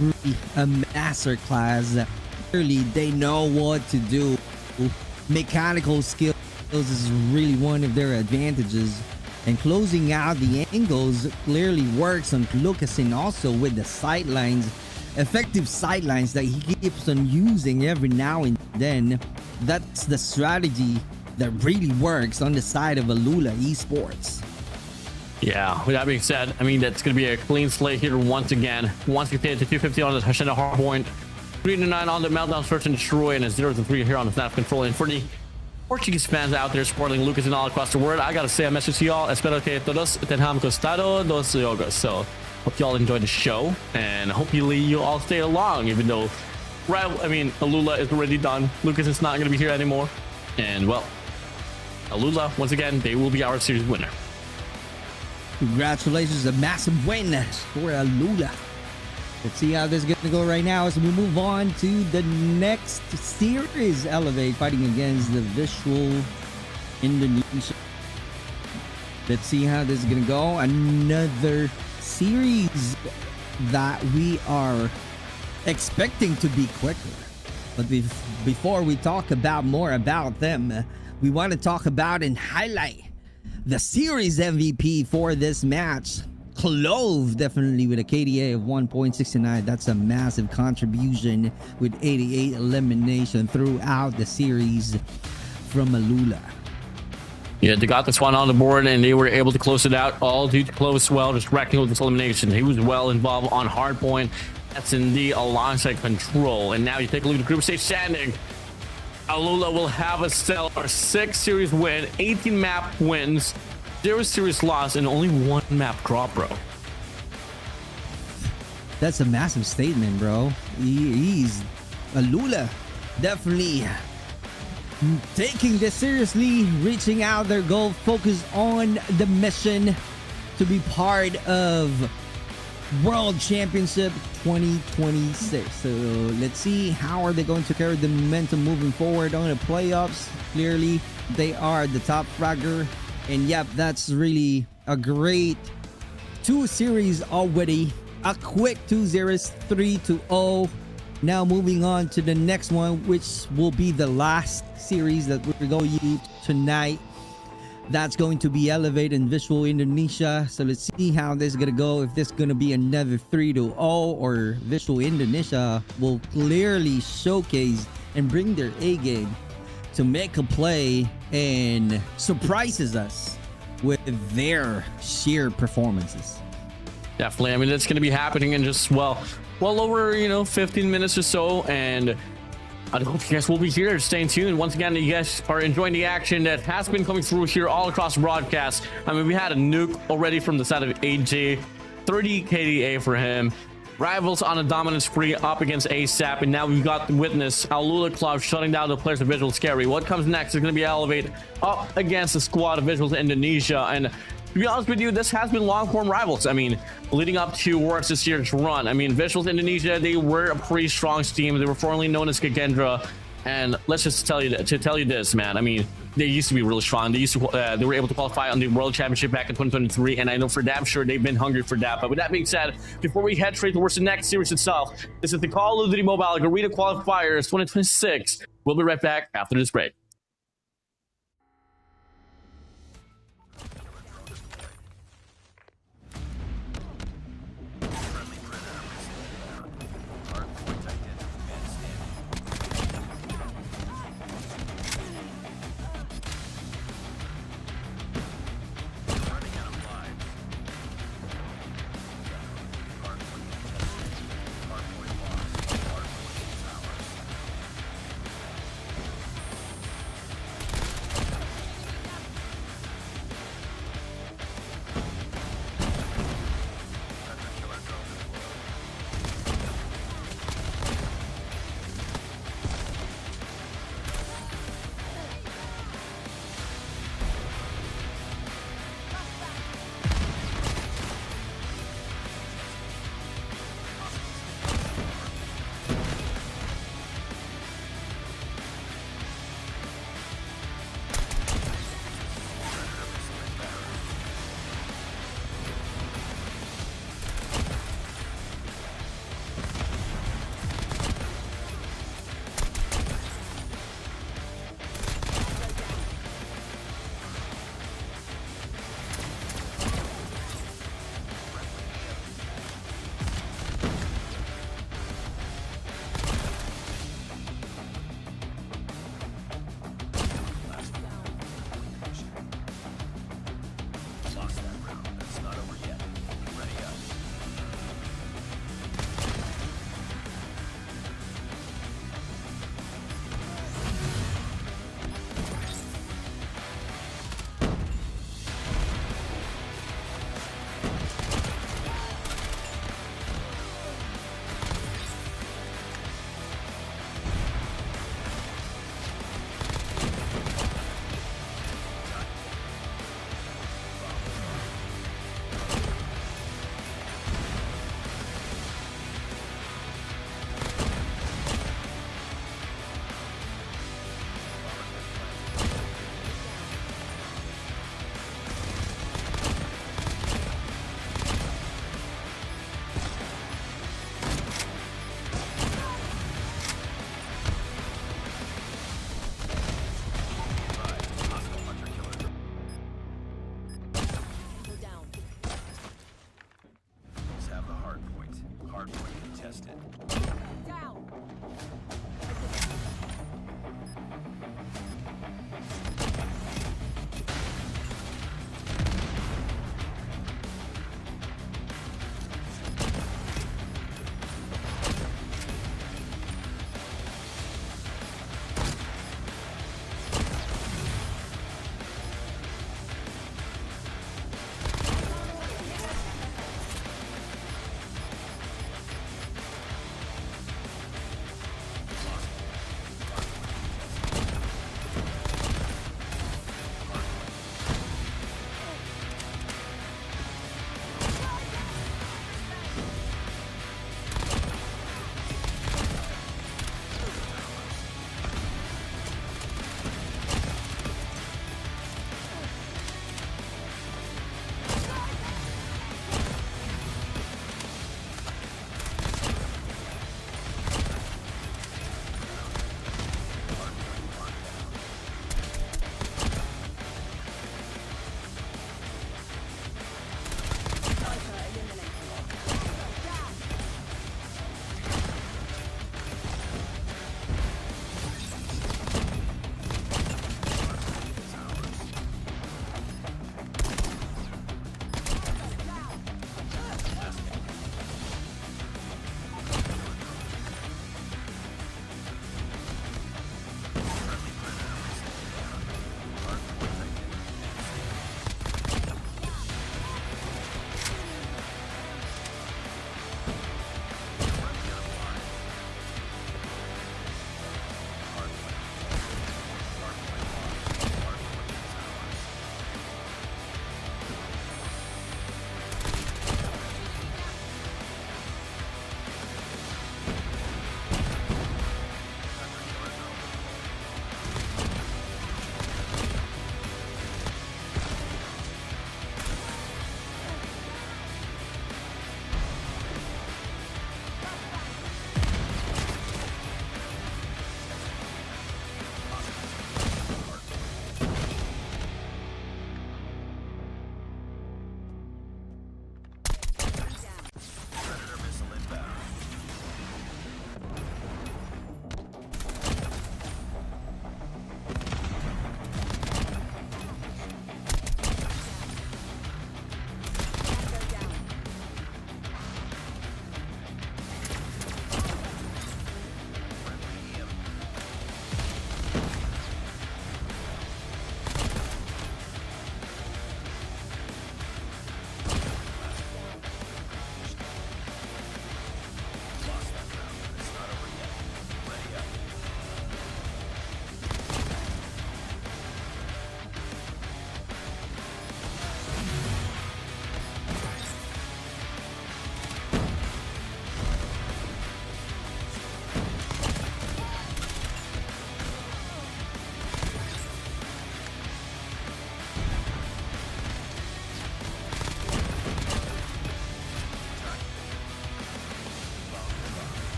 Really a masterclass. Clearly, they know what to do. Mechanical skills is really one of their advantages. And closing out the angles clearly works on Lucasin also with the sidelines. Effective sidelines that he keeps on using every now and then. That's the strategy that really works on the side of ALUla Esports. Yeah, with that being said, I mean, that's going to be a clean slate here once again. Once you hit the 250 on the Hashina hard point, 3-9 on the Meltdown Search and Destroy, and a 0-3 here on the Snap Control. And for the Portuguese fans out there supporting Lucas and all across the world, I gotta say a message to y'all. Espero que todos tenham gostado dos jogos. So hope y'all enjoyed the show, and hopefully you all stay along, even though, right, I mean, ALUla is already done. Lucas is not gonna be here anymore, and well, ALUla, once again, they will be our series winner. Congratulations, a massive win for ALUla. Let's see how this is going to go right now as we move on to the next series. Elevate fighting against the Visual Indonesia. Let's see how this is going to go. Another series that we are expecting to be quicker. But before we talk about more about them, we want to talk about and highlight the series MVP for this match. Clove definitely with a KDA of 1.69. That's a massive contribution with 88 elimination throughout the series from ALUla. Yeah, they got this one on the board, and they were able to close it out all due to Clove as well, just wrecking with this elimination. He was well involved on hardpoint, S&D alongside Control. And now you take a look at the group stage standing. ALUla will have a stellar 6 series win, 18 map wins, 0 series loss, and only 1 map drop, bro. That's a massive statement, bro. He's ALUla definitely taking this seriously, reaching out their goal, focused on the mission to be part of World Championship 2026. So let's see how are they going to carry the momentum moving forward on the playoffs. Clearly, they are the top fragger. And yep, that's really a great 2 series already. A quick 2 series, 3-0. Now moving on to the next one, which will be the last series that we're going to use tonight. That's going to be Elevate and Visual Indonesia. So let's see how this is going to go. If this is going to be another 3-0 or Visual Indonesia will clearly showcase and bring their A game to make a play and surprises us with their sheer performances. Definitely. I mean, it's going to be happening in just, well over, 15 minutes or so. And I hope you guys will be here. Staying tuned. Once again, you guys are enjoying the action that has been coming through here all across the broadcast. I mean, we had a nuke already from the side of AJ, 30 KDA for him. Rivals on a dominant spree up against ASAP, and now we've got the witness ALUla Club shutting down the players of VIZUALZ SKAERI. What comes next is going to be Elevate up against the squad of VIZUALZ Indonesia. And to be honest with you, this has been long form rivals. I mean, leading up to Worlds this year's run, I mean, VIZUALZ Indonesia, they were a pretty strong team. They were formerly known as Kagendra. And let's just tell you this, man. I mean, they used to be really strong. They were able to qualify on the World Championship back in 2023, and I know for damn sure they've been hungry for that. But with that being said, before we head straight towards the next series itself, this is the Call of Duty Mobile Garena Qualifiers 2026. We'll be right back after this break. hardware you tested.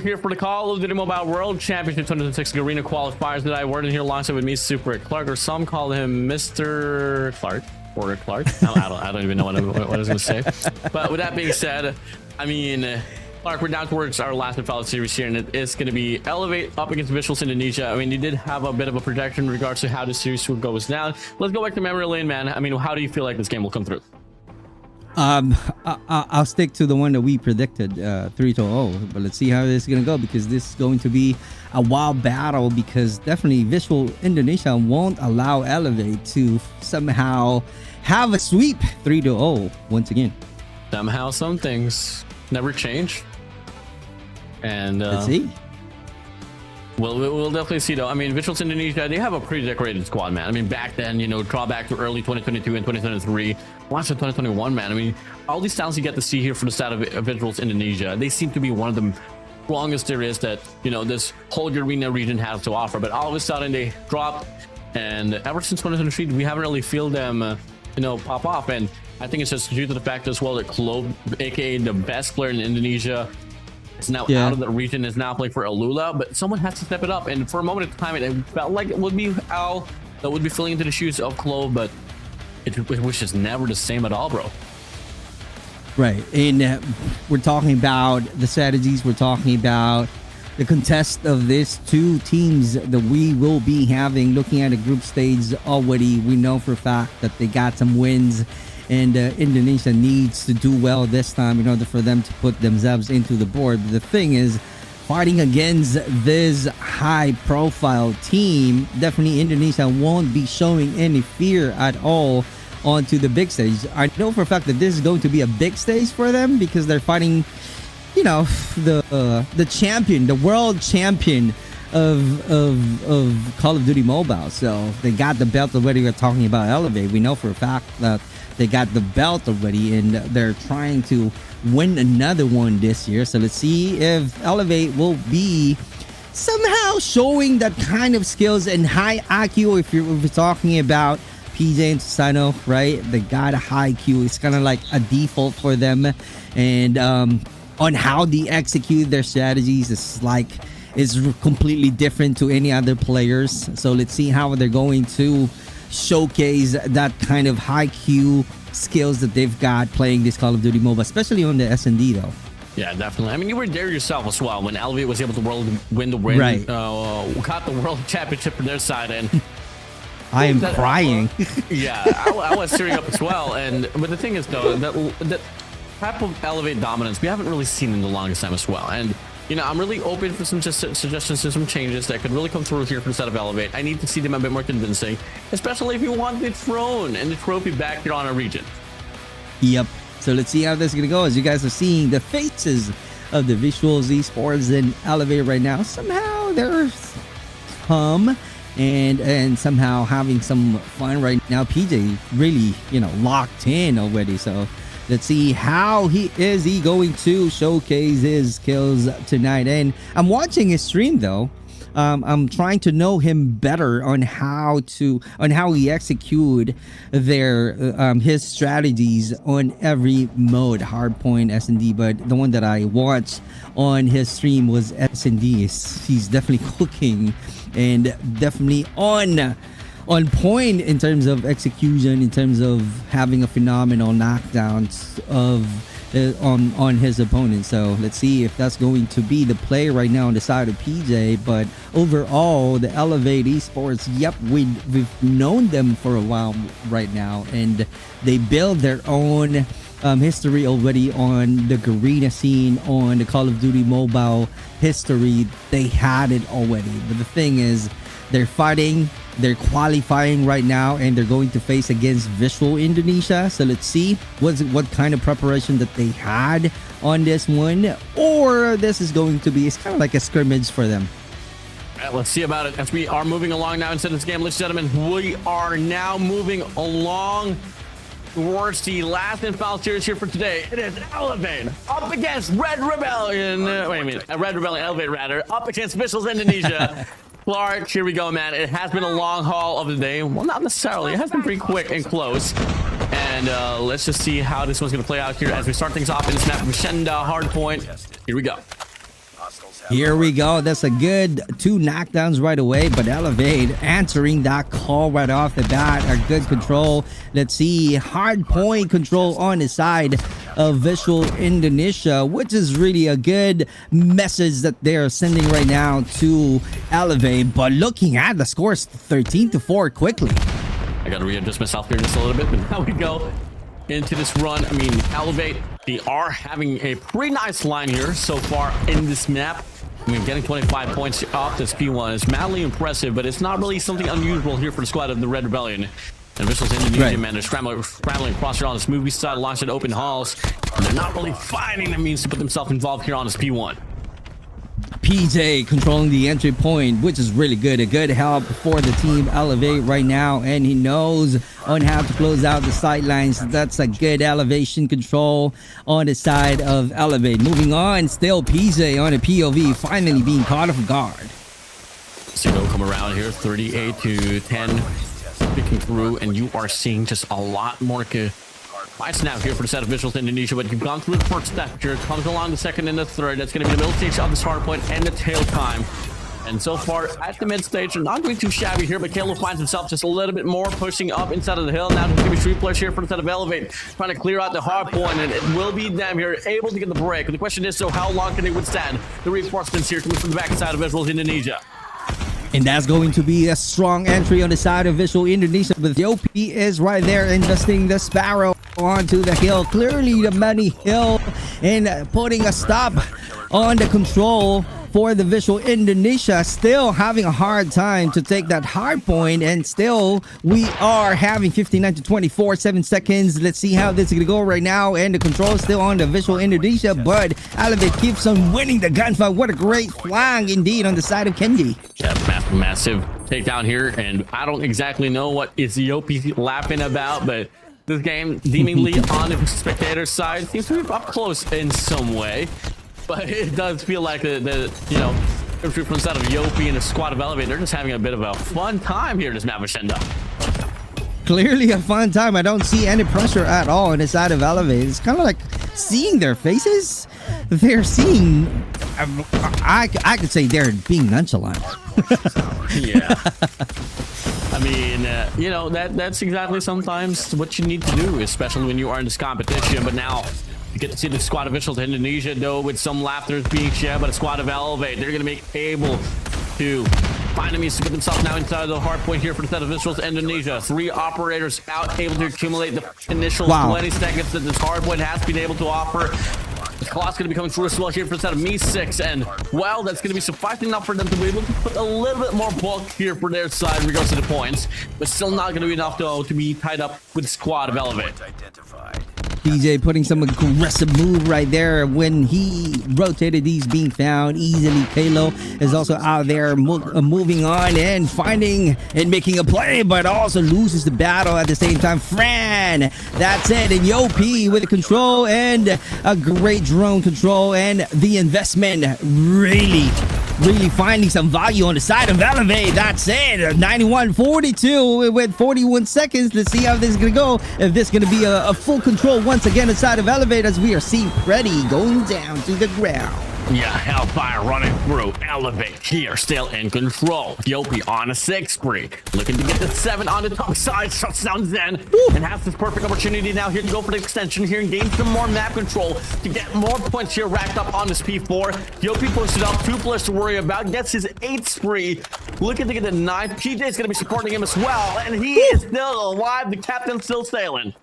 Here for the Call of Duty Mobile World Championship 2006 Garena Qualifiers that I were in here alongside with me, Super Clark, or some call him Mr. Clark. Or Clark. I don't even know what I was going to say. But with that being said, I mean, Clark, we're down towards our last and final series here, and it is going to be Elevate up against VIZUALZ Indonesia. I mean, you did have a bit of a projection in regards to how this series will go down. Let's go back to memory lane, man. I mean, how do you feel like this game will come through? I'll stick to the one that we predicted, 3-0. But let's see how this is gonna go, because this is going to be a wild battle. Because definitely, VIZUALZ Indonesia won't allow Elevate to somehow have a sweep 3-0 once again. Somehow, some things never change. And let's see. Well, we'll definitely see, though. I mean, VIZUALZ Indonesia, they have a pretty decorated squad, man. I mean, back then, you know, draw back to early 2022 and 2023. Watch the 2021, man. I mean, all these talents you get to see here from the side of VIZUALZ Indonesia, they seem to be one of the strongest there is that, you know, this whole Garena region has to offer. But all of a sudden, they dropped. And ever since 2023, we haven't really feel them, you know, pop off. And I think it's just due to the fact as well that Clove, aka the best player in Indonesia, is now out of the region, is now playing for ALUla, but someone has to step it up. And for a moment of time, it felt like it would be Al that would be filling into the shoes of Clove, but it was just never the same at all, bro. Right, and we're talking about the strategies. We're talking about the contest of these two teams that we will be having. Looking at the group stage already, we know for a fact that they got some wins. And Indonesia needs to do well this time in order for them to put themselves into the board. But the thing is, fighting against this high-profile team, definitely Indonesia won't be showing any fear at all onto the big stage. I know for a fact that this is going to be a big stage for them, because they're fighting, you know, the champion, the world champion of Call of Duty Mobile. So they got the belt already. We're talking about Elevate. We know for a fact that they got the belt already, and they're trying to win another one this year. So let's see if Elevate will be somehow showing that kind of skills and high IQ. If we're talking about PJ and Susano, right? They got a high IQ. It's kind of like a default for them. And on how they execute their strategies, is completely different to any other players. So let's see how they're going to showcase that kind of high Q skills that they've got playing this Call of Duty MOBA, especially on the S&D though. Yeah, definitely. I mean, you were there yourself as well when Elevate was able to win the win, right. Got the world championship from their side, and I am crying. Yeah, I was tearing up as well. But the thing is, though, that type of Elevate dominance we haven't really seen in the longest time as well. And you know, I'm really open for some suggestions to some changes that could really come through here from the side of Elevate. I need to see them a bit more convincing, especially if you want the throne and the trophy back here on our region. Yep. So let's see how this is going to go. As you guys are seeing the faces of the VIZUALZ Esports and Elevate right now, somehow they're and somehow having some fun right now. PJ really, you know, locked in already. So let's see how he going to showcase his skills tonight. And I'm watching his stream though. I'm trying to know him better on how he execute his strategies on every mode, hardpoint, S&D. But the one that I watched on his stream was S&D. He's definitely cooking and definitely on point in terms of execution, in terms of having a phenomenal knockdowns of on his opponent. So let's see if that's going to be the play right now on the side of PJ. But overall, the Elevate Esports, yep, we've known them for a while right now, and they build their own history already on the Garena scene, on the Call of Duty Mobile history. They had it already, but the thing is, they're fighting, they're qualifying right now, and they're going to face against VIZUALZ Indonesia. So let's see what kind of preparation that they had on this one, or this is going to be, it's kind of like a scrimmage for them. All right, let's see about it as we are moving along now into this game. Ladies and gentlemen, we are now moving along towards the last and final series here for today. It is Elevate up against Red Rebellion. Wait a minute, Red Rebellion, Elevate rather, up against VIZUALZ Indonesia. Clark, here we go, man. It has been a long haul of the day. Well, not necessarily. It has been pretty quick and close. And let's just see how this one's going to play out here as we start things off in this map. Rashenda Hardpoint. Here we go. Here we go. That's a good 2 knockdowns right away, but Elevate answering that call right off the bat. A good control. Let's see, hard point control on the side of Visual Indonesia, which is really a good message that they're sending right now to Elevate. But looking at the scores, 13-4 quickly. I got to readjust myself here just a little bit, but now we go into this run. I mean, Elevate, they are having a pretty nice line here so far in this map. I mean, getting 25 points off this P1 is madly impressive, but it's not really something unusual here for the squad of the Red Rebellion. And VIZUALZ Indonesia, man, they're scrambling across here on this movie side, launched at open halls. And they're not really finding the means to put themselves involved here on this P1. PJ controlling the entry point, which is really good. A good help for the team Elevate right now, and he knows on how to close out the sidelines. That's a good elevation control on the side of Elevate. Moving on, still PJ on a POV, finally being caught off guard. Sigo come around here, 38-10, picking through, and you are seeing just a lot more fights now here for the set of VIZUALZ Indonesia, but you've gone through the first step here. It comes along the second and the third. That's going to be the middle stage of this hard point and the tail time. And so far at the mid stage, not doing too shabby here, but Kalo finds himself just a little bit more pushing up inside of the hill. Now there's going to be 3 players here for the set of Elevate, trying to clear out the hard point, and it will be them here able to get the break. The question is, so how long can they withstand the reinforcements here coming from the backside of VIZUALZ Indonesia? And that's going to be a strong entry on the side of Visual Indonesia, but the OP is right there investing the Sparrow onto the hill. Clearly the money hill, and putting a stop on the control for the Visual Indonesia. Still having a hard time to take that hard point, and still we are having 59-24, 7 seconds. Let's see how this is gonna go right now, and the control is still on the Visual Indonesia, but Elevate keeps on winning the gunfight. What a great flank indeed on the side of Kenji. Yeah, massive takedown here, and I don't exactly know what is the OP laughing about, but this game seemingly on the spectator side seems to be up close in some way. But it does feel like the you know, from the side of Yopi and the squad of Elevate, they're just having a bit of a fun time here this map of Shenda. Clearly a fun time. I don't see any pressure at all on the side of Elevate. It's kind of like seeing their faces. They're seeing, I could say they're being nonchalant. Yeah. I mean, you know, that's exactly sometimes what you need to do, especially when you are in this competition. But now you get to see the squad of VIZUALZ Indonesia, though, with some laughter being shared by the squad of Elevate. They're going to be able to find a means to get themselves now inside the hard point here for the set of VIZUALZ Indonesia. 3 operators out, able to accumulate the initial 20 seconds that this hard point has been able to offer. The clock's going to be coming through as well here for the set of Me6, and well, that's going to be sufficing enough for them to be able to put a little bit more bulk here for their side in regards to the points, but still not going to be enough, though, to be tied up with the squad of Elevate. PJ putting some aggressive move right there when he rotated these being found easily. Kalo is also out there moving on and finding and making a play, but also loses the battle at the same time. Fran, that's it. And Yopi with the control and a great drone control, and the investment really finding some value on the side of Elevate. That's it. 91-42 with 41 seconds. Let's see how this is going to go. If this is going to be a full control once again inside of Elevate, as we are seeing Freddy going down to the ground. Yeah, Hellfire running through. Elevate here, still in control. Yopi on a 6 spree. Looking to get the 7 on the top side. Shuts down Zen. And has this perfect opportunity now here to go for the extension here and gain some more map control to get more points here racked up on this P4. Yopi pushes up 2 players to worry about. Gets his 8 spree. Looking to get the 9. PJ is going to be supporting him as well. And he is still alive. The captain's still sailing.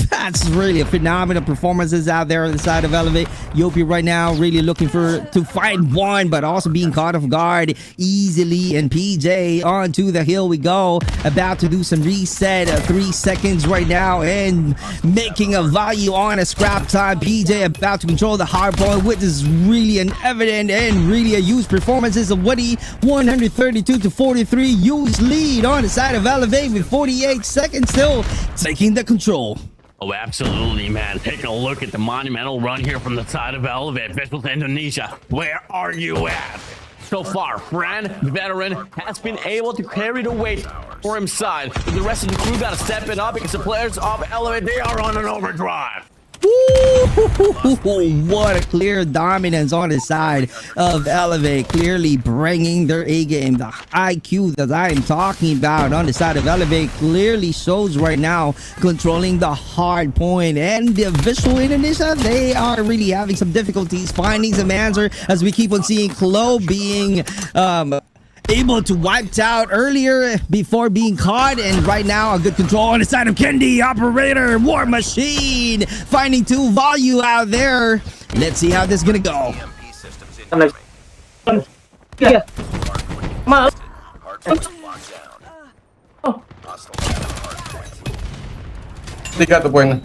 That's really a phenomenal performances out there on the side of Elevate. Yopi right now really looking to find one, but also being caught off guard easily. And PJ onto the hill we go, about to do some reset. 3 seconds right now, and making a value on a scrap time. PJ about to control the hard point, which is really an evident and really a huge performances of Woody. 132-43 huge lead on the side of Elevate with 48 seconds still taking the control. Oh, absolutely, man. Take a look at the monumental run here from the side of Elevate. VIZUALZ Indonesia, where are you at? So far, Fran, the veteran, has been able to carry the weight for his side. But the rest of the crew got to step it up because the players of Elevate, they are on an overdrive. Ooh, what a clear dominance on the side of Elevate, clearly bringing their A game. The IQ that I am talking about on the side of Elevate clearly shows right now, controlling the hard point. And the Visual Indonesia, they are really having some difficulties finding some answer, as we keep on seeing Chloe being able to wipe out earlier before being caught, and right now a good control on the side of Kendi. Operator War Machine finding 2 value out there. Let's see how this is gonna go. EMP systems incoming. Yeah. Hardpoint locked down. Hostile down hardpoint. Tiga tuh poinnya.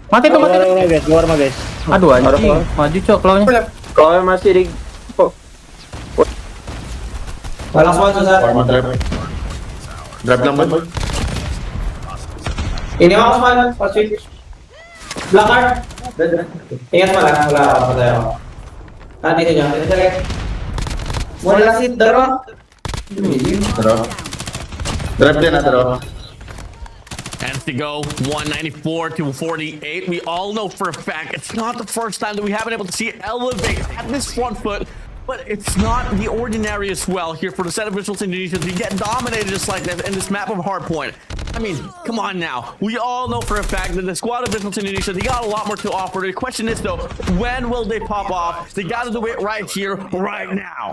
Mati tuh, mati tuh. Guys, keluar mah guys. Aduh anjing, maju cok klaunya. Kalau masih di Langsung aja Sar. Warma drive. Drive number. Ini mas mana? Pasti. Belakang. Ingat mana? Apa saya? Tadi itu jangan direct. Mulai kasih dorong. Terus. Drive dia na terus. And to go 194 to 48. We all know for a fact it's not the first time that we haven't been able to see Elevate at this front foot, but it's not the ordinary as well here for the set of VIZUALZ Indonesia to get dominated just like that in this map of Hardpoint. I mean, come on now. We all know for a fact that the squad of VIZUALZ Indonesia, they got a lot more to offer. The question is though, when will they pop off? They got to do it right here, right now.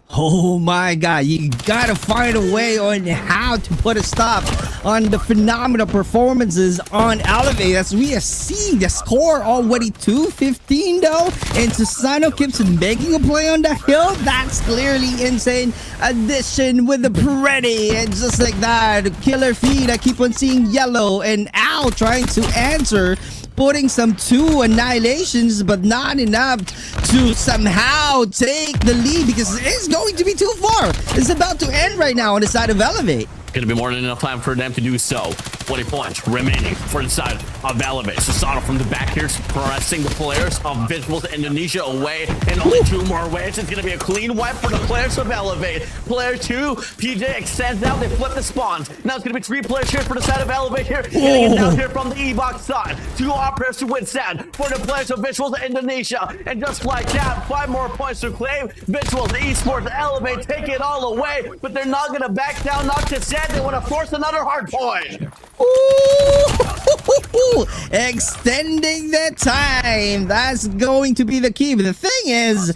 Oh my god, you gotta find a way on how to put a stop on the phenomenal performances on Elevate, as we are seeing the score already 2-15 though, and Susano keeps making a play on the hill. That's clearly insane. Addition with the pretty, and just like that, killer feed. I keep on seeing yellow and Al trying to answer, putting some 2 annihilations, but not enough to somehow take the lead, because it's going to be too far. It's about to end right now on the side of Elevate. Gonna be more than enough time for them to do so. 20 points remaining for the side of Elevate. Susano from the back here, pressing the players of VIZUALZ Indonesia away, and only 2 more waves. It's gonna be a clean wipe for the players of Elevate. Player 2, PJ extends out, they flip the spawns. Now it's gonna be 3 players here for the side of Elevate here. Getting it down here from the E-box side. 2 operators to withstand for the players of VIZUALZ Indonesia. And just like that, 5 more points to claim. VIZUALZ Esports Elevate take it all away, but they're not gonna back down. Not just yet, they wanna force another hard point. Ooh, extending the time. That's going to be the key. But the thing is,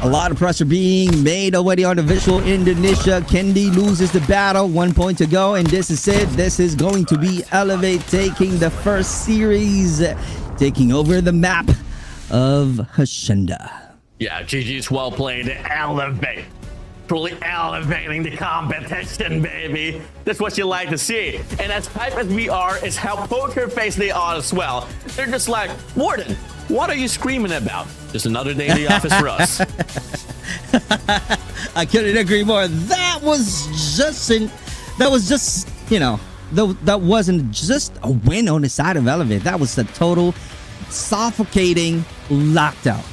a lot of pressure being made already on the VIZUALZ Indonesia. Kendi loses the battle. 1 point to go, and this is it. This is going to be Elevate taking the first series, taking over the map of Hacienda. Yeah, GG's well played. Elevate. Truly elevating the competition, baby. That's what you like to see. And as hype as we are, is how poker face they are as well. They're just like, Warden, what are you screaming about? Just another day in the office for us. I couldn't agree more. That was just, you know, that wasn't just a win on the side of Elevate. That was a total suffocating lockdown.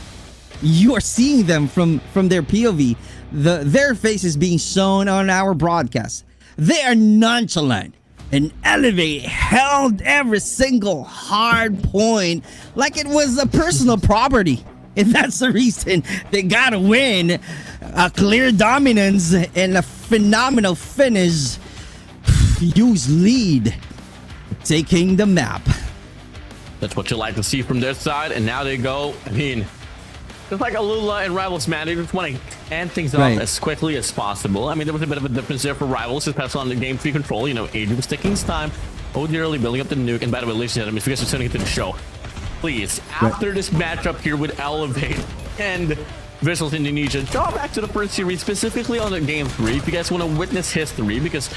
You are seeing them from their POV. Their faces being shown on our broadcast. They are nonchalant, and Elevate held every single hard point like it was a personal property. And that's the reason they gotta win. A clear dominance and a phenomenal finish. Huge lead, taking the map. That's what you like to see from their side, and now they go, I mean, just like ALUla and Rivals, man, they just want to end things up as quickly as possible. I mean, there was a bit of a difference there for Rivals, especially on the game 3 control. You know, AJ was taking his time, OD early, building up the nuke. And by the way, ladies and gentlemen, if you guys are sending it to the show, please, after this matchup here with Elevate and VIZUALZ Indonesia, go back to the first series, specifically on the game 3, if you guys want to witness history, because,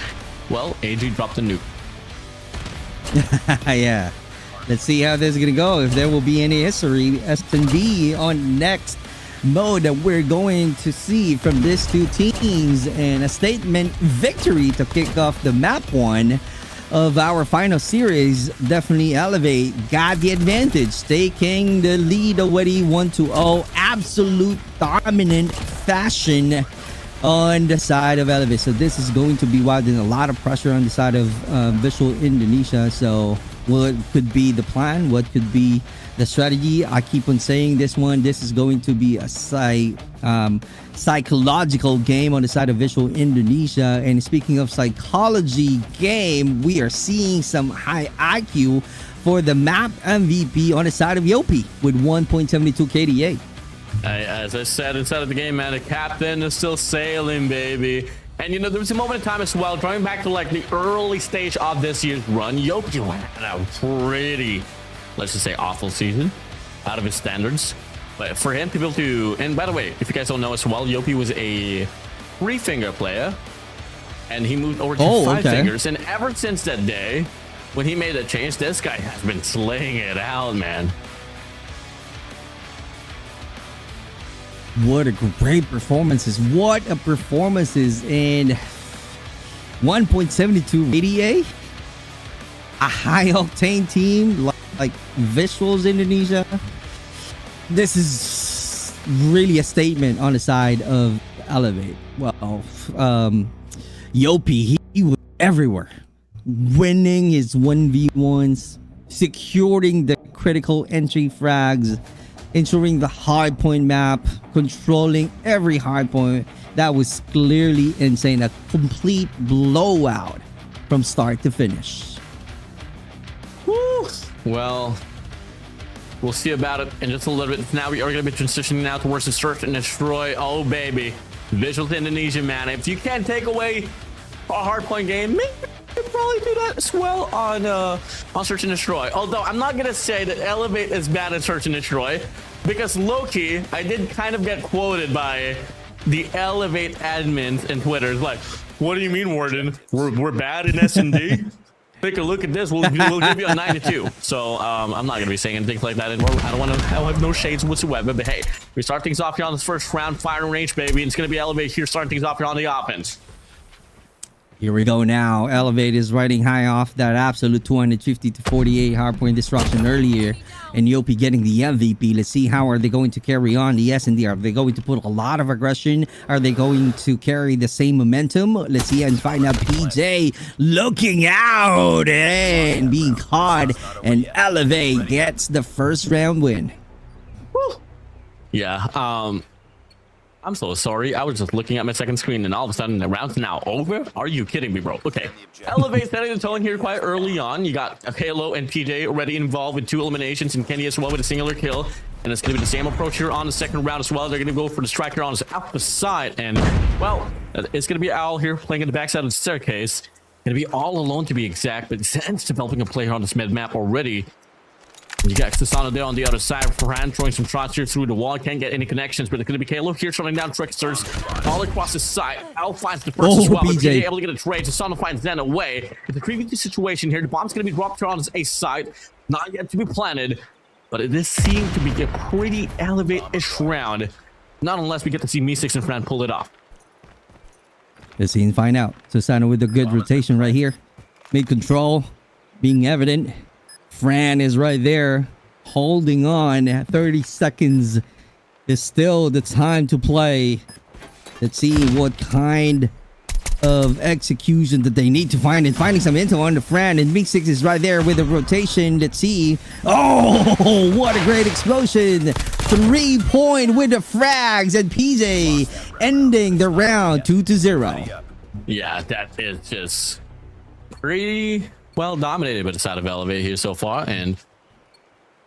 well, AJ dropped the nuke. Yeah. Let's see how this is going to go. If there will be any history, S&B on next mode that we're going to see from these 2 teams. And a statement victory to kick off the map 1 of our final series. Definitely Elevate got the advantage, taking the lead already 1-0. Absolute dominant fashion on the side of Elevate. So this is going to be wild and a lot of pressure on the side of Visual Indonesia. So what could be the plan? What could be the strategy? I keep on saying this is going to be a psychological game on the side of Visual Indonesia. And speaking of psychology game, we are seeing some high IQ for the map MVP on the side of Yopi with 1.72 KDA. As I said inside of the game, man, the captain is still sailing, baby. And you know, there was a moment in time as well, drawing back to like the early stage of this year's run. Yopi had a pretty, let's just say, awful season out of his standards. But for him to be able to, and by the way, if you guys don't know as well, Yopi was a 3-finger player, and he moved over to 5 fingers. And ever since that day, when he made that change, this guy has been slaying it out, man. What a great performances. What a performances in 1.72 ADA. A high octane team like VIZUALZ Indonesia. This is really a statement on the side of Elevate. Well, Yopi, he was everywhere. Winning his 1v1s, securing the critical entry frags, ensuring the hard point map, controlling every hard point. That was clearly insane. A complete blowout from start to finish. Woo. Well, we'll see about it in just a little bit. Now we are going to be transitioning now towards the search and destroy. Oh, baby. VIZUALZ Indonesia, man. If you can't take away a hard point game, maybe you could probably do that as well on search and destroy. Although I'm not going to say that Elevate is bad at search and destroy, because low-key, I did kind of get quoted by the Elevate admins and Twitter. It's like, what do you mean, Warden? We're bad in S&D? Take a look at this. We'll give you a 92. So I'm not going to be saying anything like that anymore. I have no shades whatsoever. But hey, we start things off here on this first round, firing range, baby. And it's going to be Elevate here starting things off here on the offense. Here we go now. Elevate is riding high off that absolute 250 to 48 hardpoint destruction earlier, and Yopi getting the MVP. Let's see how are they going to carry on the S&D. Are they going to put a lot of aggression? Are they going to carry the same momentum? Let's see and find out. PJ looking out and being caught, and Elevate gets the first round win. Woo. Yeah. I'm so sorry. I was just looking at my second screen and all of a sudden the round's now over. Are you kidding me, bro? Okay. Elevate setting the tone here quite early on. You got Halo and PJ already involved with 2 eliminations, and Kenny as well with a singular kill. And it's going to be the same approach here on the second round as well. They're going to go for the striker on his alpha side. And, well, it's going to be Owl here playing in the backside of the staircase. Going to be all alone to be exact, but Zen's developing a player on this mid map already. You got Susano there on the other side. Fran throwing some shots here through the wall. Can't get any connections, but it's going to be Kalo here shutting down Tricksters all across the side. Al finds the first as well. But PJ able to get a trade. Susano finds Zen away. It's a creepy situation here. The bomb's going to be dropped here on his ace side. Not yet to be planted, but it does seem to be a pretty Elevate-ish round. Not unless we get to see Me6 and Fran pull it off. Let's see and find out. Susano with a good rotation right here. Mid control being evident. Fran is right there holding on. 30 seconds is still the time to play. Let's see what kind of execution that they need to find, and finding some intel on the Fran, and Me6 is right there with a rotation. Let's see. Oh, what a great explosion. 3-point with the frags, and PJ ending the round 2-0. Yeah, that is just pretty well dominated by the side of Elevate here so far, and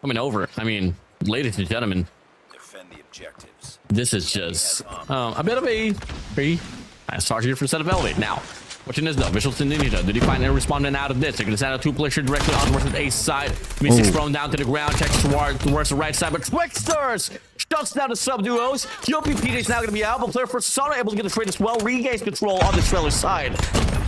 coming over. I mean, ladies and gentlemen, Defend the objectives. this is just a bit of a pretty nice start here for the set of Elevate. Now, watching this though, VIZUALZ Indonesia, did he find a respondent out of this? They're going to send a 2-player directly on towards the ace side. Me6 thrown down to the ground, checks towards the right side, but Tricksters shuts down the sub-duos. Yopi PJ's now going to be out, but player for Susano able to get the trade as well, regains control on the trailer side.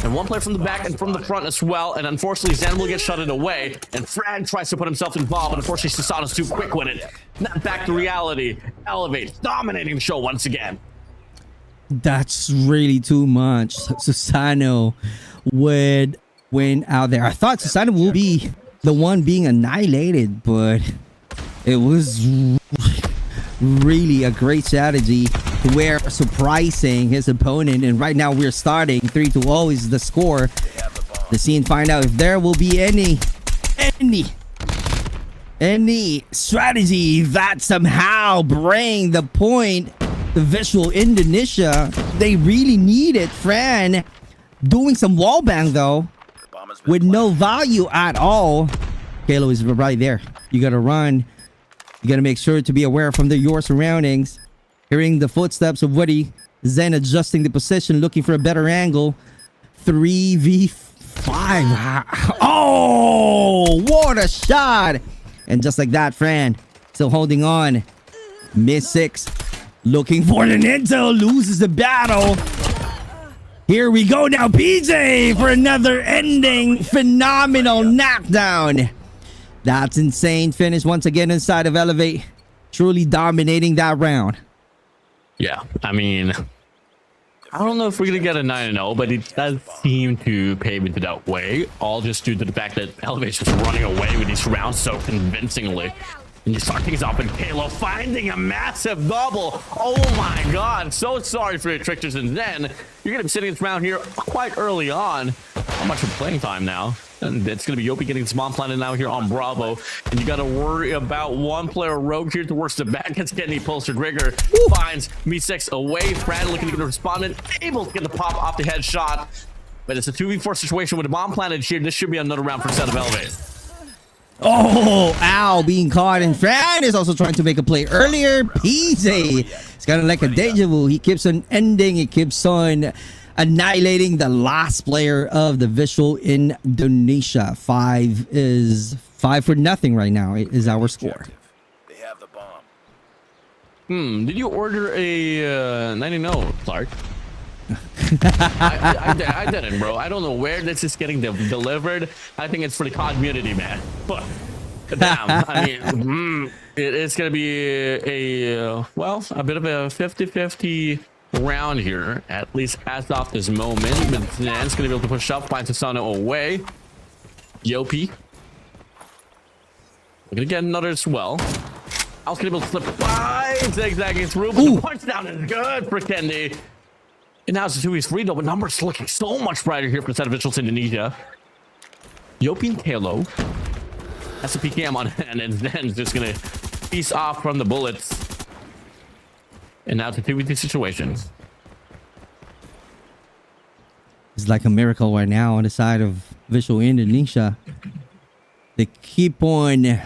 And one player from the back and from the front as well, and unfortunately Zen will get shutted away, and Fran tries to put himself involved, but unfortunately Susano's too quick with it. Not back to reality. Elevate dominating the show once again. That's really too much. Susano would win out there. I thought Susano would be the one being annihilated, but it was really a great strategy to where surprising his opponent. And right now we're starting 3-0 is the score. Let's see and find out if there will be any strategy that somehow bring the point to Visual Indonesia. They really need it. Fran doing some wall bang though with no value at all. Kalo is right there. You gotta run. You gotta make sure to be aware from your surroundings. Hearing the footsteps of Woody. Zen adjusting the position, looking for a better angle. 3v5. Oh, what a shot. And just like that, Fran still holding on. Miss 6. Looking for an intel. Loses the battle. Here we go now. PJ for another ending. Phenomenal knockdown. That's insane finish once again inside of Elevate. Truly dominating that round. Yeah, I mean, I don't know if we're going to get a 9-0, but it does seem to pave into that way. All just due to the fact that Elevate's just running away with these rounds so convincingly. And you start things off and Kalo finding a massive double. Oh my god, so sorry for your Tricksters. And then you're going to be sitting this round here quite early on. Not much of playing time now. And it's going to be Yopi getting this bomb planted now here on Bravo. And you got to worry about one player rogue here towards the back. It's getting the pulse trigger. Finds Me6 away. Fran looking to get a respondent. Able to get the pop off the headshot. But it's a 2v4 situation with a bomb planted here. This should be another round for set of Elevate. Oh, ow, being caught. And Fran is also trying to make a play earlier. PJ, it's kind of like a deja vu. He keeps on ending. He keeps on annihilating the last player of the Visual Indonesia. 5 for nothing right now is our score. They have the bomb. Did you order a 90 Clark? I didn't, bro. I don't know where this is getting delivered. I think it's for the COD community, man. But damn, I mean, it's gonna be a bit of a 50-50 round here, at least as of this moment. But Zan's gonna be able to push up, finds Asano away. Yopi, we're gonna get another as well. I was gonna be able to slip by zigzagging through, but the punch down is good for Kendi. And now it's a 2v3 though, but numbers looking so much brighter here for the set of Visuals Indonesia. Yopi and Kalo. That's a PKM on hand, and Zen's just gonna piece off from the bullets. And now it's a 2v2 situation. It's like a miracle right now on the side of Visual Indonesia. They keep on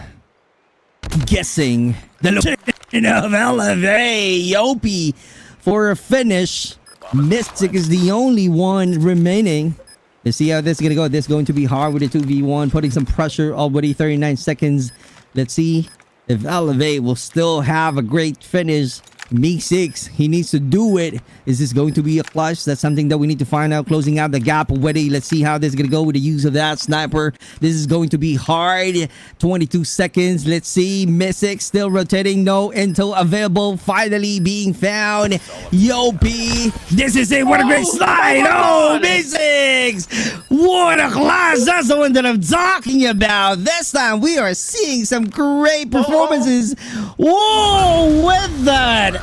guessing the location of Elevate. Yopi for a finish. Mystic is the only one remaining. Let's see how this is going to go. This is going to be hard with a 2v1, putting some pressure already. 39 seconds. Let's see if Elevate will still have a great finish. Me6, he needs to do it. Is this going to be a clutch? That's something that we need to find out. Closing out the gap already. Let's see how this is going to go with the use of that sniper. This is going to be hard. 22 seconds. Let's see. Me6 still rotating. No intel available. Finally being found. Yopi. This is it. What a great slide. Oh, Me6. What a class. That's the one that I'm talking about. This time we are seeing some great performances. Whoa, with that.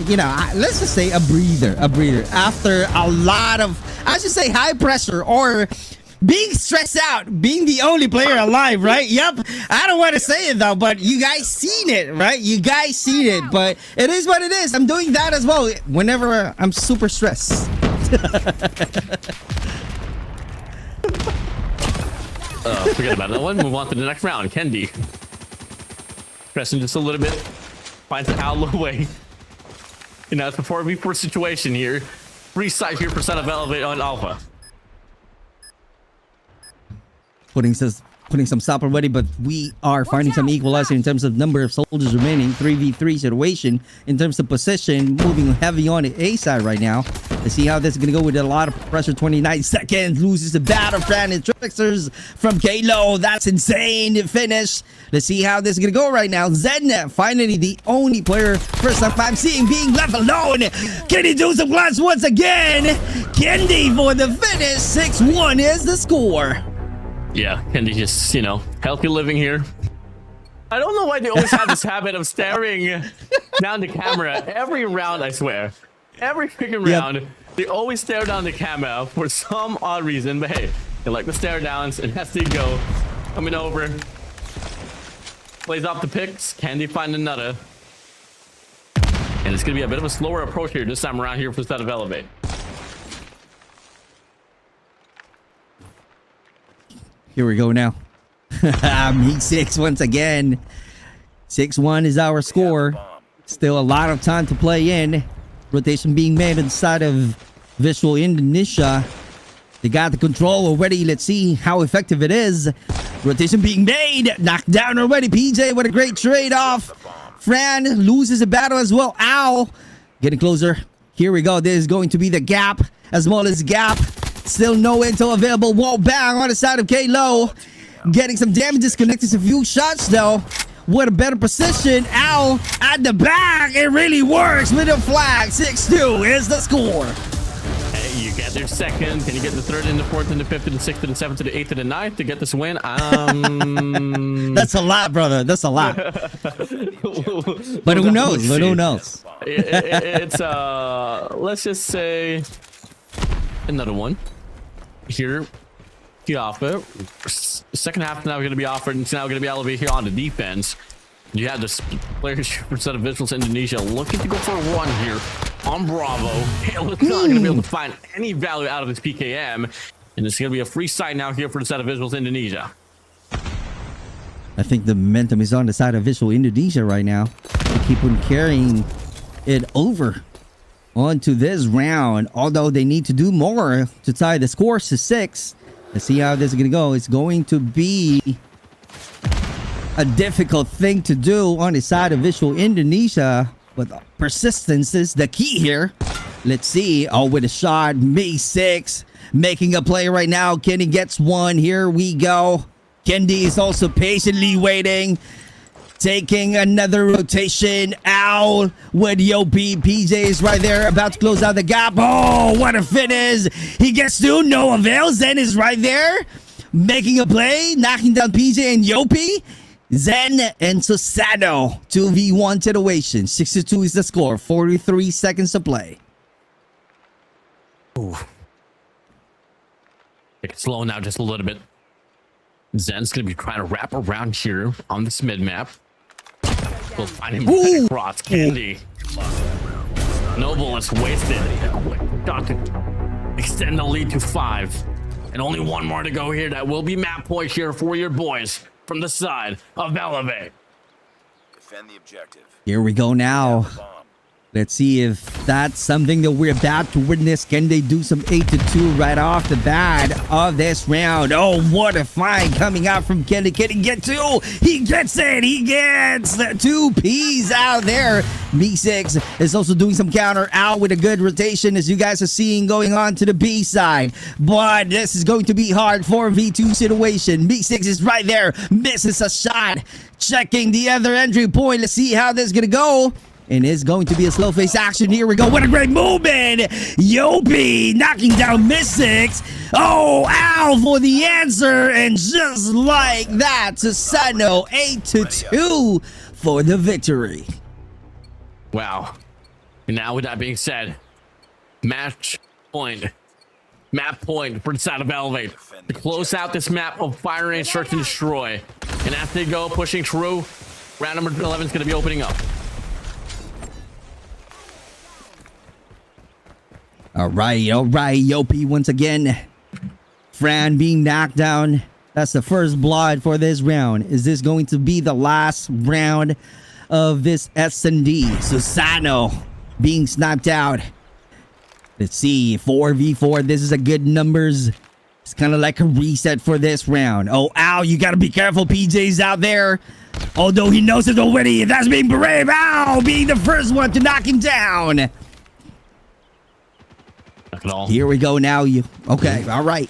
You know, let's just say a breather after a lot of, I should say, high pressure or being stressed out, being the only player alive, right? Yep. I don't want to say it though, but you guys seen it, right? You guys seen it, but it is what it is. I'm doing that as well whenever I'm super stressed. Forget about that one. Move on to the next round. Kendi pressing just a little bit, finds the ALUla away. You know, it's a 4v4 situation here. Free side here for set of Elevate on Alpha. Putting some stop already, but we are finding some equalizer in terms of number of soldiers remaining. 3v3 situation in terms of position, moving heavy on the A side right now. Let's see how this is gonna go with a lot of pressure. 29 seconds, loses the battle. Fran and Tricksters from Kalo. That's insane. Finish. Let's see how this is gonna go right now. Zen, finally the only player first time I'm seeing being left alone. Can he do some clutch once again? Kendi for the finish. 6-1 is the score. Yeah, Kendi just, you know, healthy living here. I don't know why they always have this habit of staring down the camera every round, I swear. Every freaking Yep. round, they always stare down the camera for some odd reason. But hey, they like the stare downs, and as they go, coming over, plays off the picks. Can they find another? And it's gonna be a bit of a slower approach here this time around here for the set of Elevate. Here we go now. Meet 6 once again. 6-1 is our score. Still a lot of time to play in. Rotation being made inside of Visual Indonesia. They got the control already. Let's see how effective it is. Rotation being made. Knocked down already. PJ, what a great trade-off. Fran loses a battle as well. Ow. Getting closer. Here we go. This is going to be the gap. As small as gap. Still no intel available. Wall bang on the side of K-Lo. Getting some damage. Disconnected a few shots though. What a better position. Ow. At the back. It really works. Middle flag. 6-2 is the score. Hey, you get their second. Can you get the third and the fourth and the fifth and the sixth and the seventh and the eighth and the ninth to get this win? That's a lot, brother. That's a lot. But who knows? But who knows? It's let's just say another one here. The offer second half now going to be offered, and it's now going to be elevated here on the defense. You have the players for set of VIZUALZ Indonesia looking to go for a run here on Bravo. Halo's not going to be able to find any value out of this PKM, and it's going to be a free side now here for the set of VIZUALZ Indonesia. I think the momentum is on the side of Visual Indonesia right now. They keep on carrying it over onto this round, although they need to do more to tie the scores to 6. Let's see how this is going to go. It's going to be a difficult thing to do on the side of Visual Indonesia, but persistence is the key here. Let's see. Oh, with a shot, May 6 making a play right now. Kenny gets one. Here we go. Kendi is also patiently waiting, taking another rotation. Ow, with Yopi. PJ is right there, about to close out the gap. Oh, what a finish. He gets two, no avail. Zen is right there, making a play, knocking down PJ and Yopi. Zen and Susano, 2v1 situation. 6-2 is the score. 43 seconds to play. Ooh. Take it slow now just a little bit. Zen's going to be trying to wrap around here on this mid map. We'll find him right across. Candy. Noble is wasted. Got to extend the lead to 5. And only one more to go here. That will be map point here for your boys from the side of Elevate. Defend the objective. Here we go now. Let's see if that's something that we're about to witness. Can they do some 8-2 right off the bat of this round? Oh, what a find coming out from Kenny. Can he get 2? He gets it. He gets the 2 P's out there. B6 is also doing some counter out with a good rotation, as you guys are seeing going on to the B side. But this is going to be hard for V2 situation. B6 is right there. Misses a shot. Checking the other entry point. Let's see how this is going to go. And it's going to be a slow face action. Here we go. What a great movement. Yopi knocking down Miss 6. Oh, ow for the answer. And just like that, Susano 8-2 for the victory. Wow. And now with that being said, match point. Map point for the side of Elevate to close out this map of Fire and Search and Destroy. And as they go pushing through, round number 11 is going to be opening up. All right, Yopi once again. Fran being knocked down. That's the first blood for this round. Is this going to be the last round of this S&D? Susano being sniped out. Let's see, 4v4. This is a good numbers. It's kind of like a reset for this round. Oh, ow, you got to be careful. PJ's out there. Although he knows it already. That's being brave. Ow, being the first one to knock him down. Here we go now. Okay, all right.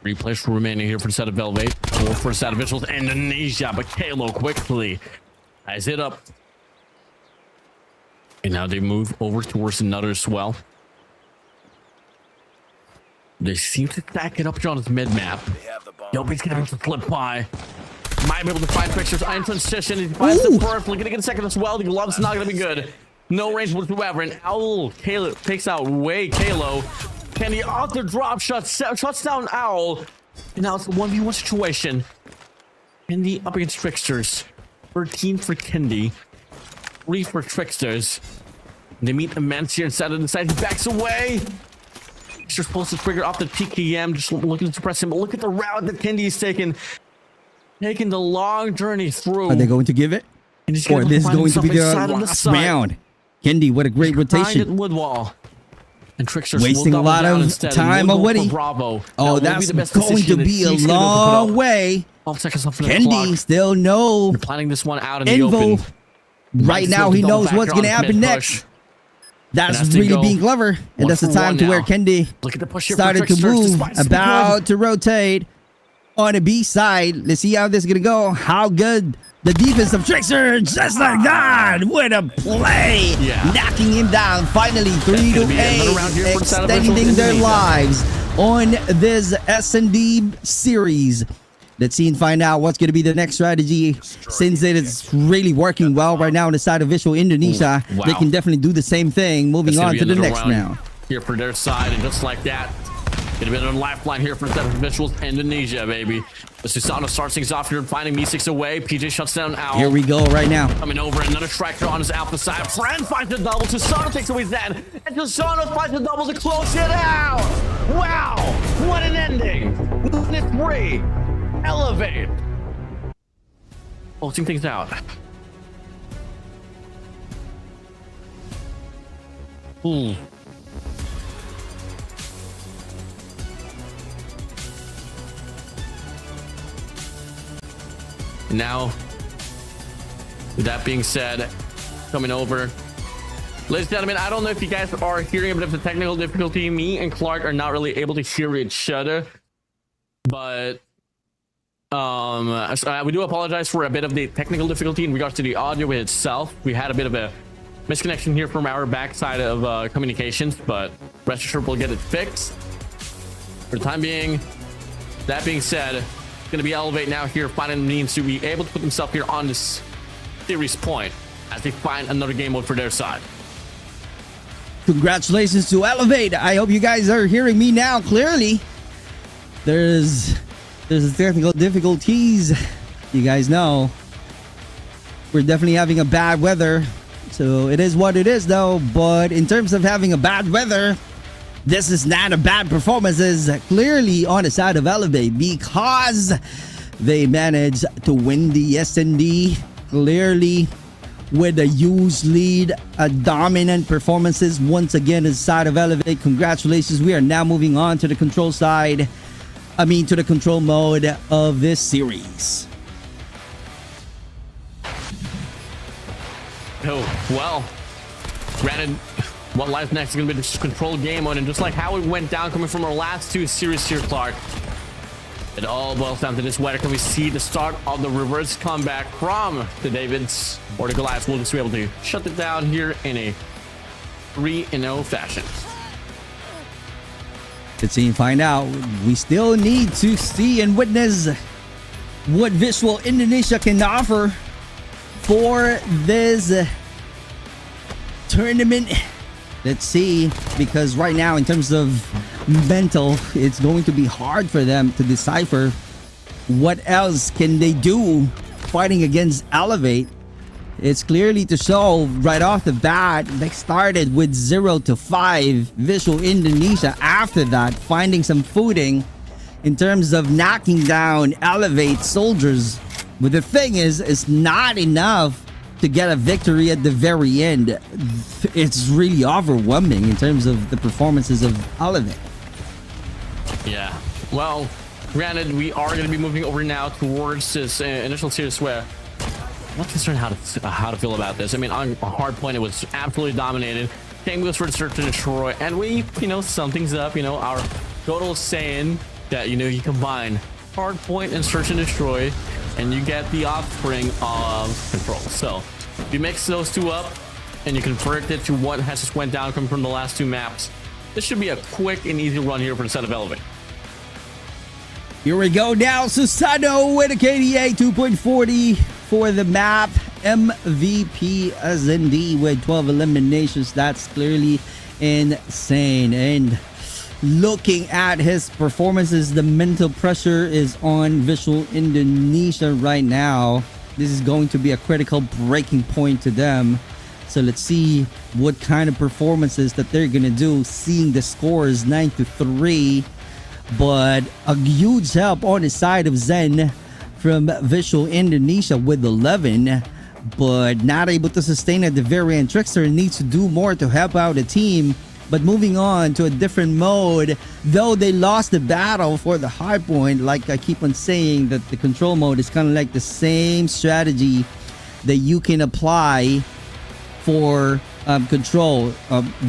Replays for remaining here for the set of Elevate. Or for the set of VIZUALZ Indonesia. But Kalo quickly has it up. And now they move over towards another swell. They seem to stack it up here on this mid map. Yopi's gonna have to flip by. Might be able to find Tricksters in transition. He finds the perfectly. Gonna get a second as well. The glove's not gonna be good. No range whatsoever. And Owl Kalo takes out way Kalo. Can the other drop shot shuts down Owl? And now it's a 1v1 situation. Kendi up against Tricksters. 13 for Kendi. 3 for Tricksters. They meet Immense here inside of the side. He backs away. Tricksters pulls the trigger off the PKM. Just looking to suppress him. But look at the route that Kendi is taking. Taking the long journey through. Are they going to give it? Or this is going to be their last round? Kendi, what a great rotation. Wood wall. And Tricksters wasting a lot of time already. Bravo. Oh, that's going to be a long way. 12 seconds left. Kendi still no. You're planning this one out in the open. Right now, he knows what's going to happen next. That's really being clever. And that's the time to where Kendi started to move. About to rotate on the B side. Let's see how this is going to go. How good the defense of Trickster, just like that, what a play. Knocking him down. Finally, 3-8, extending their lives on this S&D series. Let's see and find out what's going to be the next strategy. Since it is really working well right now on the side of Visual Indonesia, they can definitely do the same thing. Moving on to the next round. Here for their side, and just like that, gonna be a lifeline here for the Visuals Indonesia, baby. The Susano starts things off here, finding Me6 away. PJ shuts down Owl. Here we go right now. Coming over, another striker on his alpha side. Friend finds the double. Susano takes away Zen. And Susano finds the double to close it out. Wow, what an ending. It's free. Elevate. Pulsing things out. Now, with that being said, coming over. Ladies and gentlemen, I don't know if you guys are hearing a bit of the technical difficulty. Me and Clark are not really able to hear each other. But we do apologize for a bit of the technical difficulty in regards to the audio itself. We had a bit of a misconnection here from our backside of communications, but rest assured we'll get it fixed. For the time being, that being said, going to be Elevate now here, finding the means to be able to put themselves here on this series point as they find another game mode for their side. Congratulations to Elevate. I hope you guys are hearing me now clearly. There's technical difficulties. You guys know we're definitely having a bad weather, so it is what it is though. But in terms of having a bad weather, this is not a bad performance. It's clearly on the side of Elevate because they managed to win the S&D clearly with a huge lead, a dominant performances once again on the side of Elevate. Congratulations. We are now moving on to the control side. To the control mode of this series. Oh, well, granted, what lies next is going to be the control game mode, and just like how it went down coming from our last two series here, Clark, it all boils down to this. Whether can we see the start of the reverse comeback from the Davids, or the Goliaths will just be able to shut it down here in a 3-0 fashion. Let's see and find out. We still need to see and witness what Visual Indonesia can offer for this tournament. Let's see, because right now in terms of mental, it's going to be hard for them to decipher what else can they do fighting against Elevate. It's clearly to show right off the bat. They started with 0-5 Visual Indonesia. After that, finding some footing in terms of knocking down Elevate soldiers. But the thing is, it's not enough to get a victory at the very end. It's really overwhelming in terms of the performances of Elevate. Yeah, well, granted, we are going to be moving over now towards this initial series where I'm not concerned how to feel about this. On a hard point, it was absolutely dominated. Same goes for the Search and Destroy, and we, sum things up. Our total saying that you combine hard point and Search and Destroy, and you get the offspring of Control. So if you mix those two up and you convert it to what has just went down coming from the last two maps, this should be a quick and easy run here for the set of Elevate. Here we go now. Susano with a KDA 2.40 for the map. MVP as in D with 12 eliminations. That's clearly insane. And looking at his performances, the mental pressure is on Visual Indonesia right now. This is going to be a critical breaking point to them. So let's see what kind of performances that they're gonna do, seeing the scores 9-3. But a huge help on the side of Zen from Visual Indonesia with 11, but not able to sustain at the very end. Trickster needs to do more to help out the team. But moving on to a different mode, though they lost the battle for the hard point, like I keep on saying that the control mode is kind of like the same strategy that you can apply for control.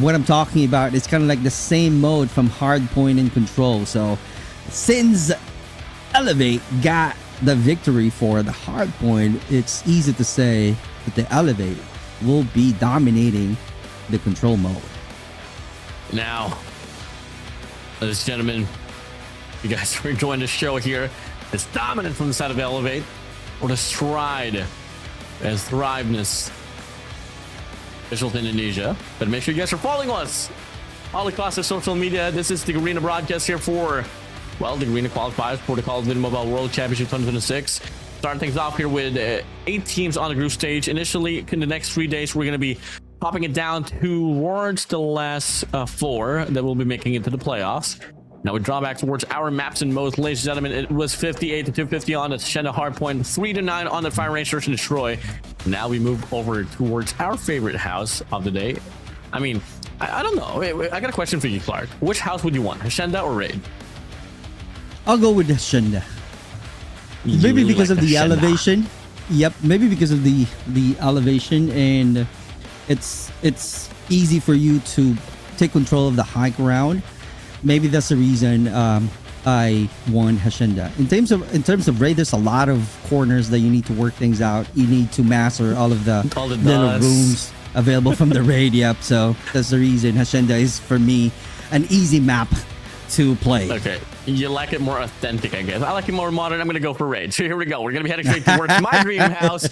What I'm talking about is kind of like the same mode from hard point and control. So since Elevate got the victory for the hard point, it's easy to say that the Elevate will be dominating the control mode. Now, ladies and gentlemen, you guys are enjoying the show here. It's dominant from the side of Elevate, or the stride as thriveness. Visuals Indonesia. But make sure you guys are following us all across the social media. This is the Garena broadcast here for, well, the Garena qualifiers for the Call of Duty Mobile World Championship 2026. Starting things off here with 8 teams on the group stage. Initially, in the next 3 days, we're going to be popping it down towards the last 4 that will be making it to the playoffs. Now we draw back towards our maps and modes, ladies and gentlemen. It was 58-250 on the Shenda Hardpoint, 3-9 on the Fire Range Search and Destroy. Now we move over towards our favorite house of the day. I mean, I don't know. Wait, I got a question for you, Clark. Which house would you want, Shenda or Raid? I'll go with the Shenda. Maybe because of the elevation. Yep, maybe because of the elevation, and it's easy for you to take control of the high ground. Maybe that's the reason I won Hacienda. In terms of raid, there's a lot of corners that you need to work things out. You need to master all the little rooms available from the raid. Yep. So that's the reason Hacienda is for me an easy map to play. Okay, you like it more authentic, I guess. I like it more modern. I'm gonna go for raid. So here we go. We're gonna be heading straight towards my dream house.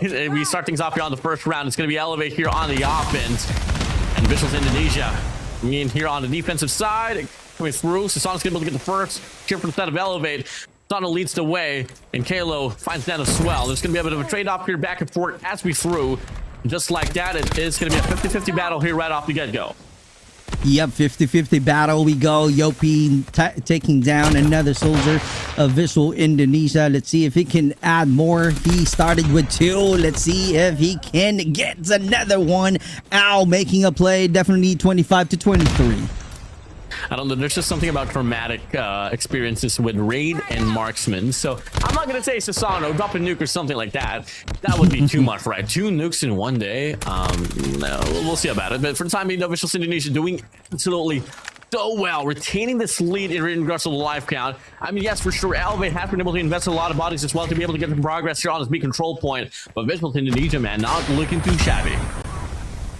We start things off here on the first round. It's gonna be Elevate here on the offense, and Visuals Indonesia. Me in here on the defensive side, coming through. Sasano's gonna be able to get the first here from the side of Elevate. Sasano leads the way, and Kalo finds that as well. There's gonna be a bit of a trade-off here back and forth as we through. Just like that, it is gonna be a 50-50 battle here right off the get-go. Yep, 50-50 battle we go. Yopi taking down another soldier of Visual Indonesia. Let's see if he can add more. He started with 2. Let's see if he can get another one. Ow, making a play. Definitely 25-23. I don't know. There's just something about traumatic experiences with raid and marksman. So I'm not gonna say Sasano drop a nuke or something like that. That would be too much, right? 2 nukes in one day. No, we'll see about it. But for the time being, Visuals Indonesia doing absolutely so well, retaining this lead in regards to the life count. I mean, yes, for sure, Elevate has been able to invest in a lot of bodies as well to be able to get some progress here on this B control point. But Visuals Indonesia, man, not looking too shabby.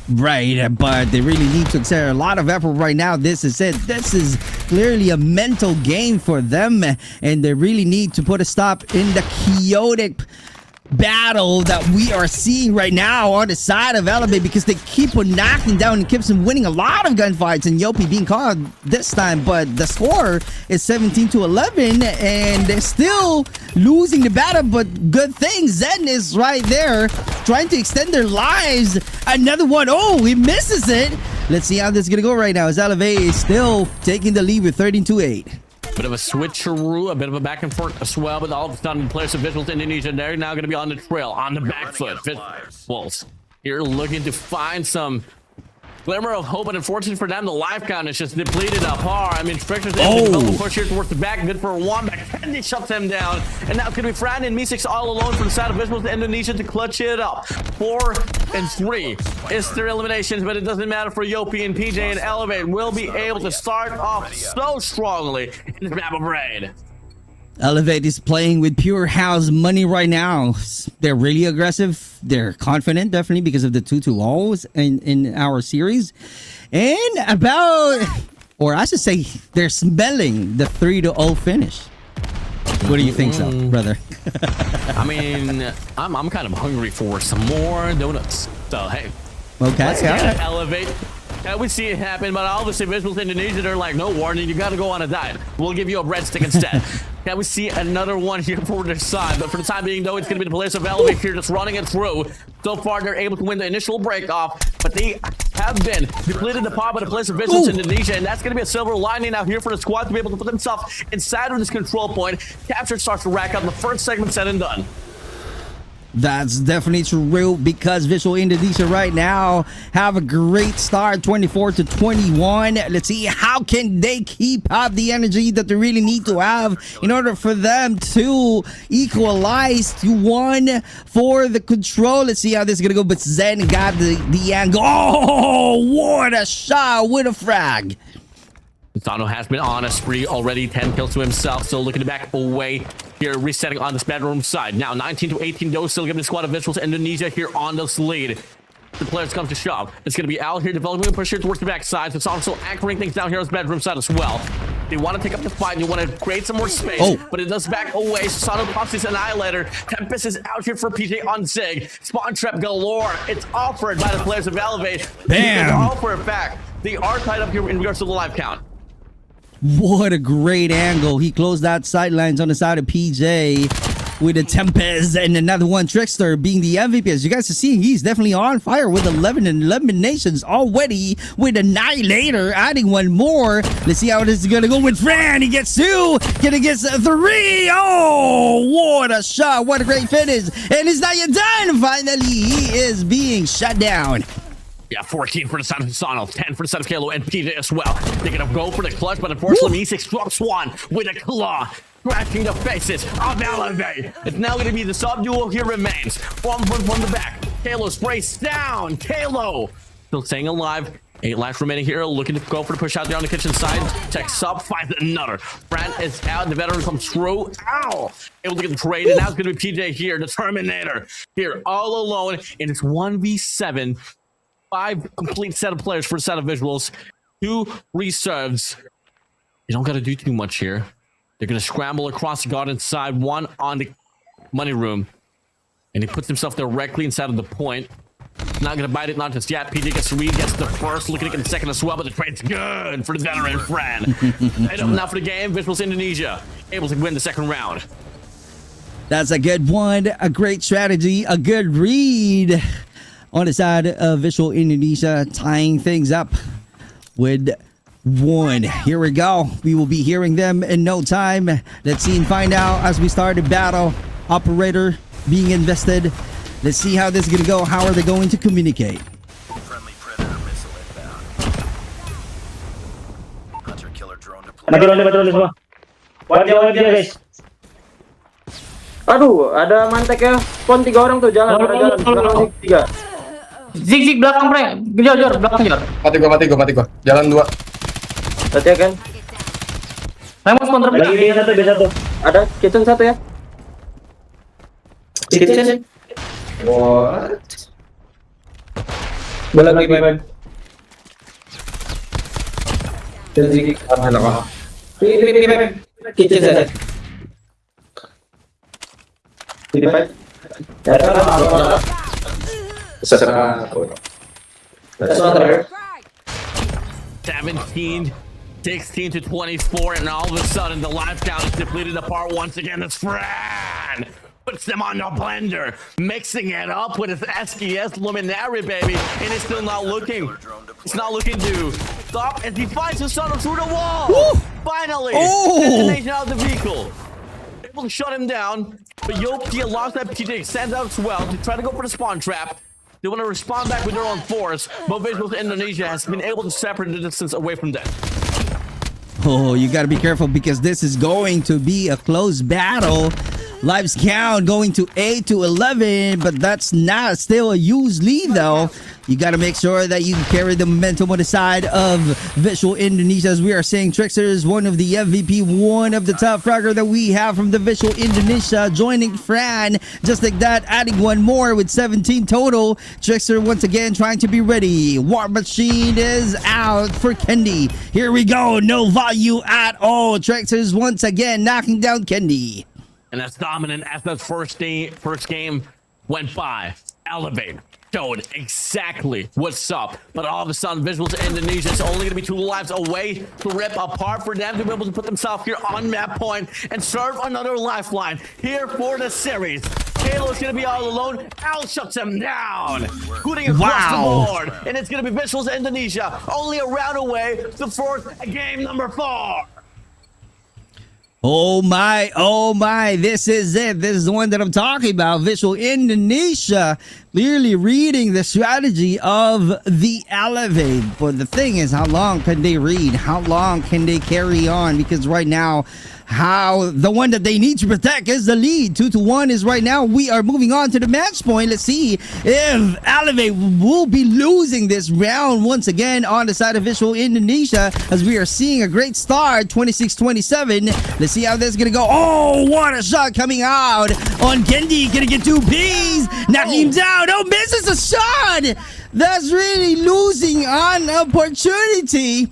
Right, but they really need to exert a lot of effort right now. This is it. This is clearly a mental game for them, and they really need to put a stop in the chaotic battle that we are seeing right now on the side of Elevate, because they keep on knocking down and keeps on winning a lot of gunfights, and Yopi being caught this time. But the score is 17-11, and they're still losing the battle. But good thing Zen is right there trying to extend their lives. Another one. Oh, he misses it. Let's see how this is gonna go right now, as Elevate is still taking the lead with 13-8. Bit of a switcheroo, a bit of a back and forth as well, but all of a sudden players of Visuals Indonesia, they're now going to be on the trail, on the back foot. VIZUALZ here looking to find some glimmer of hope, but unfortunately for them, the life count is just depleted up hard. I mean, Friction's able to push here towards the back, good for a 1 back, and he shuts him down. And now it's going to be Fran and Meeseeks all alone from the side of Visuals Indonesia to clutch it up. 4-3 is their eliminations, but it doesn't matter for Yopi and PJ, and Elevate will be able to start off so strongly in this map of raid. Elevate is playing with pure house money right now. They're really aggressive. They're confident, definitely, because of the 2-2 lows in our series. And about or I should say, they're smelling the 3-0 finish. What do you think, so, brother? I mean, I'm kind of hungry for some more donuts. So hey, Okay, let's all get right. it, elevate. Yeah, we see it happen, but obviously VIZUALZ Indonesia, they're like, no warning, you gotta go on a diet. We'll give you a breadstick instead. Yeah, we see another one here for their side, but for the time being, though, it's gonna be the players of Elevate here just running it through. So far, they're able to win the initial break off, but they have been depleted the pot by the players of VIZUALZ Indonesia, and that's gonna be a silver lining now here for the squad to be able to put themselves inside of this control point. Capture starts to rack up the first segment said and done. That's definitely true because VIZUALZ Indonesia right now have a great start, 24-21. Let's see how can they keep up the energy that they really need to have in order for them to equalize to 1 for the control. Let's see how this is gonna go. But Zen got the angle. Oh, what a shot with a frag. Zano has been on a spree already, 10 kills to himself, so looking to back away here, resetting on this bedroom side. Now 19-18, though, still giving the squad of VIZUALZ Indonesia here on this lead. The players come to shove. It's going to be Al here developing a push here towards the backside, so it's also anchoring things down here on this bedroom side as well. They want to take up the fight, they want to create some more space, but it does back away. Sano pops his Annihilator. Tempest is out here for PJ on Zig. Spawn trap galore. It's offered by the players of Elevate. Bam! All for a fact. They are tied up here in regards to the live count. What a great angle. He closed out sidelines on the side of PJ with a Tempest and another one, Trickster, being the MVP. As you guys are seeing, he's definitely on fire with 11 eliminations already with Annihilator, adding one more. Let's see how this is going to go with Fran. He gets 2. Gonna get 3. Oh, what a shot. What a great finish. And it's not yet done. Finally, he is being shut down. Yeah, 14 for the side of Sano, 10 for the side of Kalo and PJ as well. They're gonna go for the clutch, but unfortunately, E6 drops 1 with a claw, crashing the faces of Elevate. It's now gonna be the sub duo here remains. From the back. Kalo sprays down. Kalo still staying alive. 8 lives remaining here, looking to go for the push out there on the kitchen side. Tech sub finds another. Fran is out. The veteran comes through. Ow! Able to get the trade, and now it's gonna be PJ here, the Terminator, here all alone in its 1v7. 5 complete set of players for a set of VIZUALZ. 2 reserves. You don't got to do too much here. They're going to scramble across the garden side. 1 on the money room. And he puts himself directly inside of the point. Not going to bite it, not just yet. PJ gets the read, gets the first. Looking to get the second as well, but the trade's good for the veteran Fran. Head up now for the game. VIZUALZ Indonesia able to win the second round. That's a good one. A great strategy. A good read on the side of VIZUALZ Indonesia, tying things up with 1. Here we go. We will be hearing them in no time. Let's see and find out as we start the battle. Operator being invested. Let's see how this is going to go. How are they going to communicate? Friendly Predator missile inbound. Hunter killer drone deployed. Mati semua. Wajib dia guys. Aduh, ada mantek ya. Pon 3 orang tuh, jalan. Belakang 3. Zig belakang pre. Jor belakang jor. Mati gua. Jalan 2. Berarti ya kan. Saya mau sponsor lagi satu. Ada kitchen 1 ya. Kitchen. What? Bola lagi bye. Zig apa nak? Kitchen set. Jadi bye. Ya kan. 17, 16 to 24, and all of a sudden the life count is depleted apart once again. It's Fran puts them on the blender, mixing it up with his SKS Luminary, baby, and it's still not looking. It's not looking to stop as he finds his son through the wall. Woo! Finally, destination out of the vehicle. Able to shut him down, but Yokia lost that PJ, stands out as well to try to go for the spawn trap. They want to respond back with their own force, but VIZUALZ Indonesia has been able to separate the distance away from them. Oh, you got to be careful because this is going to be a close battle. Lives count going to 8 to 11, but that's not still a huge lead though. You got to make sure that you carry the momentum on the side of Visual Indonesia, as we are seeing Trickster is one of the MVP, one of the top fragger that we have from the Visual Indonesia, joining Fran just like that, adding one more with 17 total. Trickster once again trying to be ready. War Machine is out for Kendi. Here we go, no value at all. Trickster's once again knocking down Kendi. And as dominant as the first game went by, Elevate showed exactly what's up. But all of a sudden, VIZUALZ Indonesia is only going to be 2 lives away to rip apart for them to be able to put themselves here on map point and serve another lifeline here for the series. Halo is going to be all alone. Al shuts him down, putting across the board. And it's going to be VIZUALZ Indonesia only a round away to force game number 4. Oh my, this is it. This is the one that I'm talking about. Visual Indonesia clearly reading the strategy of the Elevate. But the thing is, how long can they read? How long can they carry on? Because right now, the one that they need to protect is the lead. 2 to 1 is right now. We are moving on to the match point. Let's see if Elevate will be losing this round once again on the side of Visual Indonesia, as we are seeing a great start, 26-27. Let's see how this is gonna go. Oh, what a shot coming out on Kendi. Gonna get 2 P's, knocking him down. Oh, misses a shot. That's really losing an opportunity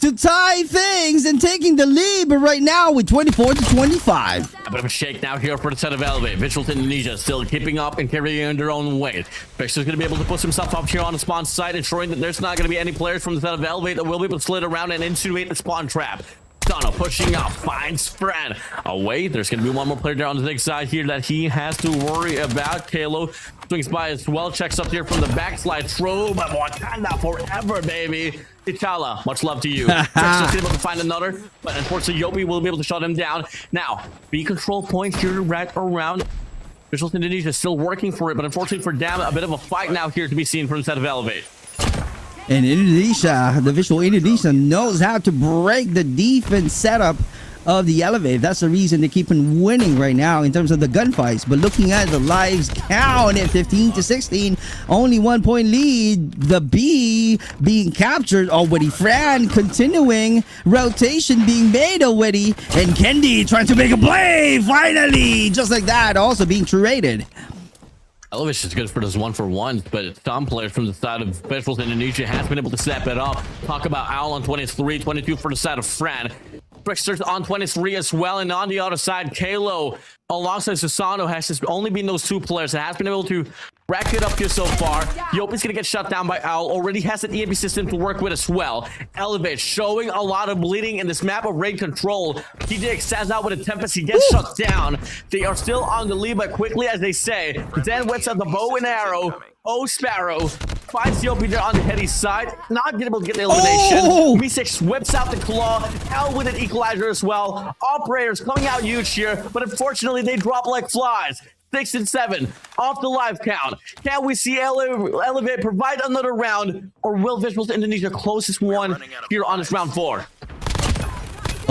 to tie things and taking the lead, but right now with 24-25. A bit of a shake now here for the set of Elevate. VIZUALZ Indonesia still keeping up and carrying their own weight. Trickster's going to be able to push himself up here on the spawn site, ensuring that there's not going to be any players from the set of Elevate that will be able to slid around and insinuate the spawn trap. Dono pushing up, finds Fran away. There's going to be one more player there on the next side here that he has to worry about. Kalo swings by as well, checks up here from the backslide throw, but Wakanda forever, baby. T'Challa, much love to you. Trickster's able to find another, but unfortunately Yobi will be able to shut him down. Now, B control point here right around. VIZUALZ Indonesia still working for it, but unfortunately for them, a bit of a fight now here to be seen from the set of Elevate. And Indonesia, the Visual Indonesia knows how to break the defense setup of the Elevate. That's the reason they keep on winning right now in terms of the gunfights. But looking at the lives count at 15-16, only 1 point lead. The B being captured already. Fran continuing, rotation being made already, and Kendi trying to make a play finally, just like that, also being curated. Elevate is good for those 1-for-1s, but some players from the side of VIZUALZ Indonesia has been able to step it up. Talk about Al on 23, 22 for the side of Fran. Trickster's on 23 as well, and on the other side, Kalo alongside Susano has just only been those 2 players that has been able to rack it up here so far. Yopi's gonna get shut down by Al. Already has an EMP system to work with as well. Elevate showing a lot of bleeding in this map of raid control. TJ stands out with a Tempest. He gets shut down. They are still on the lead, but quickly as they say, then whips out the bow and arrow. Oh, Sparrow finds Yopi there on the heady side, not able to get the elimination. Misek whips out the claw. L with an equalizer as well. Operators coming out huge here, but unfortunately they drop like flies. 6 and 7 off the live count. Can we see Elevate provide another round, or will VIZUALZ Indonesia close this one here on this round 4?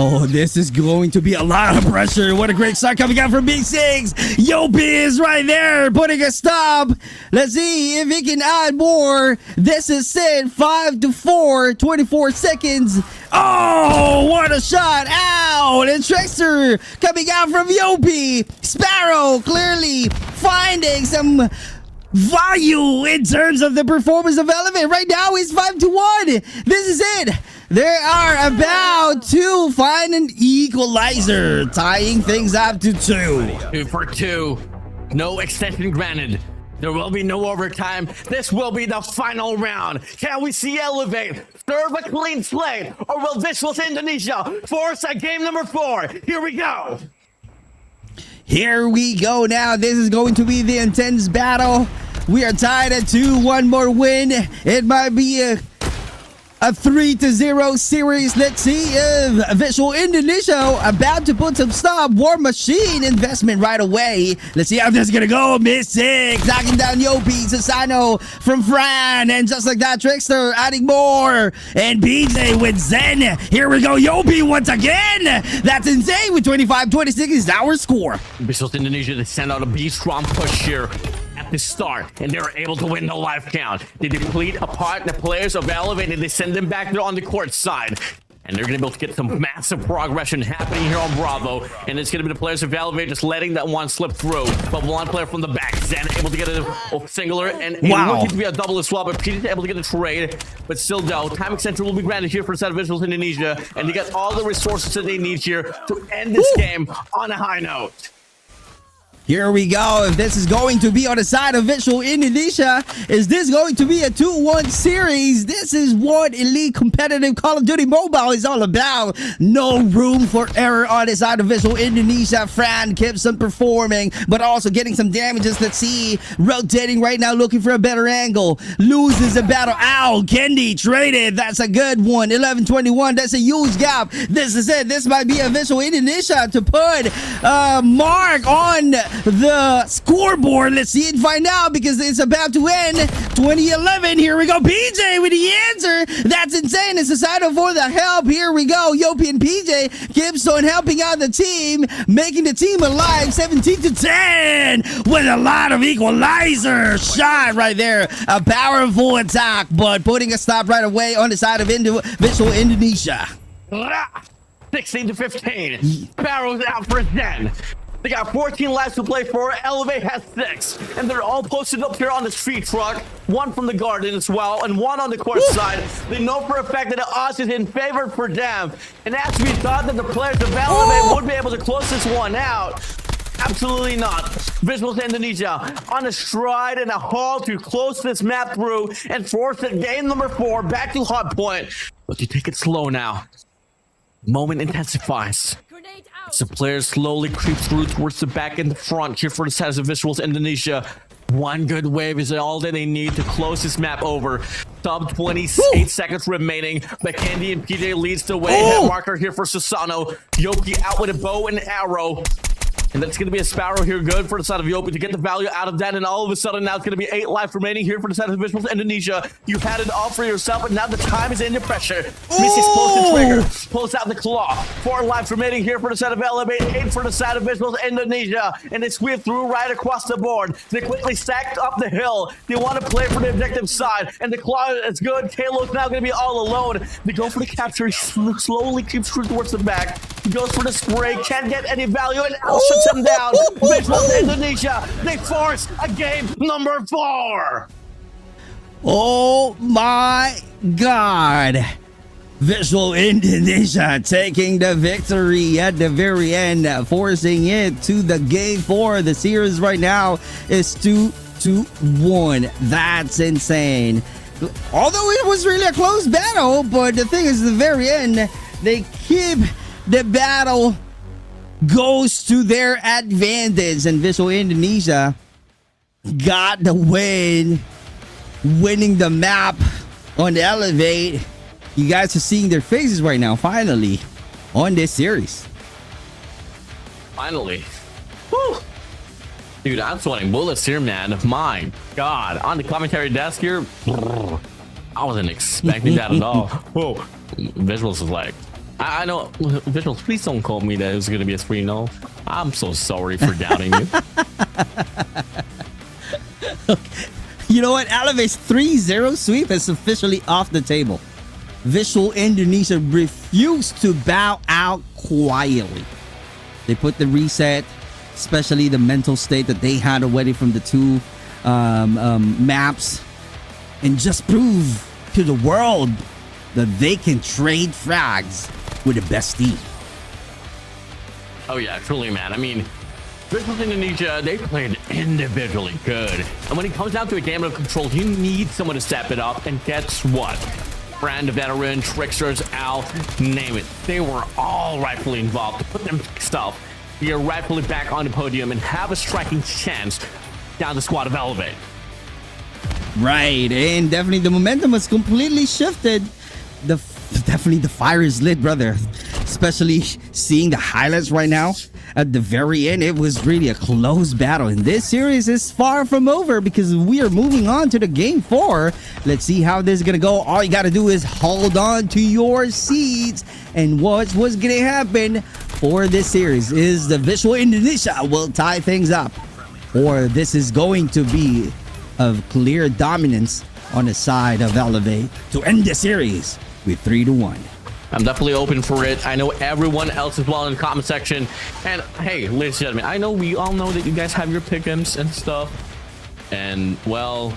Oh, this is going to be a lot of pressure. What a great start coming out from Big Six. Yopi is right there putting a stop. Let's see if he can add more. This is it. 5-4, 24 seconds. Oh, what a shot. Ow. And Trickster coming out from Yopi. Sparrow clearly finding some value in terms of the performance of Elevate. Right now it's 5-1. This is it. They are about to find an equalizer, tying things up to 2. 2 for 2. No extension granted. There will be no overtime. This will be the final round. Can we see Elevate serve a clean slate, or will VIZUALZ Indonesia force a game number 4? Here we go. Here we go now. This is going to be the intense battle. We are tied at 2. One more win. It might be a A 3-0 series. Let's see if Visual Indonesia about to put some stop War Machine investment right away. Let's see how this is gonna go. Mystic knocking down Yopi, Sasano from Fran, and just like that, Trickster adding more, and BJ with Zen. Here we go, Yopi once again. That's insane. With 25-26 is our score. VIZUALZ Indonesia, they send out a B-strong push here at the start, and they're able to win the life count. They deplete apart the players of Elevate, and they send them back there on the court side. And they're going to be able to get some massive progression happening here on Bravo. And it's going to be the players of Elevate just letting that one slip through. But one player from the back, Zen, able to get a singular, and wow, looking to be a double as well. But Peter's able to get a trade. But still, though, time extension will be granted here for the side of VIZUALZ Indonesia. And they get all the resources that they need here to end this game on a high note. Here we go. If this is going to be on the side of Visual Indonesia, is this going to be a 2-1 series? This is what elite competitive Call of Duty Mobile is all about. No room for error on the side of Visual Indonesia. Fran keeps on performing, but also getting some damages. Let's see. Rotating right now, looking for a better angle. Loses a battle. Ow, Kendi traded. That's a good one. 11-21. That's a huge gap. This is it. This might be a Visual Indonesia to put mark on the scoreboard. Let's see and find out, because it's about to end. 2011. Here we go. PJ with the answer. That's insane. It's a sign of for the help. Here we go. Yopi and PJ keeps on helping out the team, making the team alive. 17-10 with a lot of equalizer shot right there. A powerful attack, but putting a stop right away on the side of Visual Indonesia. 16-15. Barrow's out for Zen. They got 14 lives to play for. Elevate has 6. And they're all posted up here on the street truck. One from the garden as well, and one on the court side. They know for a fact that the odds is in favor for them. And as we thought that the players of Elevate would be able to close this one out, absolutely not. VIZUALZ Indonesia on a stride and a haul to close this map through and force it game number 4 back to hot point. But you take it slow now. Moment intensifies. The players slowly creep through towards the back and the front here for the side of VIZUALZ Indonesia. One good wave is all that they need to close this map over. Sub 28 seconds remaining, but Kendi and PJ leads the way. Head marker here for Susano. Yoki out with a bow and arrow. And that's going to be a Sparrow here, good for the side of Yopi to get the value out of that. And all of a sudden, now it's going to be 8 life remaining here for the side of VIZUALZ Indonesia. You had it all for yourself, but now the time is in the pressure. Mystic pulls the trigger, pulls out the claw. 4 life remaining here for the side of Elevate, 8 for the side of VIZUALZ Indonesia. And they sweep through right across the board. They quickly stacked up the hill. They want to play for the objective side, and the claw is good. Kalo's now going to be all alone. They go for the capture. He slowly creeps through towards the back. He goes for the spray, can't get any value, and Al shuts him down. VIZUALZ Indonesia, they force a game number 4. Oh my God. Visual Indonesia taking the victory at the very end, forcing it to the game 4. The series right now is 2-1. That's insane. Although it was really a close battle, but the thing is, at the very end, they keep the battle goes to their advantage, and Visual Indonesia got the win, winning the map on the Elevate. You guys are seeing their faces right now, finally, on this series. Finally. Woo. Dude, I'm sweating bullets here, man. My God. On the commentary desk here, I wasn't expecting that at all. Whoa. VIZUALZ is like, I know, VIZUALZ, please don't call me that it was going to be a 3-0. I'm so sorry for doubting you. You know what? Elevate's 3-0 sweep is officially off the table. Visual Indonesia refused to bow out quietly. They put the reset, especially the mental state that they had already from the 2 maps, and just prove to the world that they can trade frags with the best team. Oh yeah, truly, man. I mean, VIZUALZ Indonesia, they played individually good. And when it comes down to a game of control, you need someone to step it up. And guess what? Fran, the veteran, Tricksters, Al, name it. They were all rightfully involved to put them stuff. They are rightfully back on the podium and have a striking chance down the squad of Elevate. Right, and definitely the momentum has completely shifted definitely the fire is lit, brother. Especially seeing the highlights right now. At the very end, it was really a close battle. And this series is far from over because we are moving on to the game 4. Let's see how this is going to go. All you got to do is hold on to your seats. And what's going to happen for this series is the Visual Indonesia will tie things up. Or this is going to be of clear dominance on the side of Elevate to end the series with 3-1. I'm definitely open for it. I know everyone else as well in the comment section. And hey, ladies and gentlemen, I know we all know that you guys have your pick'ems and stuff. And well,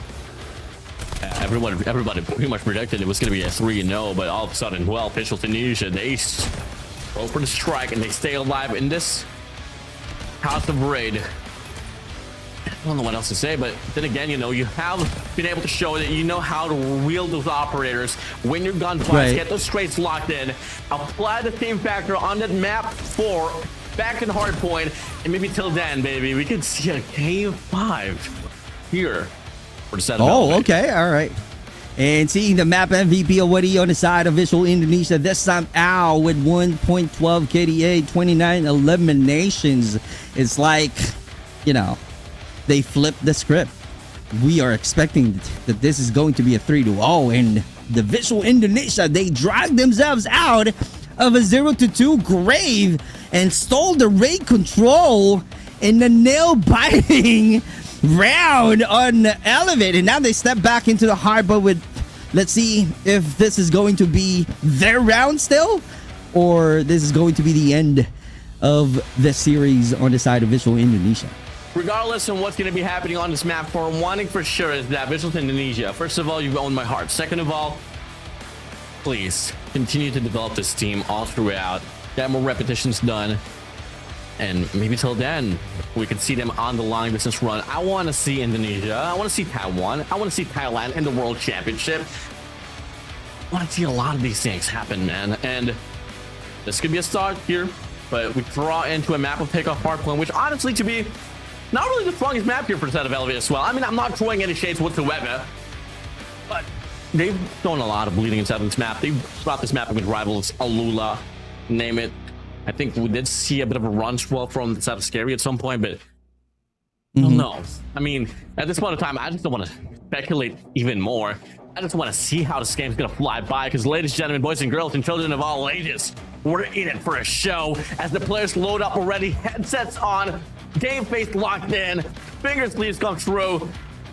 everybody pretty much predicted it was going to be a 3-0, but all of a sudden, well, VIZUALZ Indonesia, they go for the strike and they stay alive in this House of Raid. I don't know what else to say, but then again, you know, you have been able to show that you know how to wield those operators, win your gunfights, get those straights locked in, apply the same factor on that map 4 back in hardpoint, and maybe till then, baby, we could see a game 5 here for the set of Elevate. Okay, all right. And seeing the map MVP already on the side of Visual Indonesia, this time Al with 1.12 KDA, 29 eliminations. It's like, you know, they flipped the script. We are expecting that this is going to be a 3-0, and the Visual Indonesia, they dragged themselves out of a 0-2 grave and stole the raid control in the nail-biting round on Elevate, and now they step back into the harbor with, let's see if this is going to be their round still, or this is going to be the end of the series on the side of Visual Indonesia. Regardless of what's going to be happening on this map, for one thing for sure is that VIZUALZ Indonesia, first of all, you've owned my heart. Second of all, please continue to develop this team all throughout, get more repetitions done, and maybe till then we can see them on the long distance run. I want to see Indonesia, I want to see Taiwan, I want to see Thailand in the World Championship. I want to see a lot of these things happen, man. And this could be a start here, but we draw into a map of takeoff hardpoint, which honestly, to be not really the strongest map here for the set of Elevate as well. I mean, I'm not throwing any shades whatsoever, but they've shown a lot of bleeding inside of this map. They've brought this map with rivals, ALUla, name it. I think we did see a bit of a run swell from the set of SKAERI at some point, but I don't know. I mean, at this point in time, I just don't want to speculate even more. I just want to see how this game's going to fly by, because ladies and gentlemen, boys and girls, and children of all ages, we're in it for a show as the players load up already, headsets on, game face locked in, finger sleeves come through.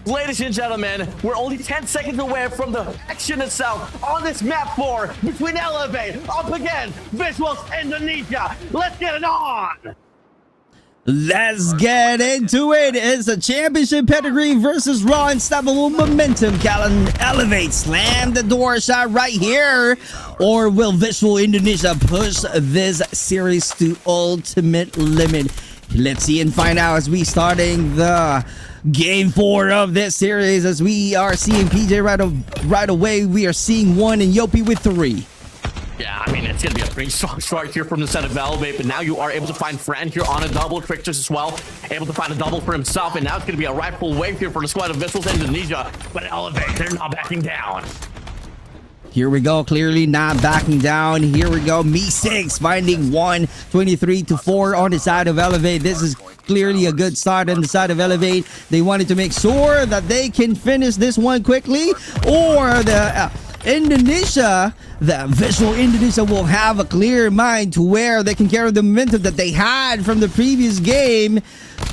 Ladies and gentlemen, we're only 10 seconds away from the action itself on this map 4 between Elevate up against VIZUALZ Indonesia. Let's get it on! Let's get into it. It's a championship pedigree versus raw unstoppable momentum. Can Elevate slam the door shot right here, or will Visual Indonesia push this series to ultimate limit? Let's see and find out as we starting the game 4 of this series. As we are seeing PJ right away, we are seeing 1 and Yopi with 3. Yeah, I mean, it's going to be a pretty strong start here from the set of Elevate, but now you are able to find Fran here on a double, Tricksters as well, able to find a double for himself, and now it's going to be a rightful wave here for the squad of VIZUALZ Indonesia, but Elevate, they're not backing down. Here we go, clearly not backing down. Here we go, Me6 finding 1, 23-4 on the side of Elevate. This is clearly a good start on the side of Elevate. They wanted to make sure that they can finish this one quickly, or the Indonesia, the Visual Indonesia will have a clear mind to where they can carry the momentum that they had from the previous game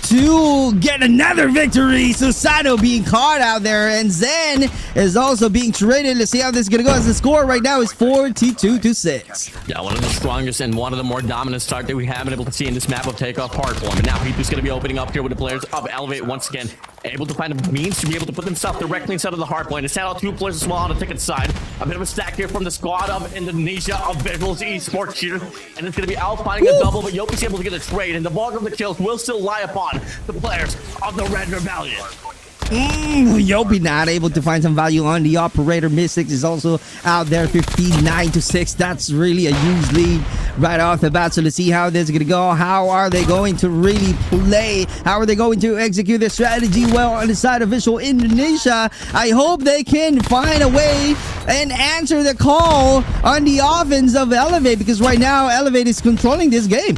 to get another victory. Susano being caught out there, and Zen is also being traded. Let's see how this is gonna go, as the score right now is 42-6. Yeah, one of the strongest and one of the more dominant start that we have been able to see in this map of takeoff hardpoint. But now Hitu's gonna be opening up here with the players of Elevate once again, able to find a means to be able to put themselves directly inside of the hardpoint. They sent out 2 players as well on the ticket side. A bit of a stack here from the squad of Indonesia of VIZUALZ Esports here, and it's gonna be Al finding a double, but Yopi's able to get a trade, and the bulk of the kills will still lie upon the players of the Red Rebellion. Yobi not able to find some value on the operator. Mystics is also out there, 59-6. That's really a huge lead right off the bat. So let's see how this is gonna go. How are they going to really play? How are they going to execute their strategy? Well, on the side of Visual Indonesia, I hope they can find a way and answer the call on the offense of Elevate, because right now Elevate is controlling this game.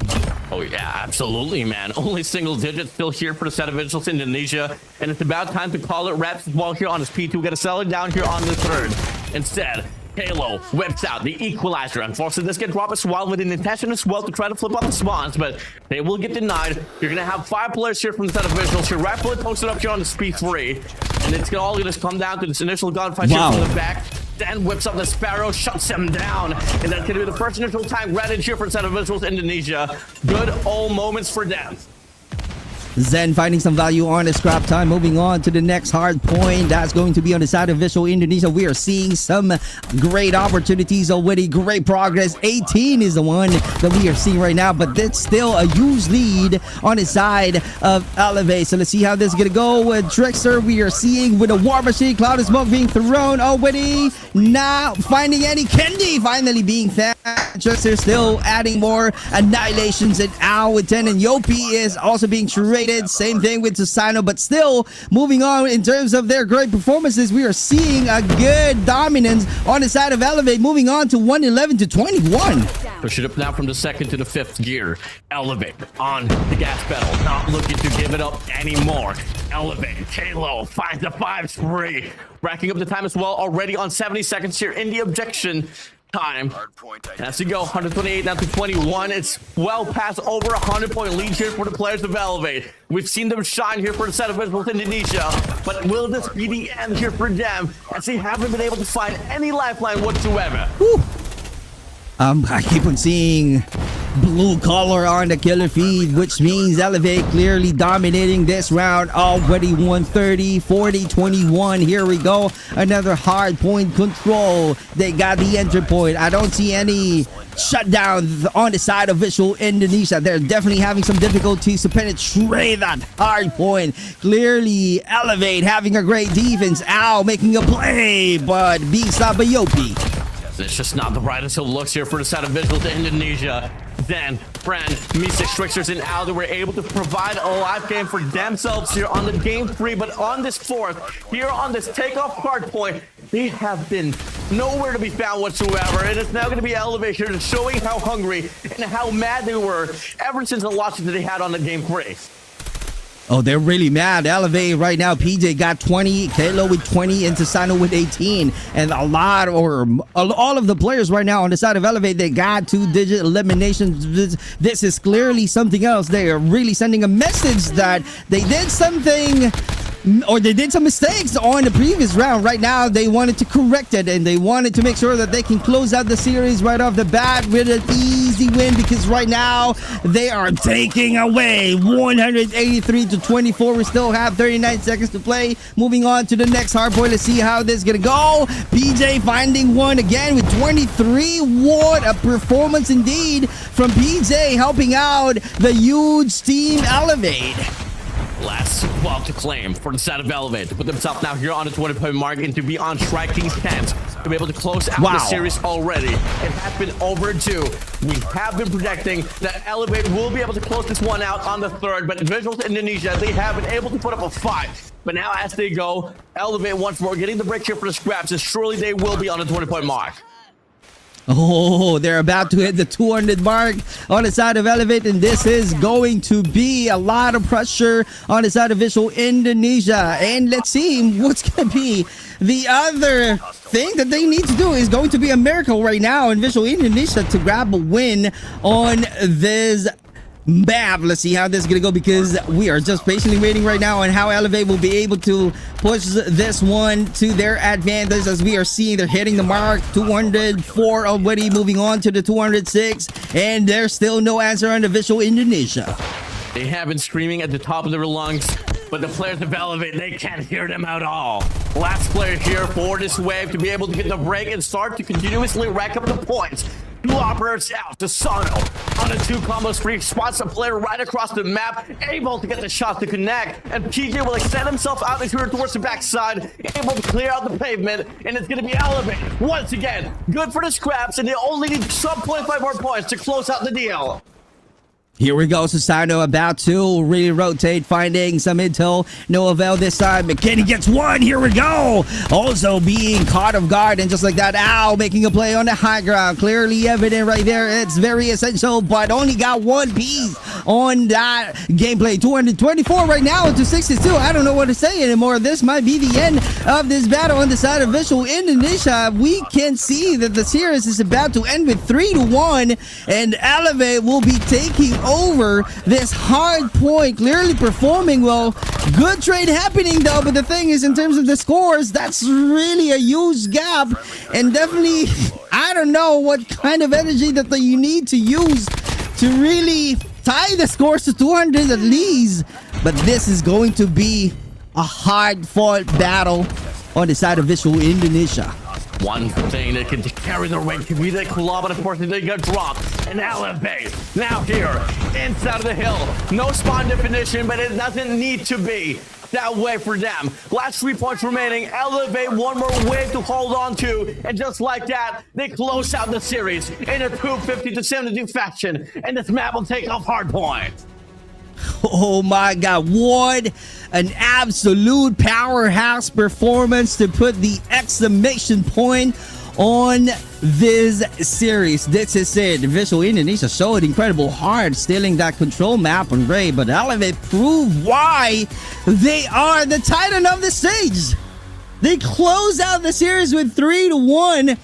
Oh yeah, absolutely, man. Only single digits still here for the set of VIZUALZ Indonesia, and it's about time to call it wraps as well here on his P2. Get a sell it down here on the third. Instead, Halo whips out the equalizer and forces this get drop as well with an intention as well to try to flip up the spawns, but they will get denied. You're gonna have 5 players here from the set of VIZUALZ here, rightfully posted up here on the P3, and it's all gonna come down to this initial gunfight here from the back. Then whips up the Sparrow, shuts him down, and that's gonna be the first initial time granted here for the set of VIZUALZ Indonesia. Good old moments for them. Zen finding some value on the scrap time. Moving on to the next hard point. That's going to be on the side of Visual Indonesia. We are seeing some great opportunities already. Great progress. 18 is the one that we are seeing right now, but that's still a huge lead on the side of Elevate. So let's see how this is going to go with Trickster. We are seeing with a War Machine, Cloud of Smoke being thrown already. Now finding any Candy finally being found. Trickster still adding more annihilations, and Al with 10, and Yopi is also being traded. Same thing with Susano, but still moving on in terms of their great performances. We are seeing a good dominance on the side of Elevate, moving on to 111 to 21. Push it up now from the 2nd to the 5th gear. Elevate on the gas pedal, not looking to give it up anymore. Elevate, Halo finds the 5-3, racking up the time as well, already on 70 seconds here in the objection time. As we go 128 now to 21, it's well past over 100-point lead here for the players of Elevate. We've seen them shine here for the set of VIZUALZ Indonesia, but will this be the end here for them, as they haven't been able to find any lifeline whatsoever? Whew. I keep on seeing blue color on the killer feed, which means Elevate clearly dominating this round. Already 130, 40, 21. Here we go. Another hard point control. They got the entry point. I don't see any shutdown on the side of Visual Indonesia. They're definitely having some difficulties to penetrate that hard point. Clearly Elevate having a great defense. Ow, making a play, but being stopped by Yopi. It's just not the brightest of looks here for the side of VIZUALZ Indonesia. Then, Brand, Mystics, Tricksters, and Alda were able to provide a live game for themselves here on the game 3, but on this 4th, here on this takeoff hard point, they have been nowhere to be found whatsoever, and it's now going to be Elevate here showing how hungry and how mad they were ever since the losses that they had on the game 3. Oh, they're really mad. Elevate right now. PJ got 20, Kalo with 20, and Susano with 18. And a lot, or all of the players right now on the side of Elevate, they got 2-digit eliminations. This is clearly something else. They are really sending a message that they did something, or they did some mistakes on the previous round. Right now, they wanted to correct it, and they wanted to make sure that they can close out the series right off the bat with an easy win, because right now they are taking away 183 to 24. We still have 39 seconds to play. Moving on to the next hard point. Let's see how this is gonna go. PJ finding one again with 23. What a performance indeed from PJ, helping out the huge team Elevate. Last ball to claim for the side of Elevate to put themselves now here on the 20-point mark and to be on striking stance to be able to close out the series already. It has been overdue. We have been projecting that Elevate will be able to close this one out on the 3rd, but VIZUALZ Indonesia, they have been able to put up a fight. But now as they go, Elevate once more getting the break here for the scraps, and surely they will be on the 20-point mark. Oh, they're about to hit the 200 mark on the side of Elevate, and this is going to be a lot of pressure on the side of Visual Indonesia. And let's see what's going to be the other thing that they need to do. Is going to be a miracle right now in Visual Indonesia to grab a win on this map. Let's see how this is gonna go, because we are just patiently waiting right now on how Elevate will be able to push this one to their advantage. As we are seeing, they're hitting the mark 204 already, moving on to the 206, and there's still no answer on the Visual Indonesia. They have been screaming at the top of their lungs, but the players of Elevate, they can't hear them at all. Last player here for this wave to be able to get the break and start to continuously rack up the points. Loppers out to Sano on a 2 combo spree, spots a player right across the map, able to get the shot to connect, and PJ will extend himself out into her towards the backside, able to clear out the pavement, and it's going to be elevated once again. Good for the scraps, and they only need sub 0.5 more points to close out the deal. Here we go, Susano about to really rotate, finding some intel. No avail this time. McKinney gets one. Here we go. Also being caught off guard, and just like that, Ow making a play on the high ground. Clearly evident right there. It's very essential, but only got one piece on that gameplay. 224 right now to 62. I don't know what to say anymore. This might be the end of this battle on the side of Visual Indonesia. We can see that the series is about to end with 3-1, and Elevate will be taking over this hard point, clearly performing well. Good trade happening though, but the thing is, in terms of the scores, that's really a huge gap, and definitely I don't know what kind of energy that you need to use to really tie the scores to 200 at least. But this is going to be a hard fought battle on the side of Visual Indonesia. One thing that can carry the weight can be the claw, but unfortunately they got dropped. And Elevate now here inside of the hill. No spawn definition, but it doesn't need to be that way for them. Last 3 points remaining. Elevate one more wave to hold on to, and just like that, they close out the series in a 250-72 fashion, and this map will take off hardpoint. Oh my god, what an absolute powerhouse performance to put the exclamation point on this series. This is it. Visual Indonesia showed incredible heart, stealing that control map on Ray, but Elevate proved why they are the titan of the stage. They close out the series with 3-1.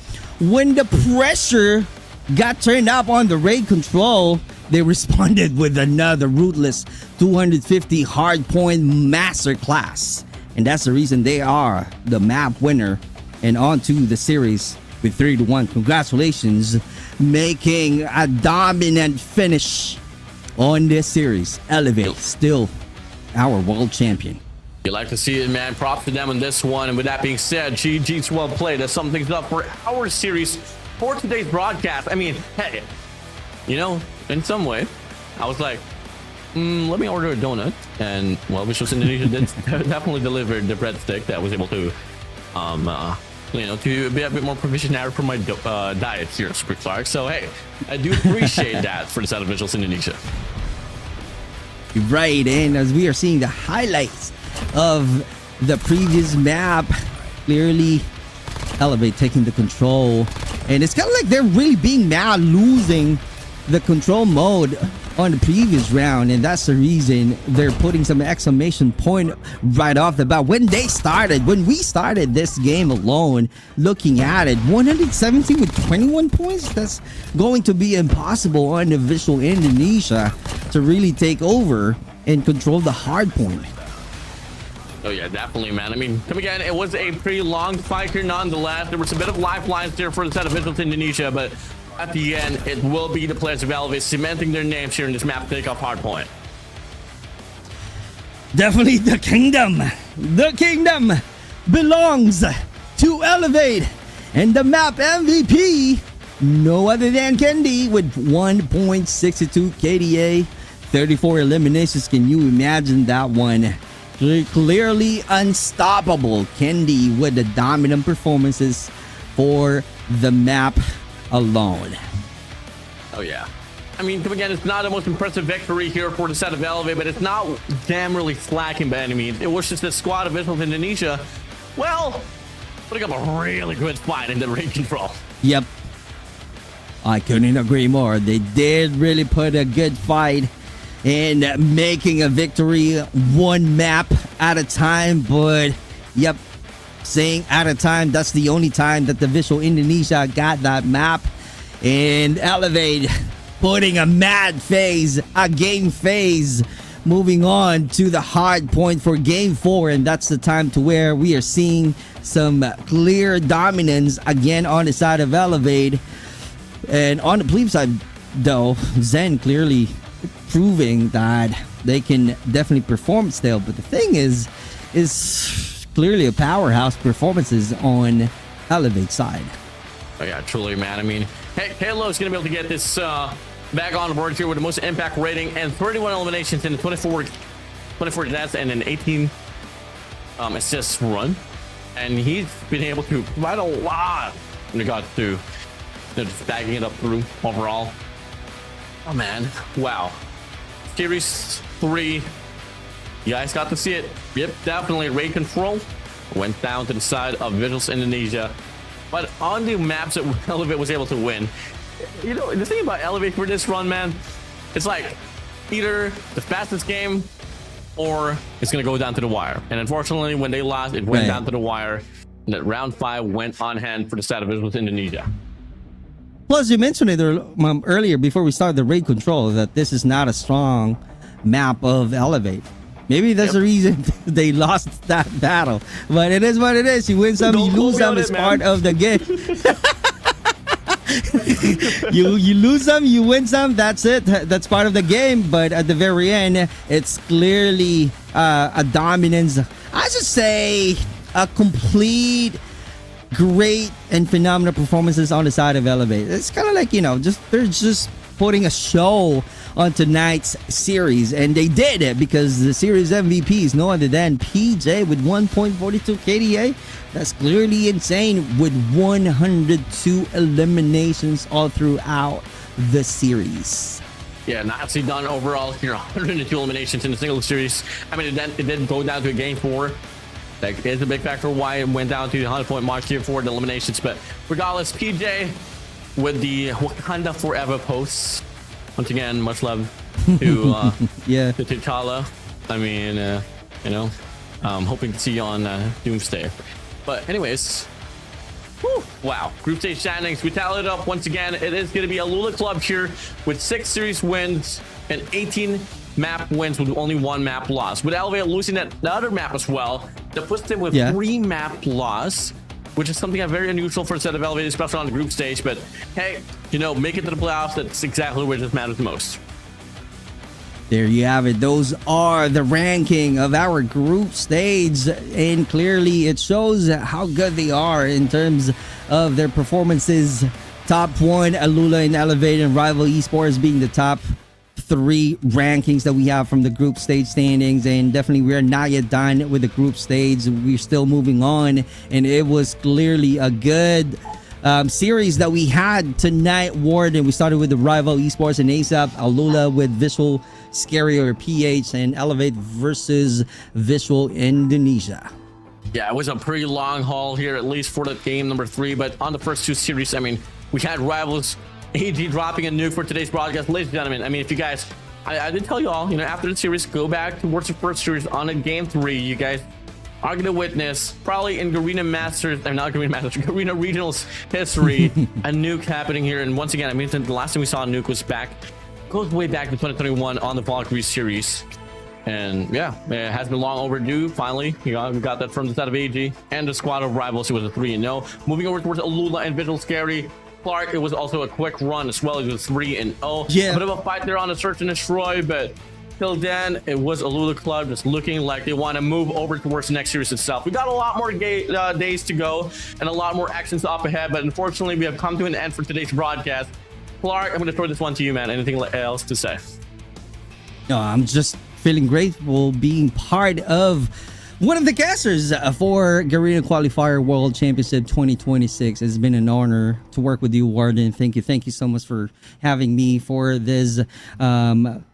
When the pressure got turned up on the Ray control, they responded with another ruthless 250 hardpoint masterclass. And that's the reason they are the map winner and on to the series with 3-1. Congratulations, making a dominant finish on this series. Elevate, still our world champion. You like to see it, man. Props to them on this one. And with that being said, GG's well played. That sums things up for our series for today's broadcast. I mean, hey, you know, in some way, I was like, let me order a donut. And, well, Visual Indonesia did definitely deliver the breadstick that was able to, you know, to be a bit more provisionary for my diet here at Super Clark. So, hey, I do appreciate that for the side of Visual Indonesia. Right, and as we are seeing the highlights of the previous map, clearly Elevate taking the control, and it's kind of like they're really being mad losing the control mode on the previous round, and that's the reason they're putting some exclamation point right off the bat. When we started this game alone, looking at it, 117 with 21 points, that's going to be impossible on the Visual Indonesia to really take over and control the hard point. Oh yeah, definitely, man. I mean, come again, it was a pretty long fight here nonetheless. There was a bit of lifelines there for the side of Visual Indonesia, but at the end, it will be the players of Elevate cementing their names here in this map to take off hardpoint. Definitely the kingdom. The kingdom belongs to Elevate, and the map MVP, no other than Kendi, with 1.62 KDA, 34 eliminations. Can you imagine that one? Clearly unstoppable. Kendi with the dominant performances for the map alone. Oh yeah. I mean, come again, it's not the most impressive victory here for the side of Elevate, but it's not damn really slacking by any means. It was just the squad of Visual Indonesia, well, putting up a really good fight in the ring control. Yep. I couldn't agree more. They did really put a good fight in making a victory one map at a time, but yep, saying at a time, that's the only time that the Visual Indonesia got that map. And Elevate putting a mad phase, a game phase, moving on to the hard point for game 4, and that's the time to where we are seeing some clear dominance again on the side of Elevate. And on the Plebe side though, Zen clearly proving that they can definitely perform still, but the thing is clearly a powerhouse performances on Elevate side. Oh yeah, truly, man. I mean, hey, Halo is going to be able to get this back on board here with the most impact rating and 31 eliminations in the 24 deaths and an 18 assists run. And he's been able to provide a lot in regards to just bagging it up through overall. Oh, man. Wow. Series 3. You guys got to see it. Yep, definitely. Raid control went down to the side of VIZUALZ Indonesia. But on the maps that Elevate was able to win, you know, the thing about Elevate for this run, man, it's like either the fastest game or it's going to go down to the wire. And unfortunately, when they lost, it went down to the wire. And that round 5 went on hand for the side of VIZUALZ Indonesia. Plus, you mentioned it earlier before we started the raid control that this is not a strong map of Elevate. Maybe that's the reason they lost that battle. But it is what it is. You win some, you lose some. It's part of the game. you lose some, you win some. That's it. That's part of the game. But at the very end, it's clearly a dominance. I should say a complete, great and phenomenal performances on the side of Elevate. It's kind of like, you know, they're just putting a show on tonight's series, and they did it because the series MVP is no other than PJ with 1.42 KDA. That's clearly insane with 102 eliminations all throughout the series. Yeah, nicely done overall here. 102 eliminations in a single series. I mean, it did go down to a game 4. That is a big factor why it went down to the 100-point mark here for the eliminations. But regardless, PJ with the Wakanda Forever posts. Once again, much love to to T'Challa. I mean, you know, hoping to see you on Doomsday. But anyways, wow, group stage standings. We tallied it up once again. It is going to be ALUla Club here with 6 series wins and 18 map wins with only 1 map loss. With Elevate losing the other map as well, that puts them with 3 map loss, which is something very unusual for a set of Elevate, especially on the group stage. But hey, you know, make it to the playoffs. That's exactly where it just matters the most. There you have it. Those are the ranking of our group stage, and clearly it shows how good they are in terms of their performances. Top 1, ALUla and Elevate, and Rival Esports being the top 3 rankings that we have from the group stage standings. And definitely we're not yet done with the group stage. We're still moving on, and it was clearly a good series that we had tonight, Warden. We started with the Rival Esports and ASAP, ALUla with Visual SKAERI or PH, and Elevate versus VIZUALZ Indonesia. Yeah, it was a pretty long haul here, at least for the game number 3. But on the first 2 series, I mean, we had Rivals AG dropping a nuke for today's broadcast. Ladies and gentlemen, I mean, if you guys, I did tell you all, you know, after the series, go back towards the first series on a game 3. You guys are going to witness, probably in Garena Masters, or not Garena Masters, Garena Regionals history, a nuke happening here. And once again, I mean, the last time we saw a nuke was back, goes way back to 2021 on the Valkyrie series. And yeah, it has been long overdue. Finally, you know, we got that from the side of AG and the squad of Rivals. It was a 3-0. Moving over towards ALUla and VIZUALZ SKAERI. Clark, it was also a quick run as well. It was 3-0. Yeah, a bit of a fight there on the search and destroy, but till then, it was ALUla Club just looking like they want to move over towards the next series itself. We got a lot more days to go and a lot more actions up ahead, but unfortunately, we have come to an end for today's broadcast. Clark, I'm going to throw this one to you, man. Anything else to say? No, I'm just feeling grateful being part of one of the casters for Garena Qualifier World Championship 2026. It's been an honor to work with you, Warden. Thank you so much for having me for this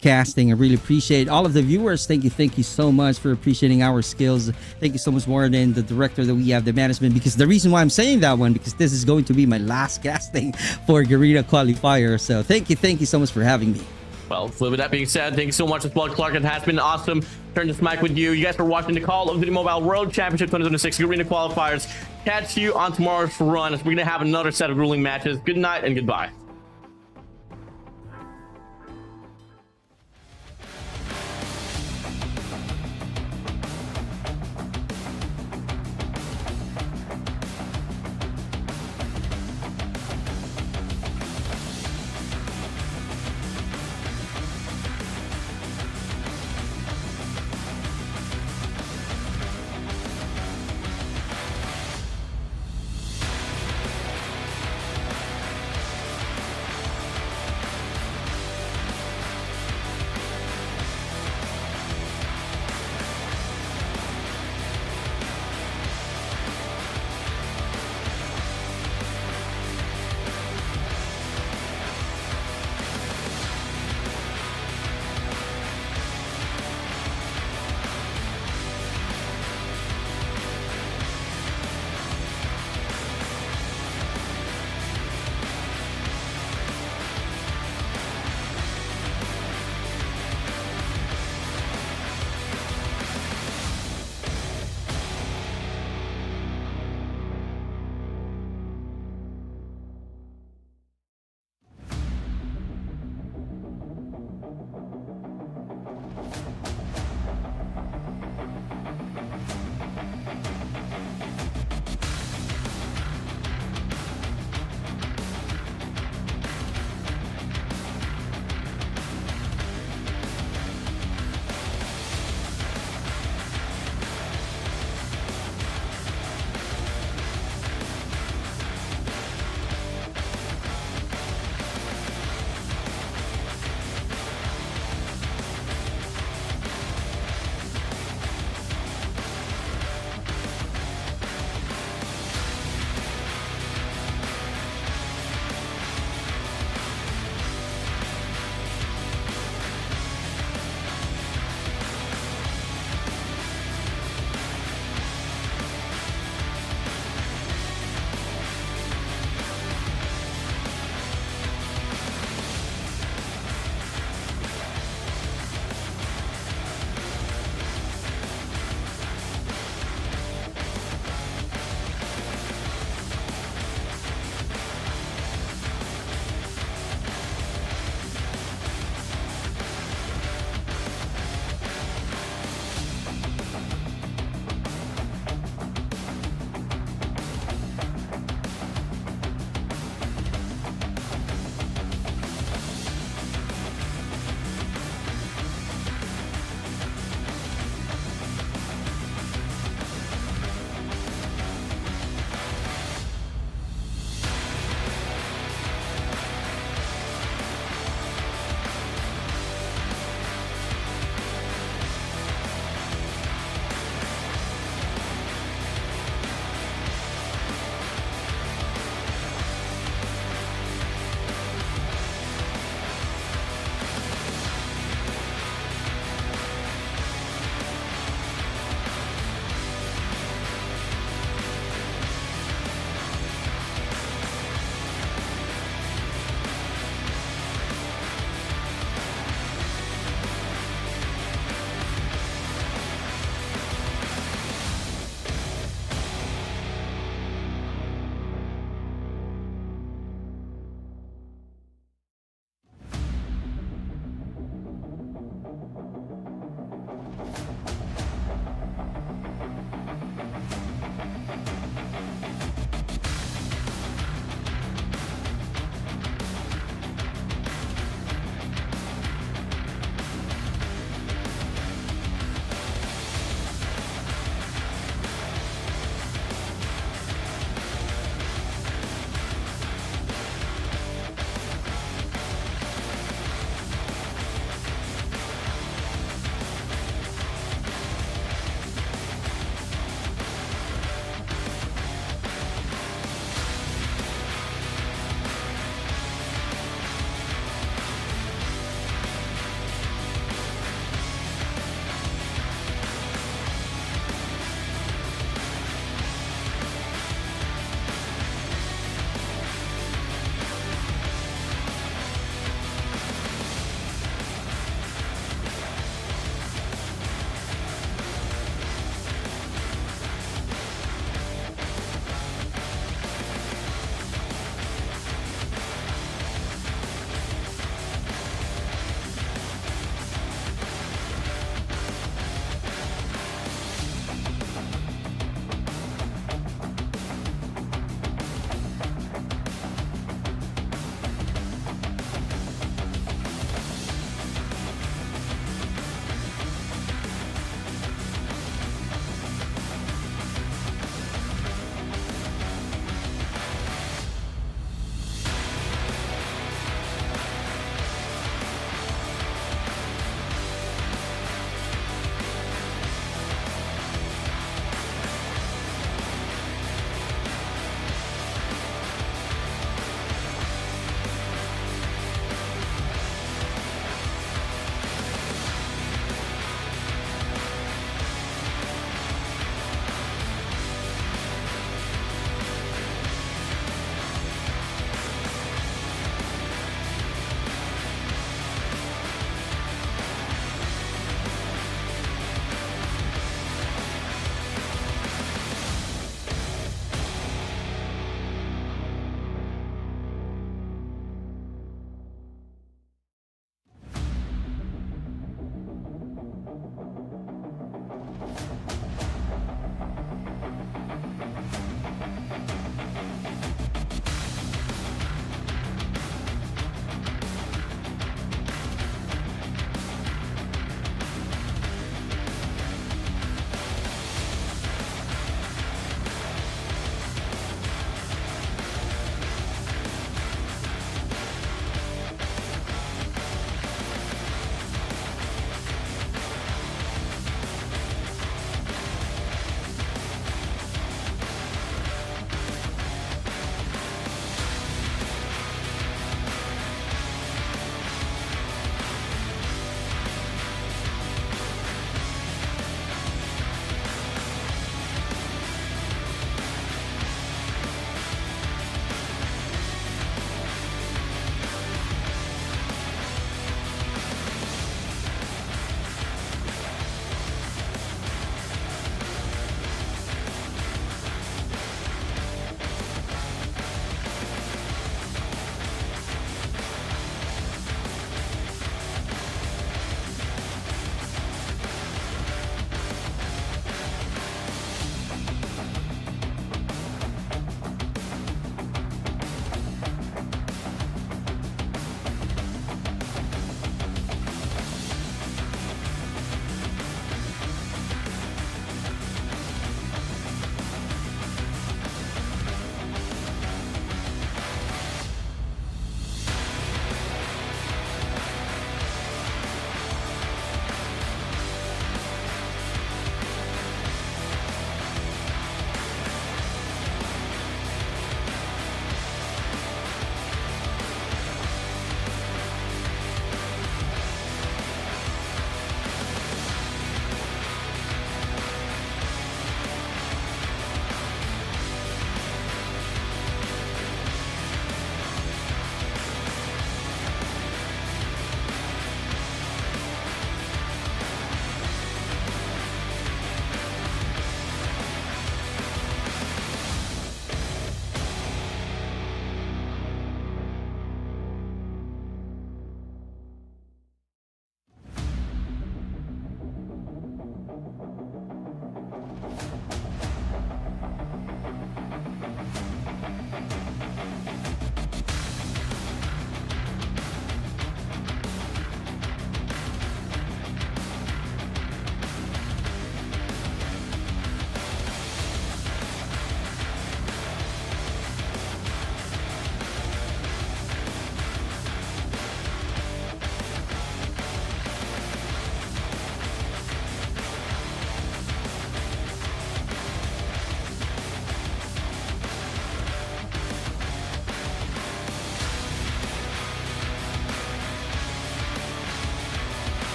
casting. I really appreciate all of the viewers. Thank you so much for appreciating our skills. Thank you so much, Warden, the director that we have, the management, because the reason why I'm saying that one, because this is going to be my last casting for Garena Qualifier. So thank you so much for having me. Well, with that being said, thank you so much as well, Clark. It has been awesome. Turn this mic with you. You guys are watching the Call of Duty Mobile World Championship 2026 Garena Qualifiers. Catch you on tomorrow's run as we're going to have another set of grueling matches. Good night and goodbye.